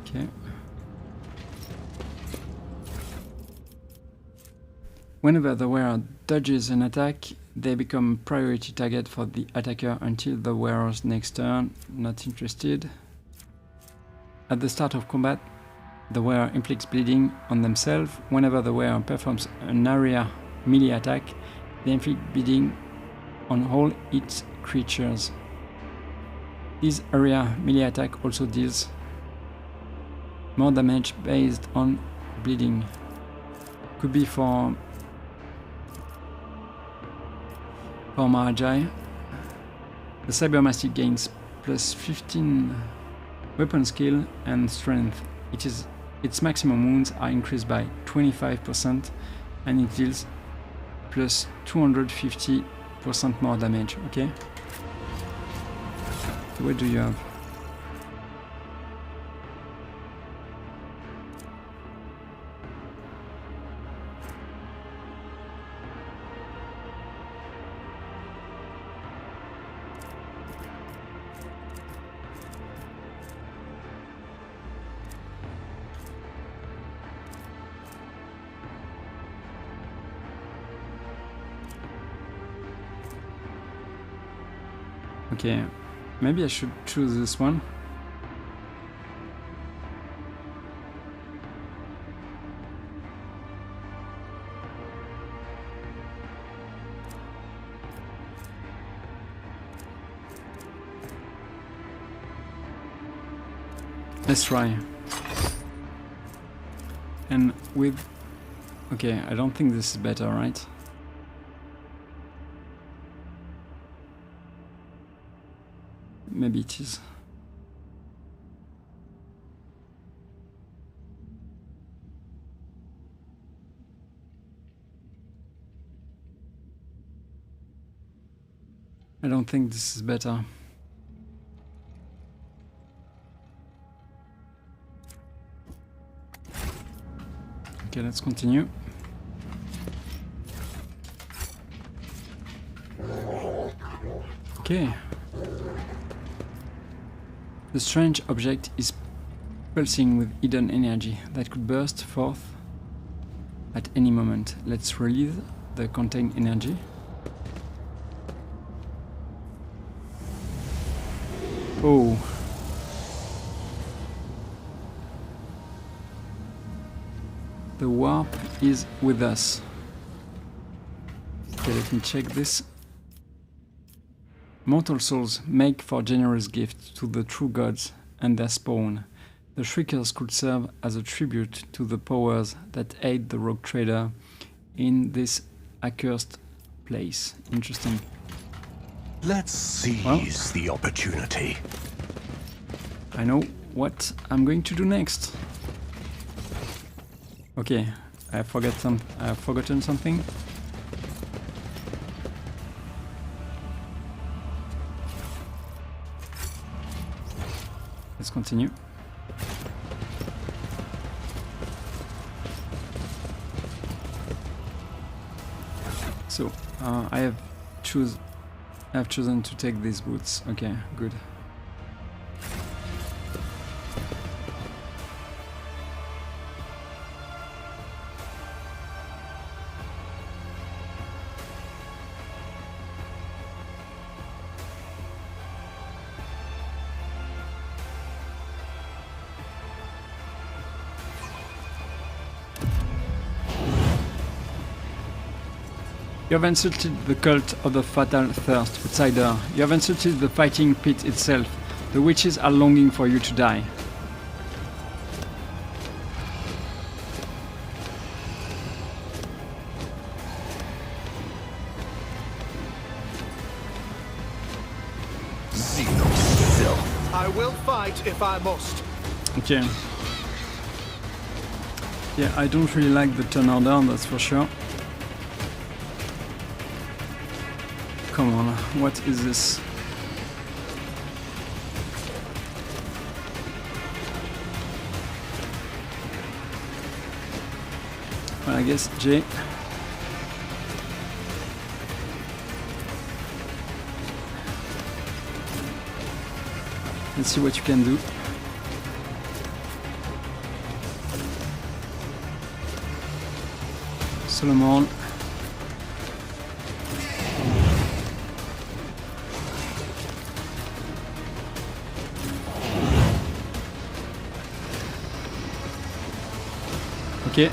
S1: Okay. Whenever the wearer dodges an attack, they become priority target for the attacker until the wearer's next turn. Not interested. At the start of combat, the wearer inflicts bleeding on themselves. Whenever the wearer performs an area melee attack, they inflict bleeding on all its creatures. This area melee attack also deals more damage based on bleeding. Could be for Marazhai. The Cybermastic gains plus 15 weapon skill and strength. Its maximum wounds are increased by 25% and it deals plus 250% more damage. Okay. What do you have? Okay, maybe I should choose this one. Let's try. And with... Okay, I don't think this is better, right? Maybe it is. I don't think this is better. Okay, let's continue. Okay. The strange object is pulsing with hidden energy that could burst forth at any moment. Let's release the contained energy. Oh. The warp is with us. Okay, let me check this. Mortal souls make for generous gifts to the true gods and their spawn. The Shriekers could serve as a tribute to the powers that aid the rogue trader in this accursed place. Interesting.
S10: Let's seize the opportunity.
S1: I know what I'm going to do next. Okay, I have forgotten something. Let's continue. So I have chosen to take these boots. Okay, good. You have insulted the cult of the fatal thirst, outsider. You have insulted the fighting pit itself. The witches are longing for you to die.
S10: I will fight if I must.
S1: Okay. Yeah, I don't really like the turn order, that's for sure. Come on, what is this? Well, I guess J. Let's see what you can do. Solomorne. Okay,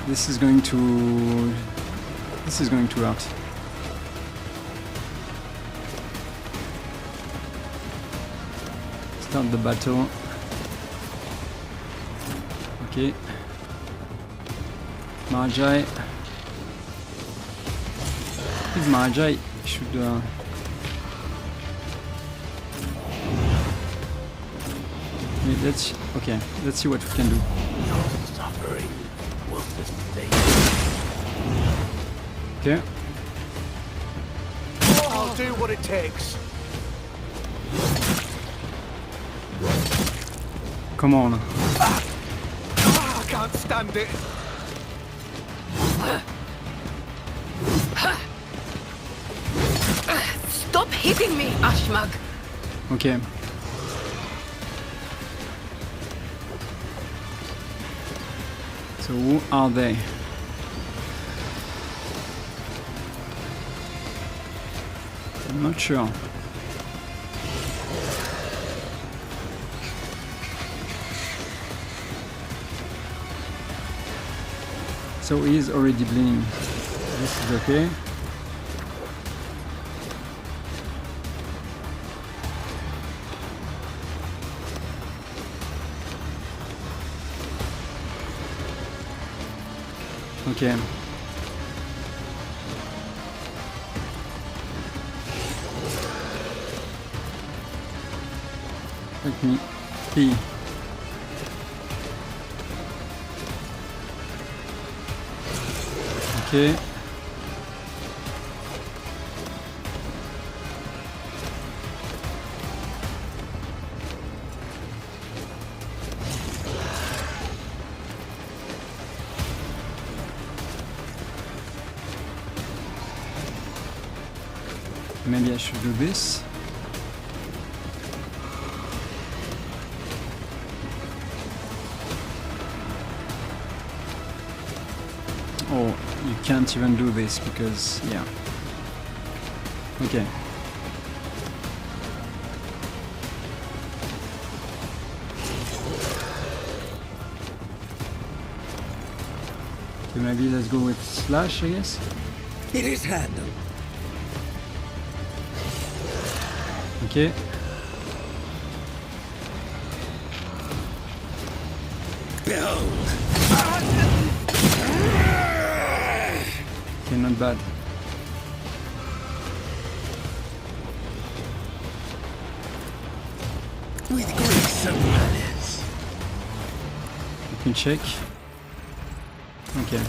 S1: this is going to hurt. Start the battle. Okay. Marazhai. If Marazhai should let's see what we can do.
S2: Suffering will sustain.
S1: Okay.
S10: I'll do what it takes.
S1: Come on.
S10: I can't stand it.
S3: Stop hitting me, Ashmag!
S1: Okay. So who are they? I'm not sure. So he is already bleeding. This is okay. Okay. Let me pee. Okay. Maybe I should do this. Oh, you can't even do this because, yeah. Okay. Okay, maybe let's go with slash, I guess.
S2: It is handled.
S1: Okay.
S2: Behold.
S1: Okay, not bad.
S2: With grace and malice.
S1: Let me check. Okay.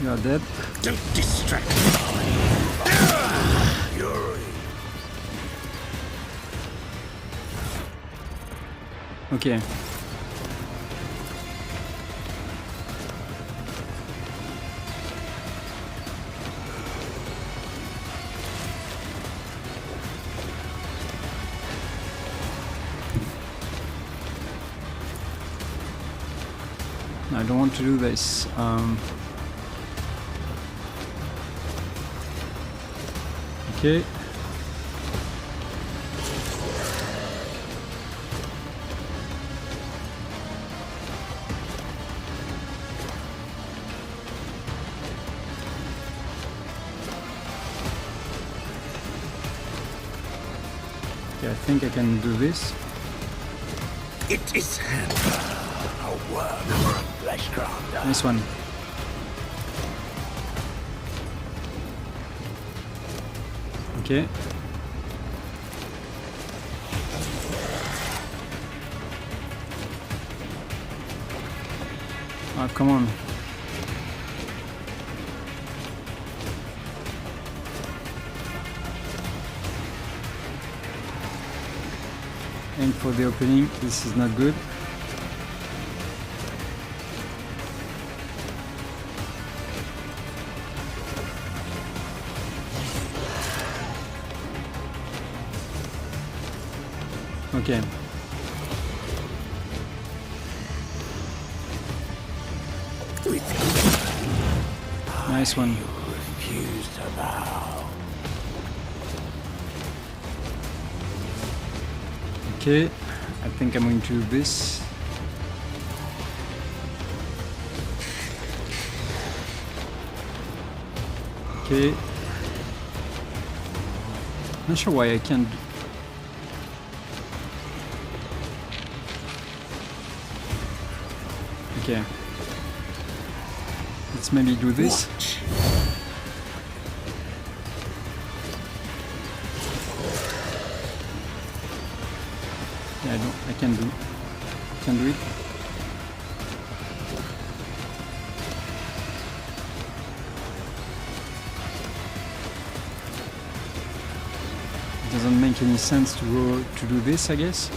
S1: You are dead.
S2: Don't distract me. Fury.
S1: Okay. I don't want to do this. Okay. Okay, I think I can do this.
S10: It is a work for a flesh crafter.
S1: Nice one. Okay. Oh, come on. Aim for the opening. This is not good. Okay. Nice one.
S10: Refuse to bow.
S1: Okay, I think I'm going to do this. Okay. Not sure why I can't. Okay. Let's maybe do this. Yeah, I can do it. It doesn't make any sense to do this, I guess.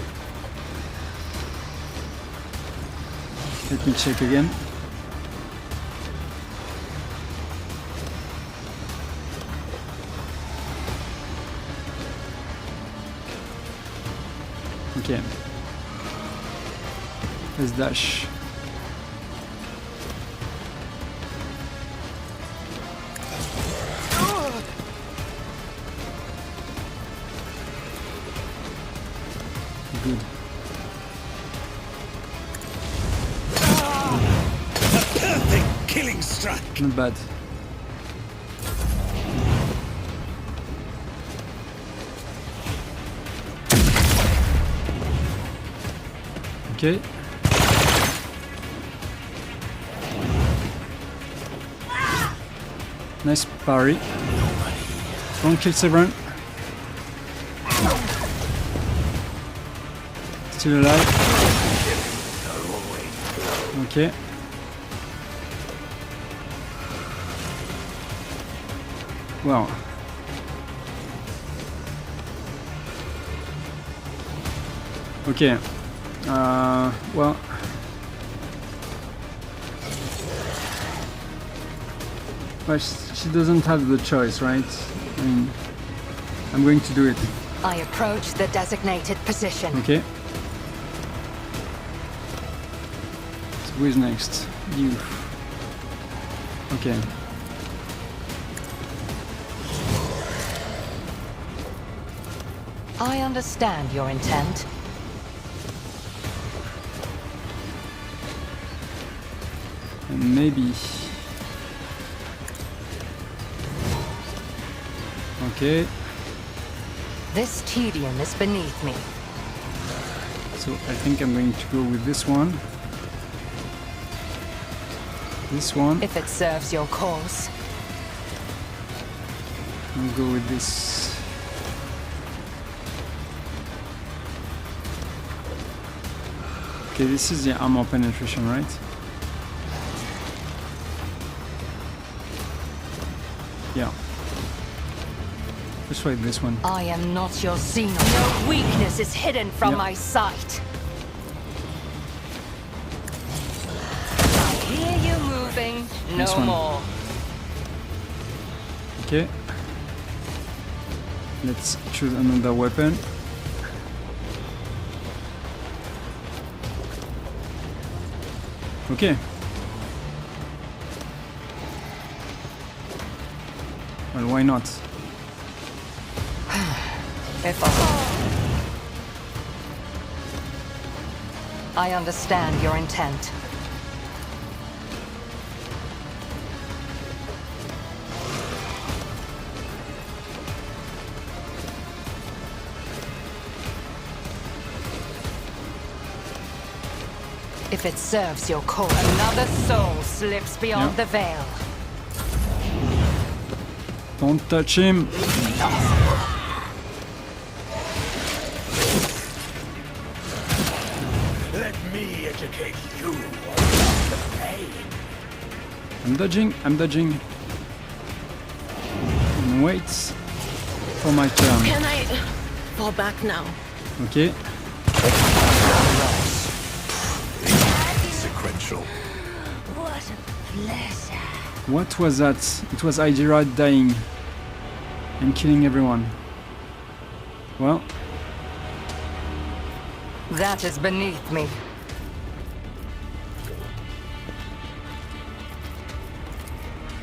S1: Let me check again. Okay. Let's dash. Good.
S10: Perfect killing strike.
S1: Not bad. Okay. Nice parry. Don't kill Severan. Still alive. Okay. Wow. Okay. Well. Well, she doesn't have the choice, right? I mean, I'm going to do it.
S8: I approach the designated position.
S1: Okay. So who is next? You. Okay.
S8: I understand your intent.
S1: And maybe. Okay.
S8: This tedium is beneath me.
S1: So I think I'm going to go with this one. This one.
S8: If it serves your cause.
S1: I'll go with this. Okay, this is the armor penetration, right? Yeah. Let's try this one.
S8: I am not your Xenon. No weakness is hidden from my sight. I hear you moving.
S1: This
S8: No
S1: one.
S8: more.
S1: Okay. Let's choose another weapon. Okay. Well, why not?
S8: If I understand your intent. if it serves your cause. Another soul slips beyond the veil.
S1: Don't touch him.
S10: Let me educate you on the pain.
S1: I'm dodging. And wait for my turn.
S3: Can I fall back now?
S1: Okay.
S10: Sequential.
S9: What a pleasure.
S1: What was that? It was Idira dying and killing everyone. Well,
S8: That is beneath me.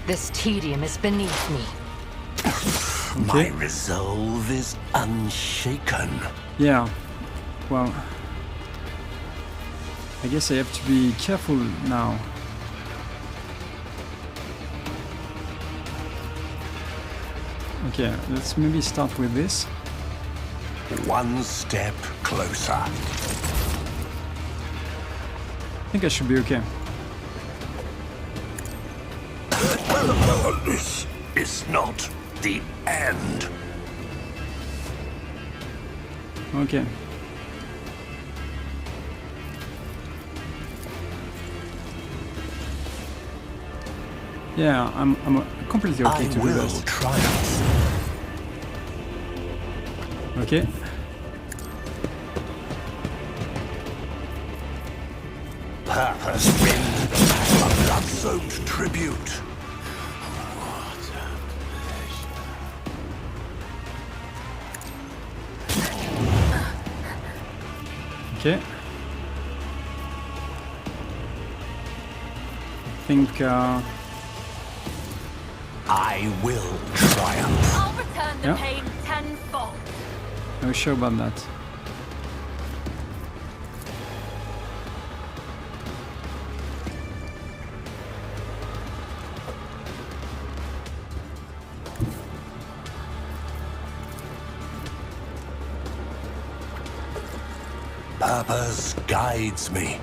S8: This tedium is beneath me.
S10: My resolve is unshaken.
S1: yeah. Well, I guess I have to be careful now. Okay, let's maybe start with this.
S10: One step closer.
S1: I think I should be okay.
S10: This is not the end.
S1: Okay. Yeah, I'm completely okay
S10: I
S1: to do
S10: will
S1: this.
S10: triumph.
S1: Okay.
S10: Purpose wins a blood-soaked tribute.
S1: Okay. I think
S10: I will triumph.
S9: I'll return the
S1: Yeah.
S9: pain tenfold.
S1: I'm sure about that.
S10: Purpose guides me.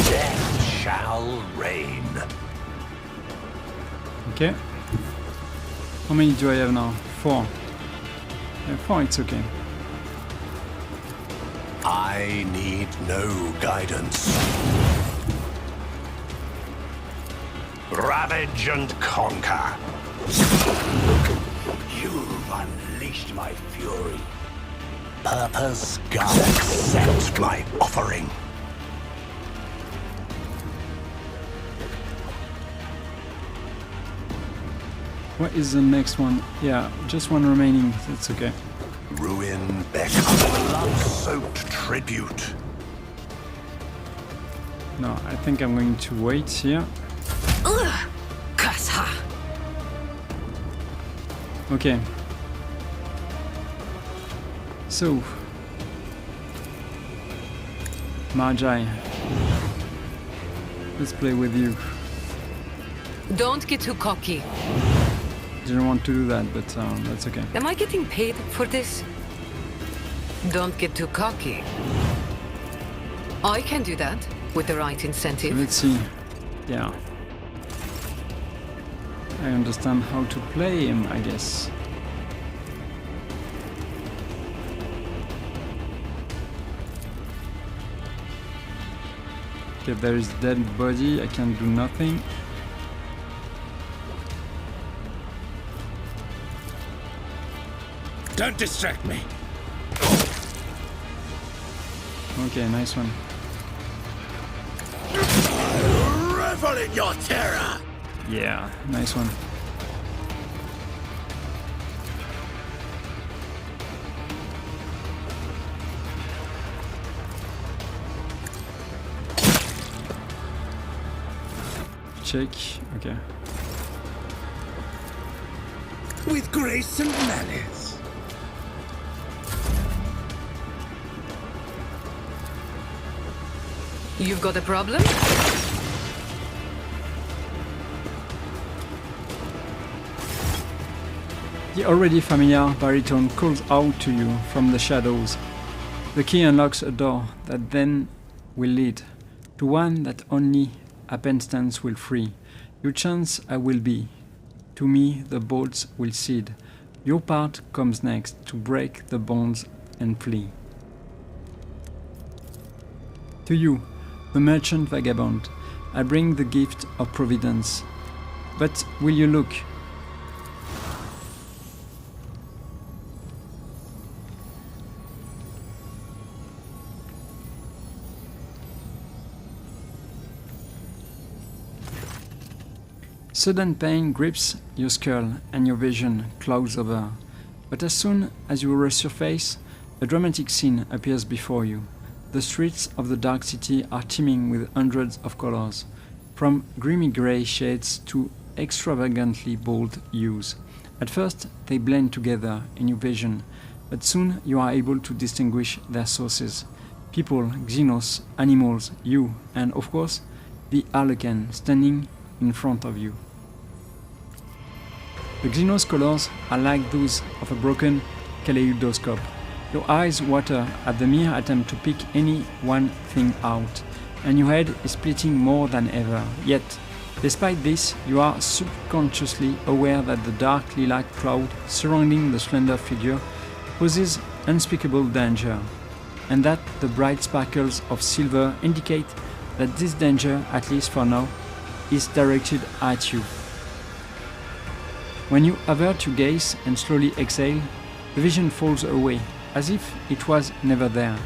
S10: Death shall reign.
S1: Okay. How many do I have now? 4. Yeah, 4, it's okay.
S10: I need no guidance. Ravage and conquer. You've unleashed my fury. Purpose guides. Accept my offering.
S1: What is the next one? Yeah, just one remaining. That's okay.
S10: Ruin beckons. Blood-soaked tribute.
S1: No, I think I'm going to wait here.
S3: Kasa.
S1: Okay. So, Marazhai, let's play with you.
S6: Don't get too cocky.
S1: Didn't want to do that, but that's okay.
S6: Am I getting paid for this? Don't get too cocky. I can do that with the right incentive.
S1: Let's see. Yeah. I understand how to play him, I guess. Okay, there is dead body, I can do nothing.
S10: Don't distract me.
S1: Okay, nice one.
S10: Revel in your terror.
S1: Yeah, nice one. Check, okay.
S10: With grace and malice.
S6: You've got a problem?
S1: The already familiar baritone calls out to you from the shadows. The key unlocks a door that then will lead to one that only happenstance will free. Your chance I will be, to me the bolts will cede. Your part comes next, to break the bonds and flee. To you, the merchant vagabond, I bring the gift of providence. But will you look? Sudden pain grips your skull and your vision clouds over. But as soon as you resurface, a dramatic scene appears before you. The streets of the dark city are teeming with hundreds of colors, from grimy grey shades to extravagantly bold hues. At first, they blend together in your vision, but soon you are able to distinguish their sources. People, Xenos, animals, you, and of course, the Harlequin standing in front of you. The Xenos colors are like those of a broken kaleidoscope. Your eyes water at the mere attempt to pick any one thing out, and your head is splitting more than ever. Yet, despite this, you are subconsciously aware that the dark lilac cloud surrounding the slender figure poses unspeakable danger, and that the bright sparkles of silver indicate that this danger, at least for now, is directed at you. When you avert your gaze and slowly exhale, the vision falls away, as if it was never there.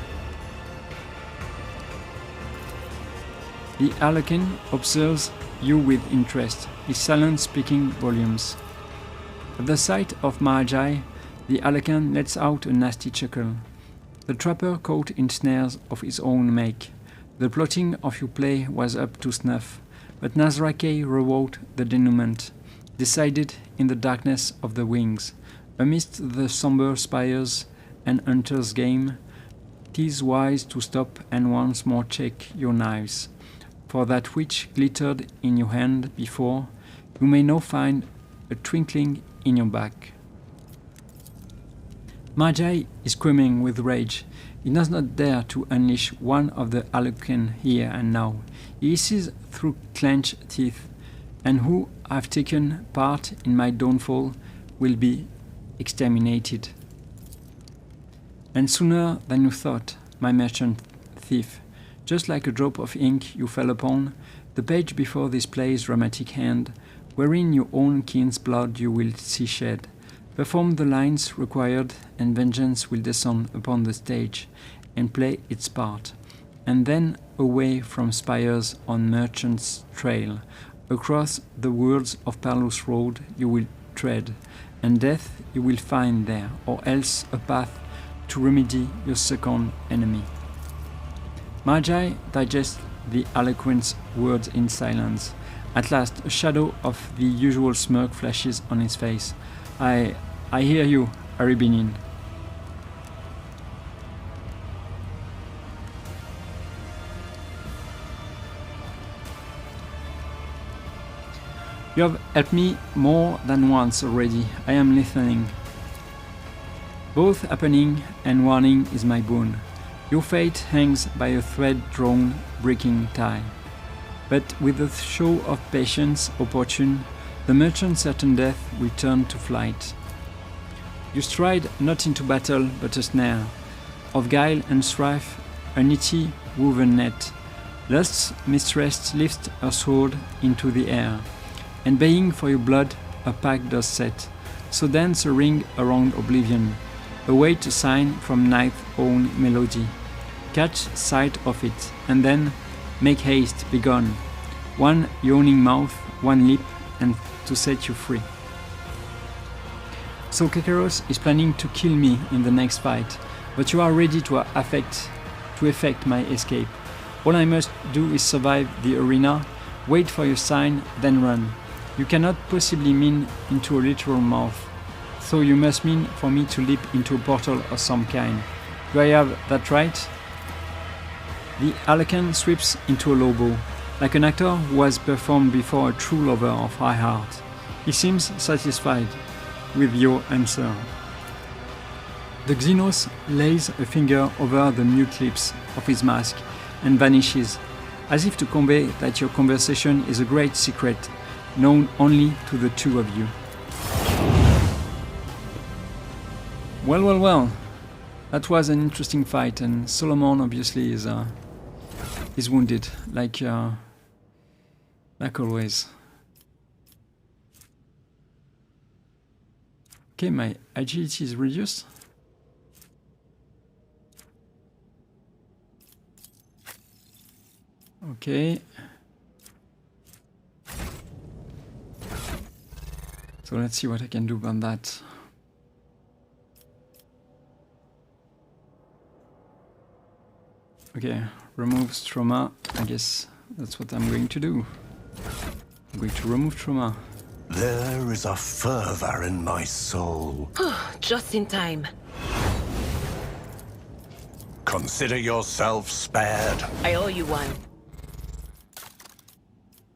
S1: The Harlequin observes you with interest, his silence speaking volumes. At the sight of Marazhai, the Harlequin lets out a nasty chuckle. The trapper caught in snares of his own make. The plotting of your play was up to snuff, but Nazrake rewrote the denouement, decided in the darkness of the wings. Amidst the somber spires and hunter's game, 'tis wise to stop and once more check your knives, for that which glittered in your hand before, you may now find a twinkling in your back. Marazhai is screaming with rage. He does not dare to unleash one of the Harlequin here and now. He hisses through clenched teeth, and who have taken part in my downfall will be exterminated. And sooner than you thought, my merchant thief. Just like a drop of ink you fell upon, the page before this play's dramatic hand, wherein your own kin's blood you will see shed. Perform the lines required, and vengeance will descend upon the stage, and play its part. And then away from spires on merchant's trail, across the worlds of perilous road you will tread, and death you will find there, or else a path to remedy your second enemy. Marazhai digests the Harlequin's words in silence. At last, a shadow of the usual smirk flashes on his face. I hear you, Aribinin. You have helped me more than once already. I am listening. Both happening and warning is my boon. Your fate hangs by a thread-drawn, breaking tie. But with a show of patience opportune, the merchant's certain death will turn to flight. You stride not into battle, but a snare of guile and strife, a nitty woven net. Lust's mistress lifts her sword into the air, and baying for your blood, a pack does set. So dance a ring around oblivion, await a sign from night's own melody. Catch sight of it, and then make haste, be gone. One yawning mouth, one lip, and to set you free. So Kakarros is planning to kill me in the next fight, but you are ready to effect my escape. All I must do is survive the arena, wait for your sign, then run. You cannot possibly mean into a literal mouth, so you must mean for me to leap into a portal of some kind. Do I have that right? The Harlequin sweeps into a low bow, like an actor who has performed before a true lover of high heart. He seems satisfied with your answer. The Xenos lays a finger over the mute lips of his mask and vanishes. as if to convey that your conversation is a great secret, known only to the two of you. Well, well, well. That was an interesting fight, and Solomorne obviously is wounded, like always. Okay, my agility is reduced. Okay. So let's see what I can do about that. Okay, removes trauma. I guess that's what I'm going to do. I'm going to remove trauma.
S10: There is a fervor in my soul.
S3: Just in time.
S10: Consider yourself spared.
S3: I owe you one.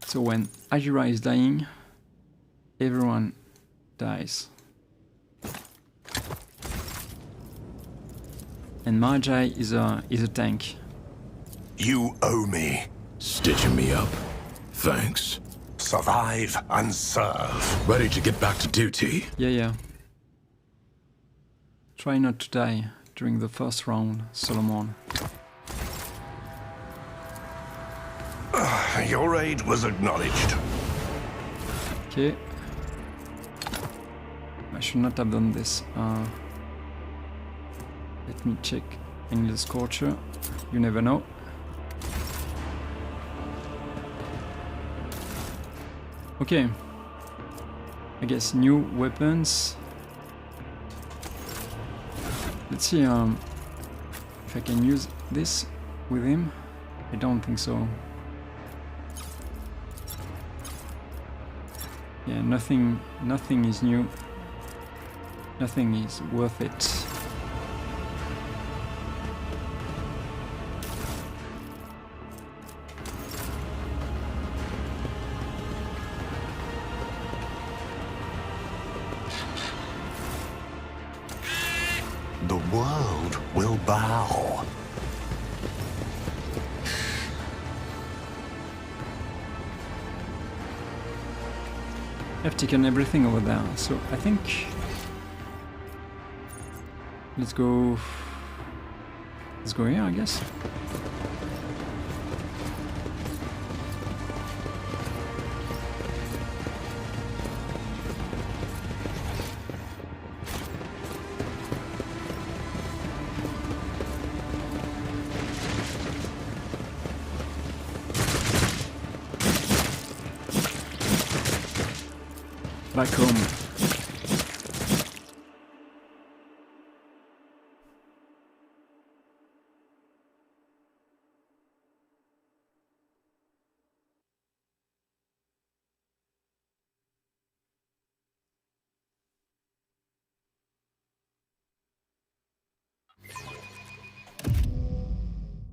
S1: So when Idira is dying, everyone dies. And Marazhai is a tank.
S10: You owe me.
S4: Stitching me up. Thanks.
S10: Survive and serve.
S4: Ready to get back to duty.
S1: Yeah. Try not to die during the first round, Solomorne.
S10: Your aid was acknowledged.
S1: Okay. I should not have done this. Let me check in the Scorcher. You never know. Okay. I guess new weapons. Let's see if I can use this with him. I don't think so. Yeah, nothing is new. Nothing is worth it.
S10: The world will bow.
S1: I've taken everything over there, so I think let's go here, I guess. Back home.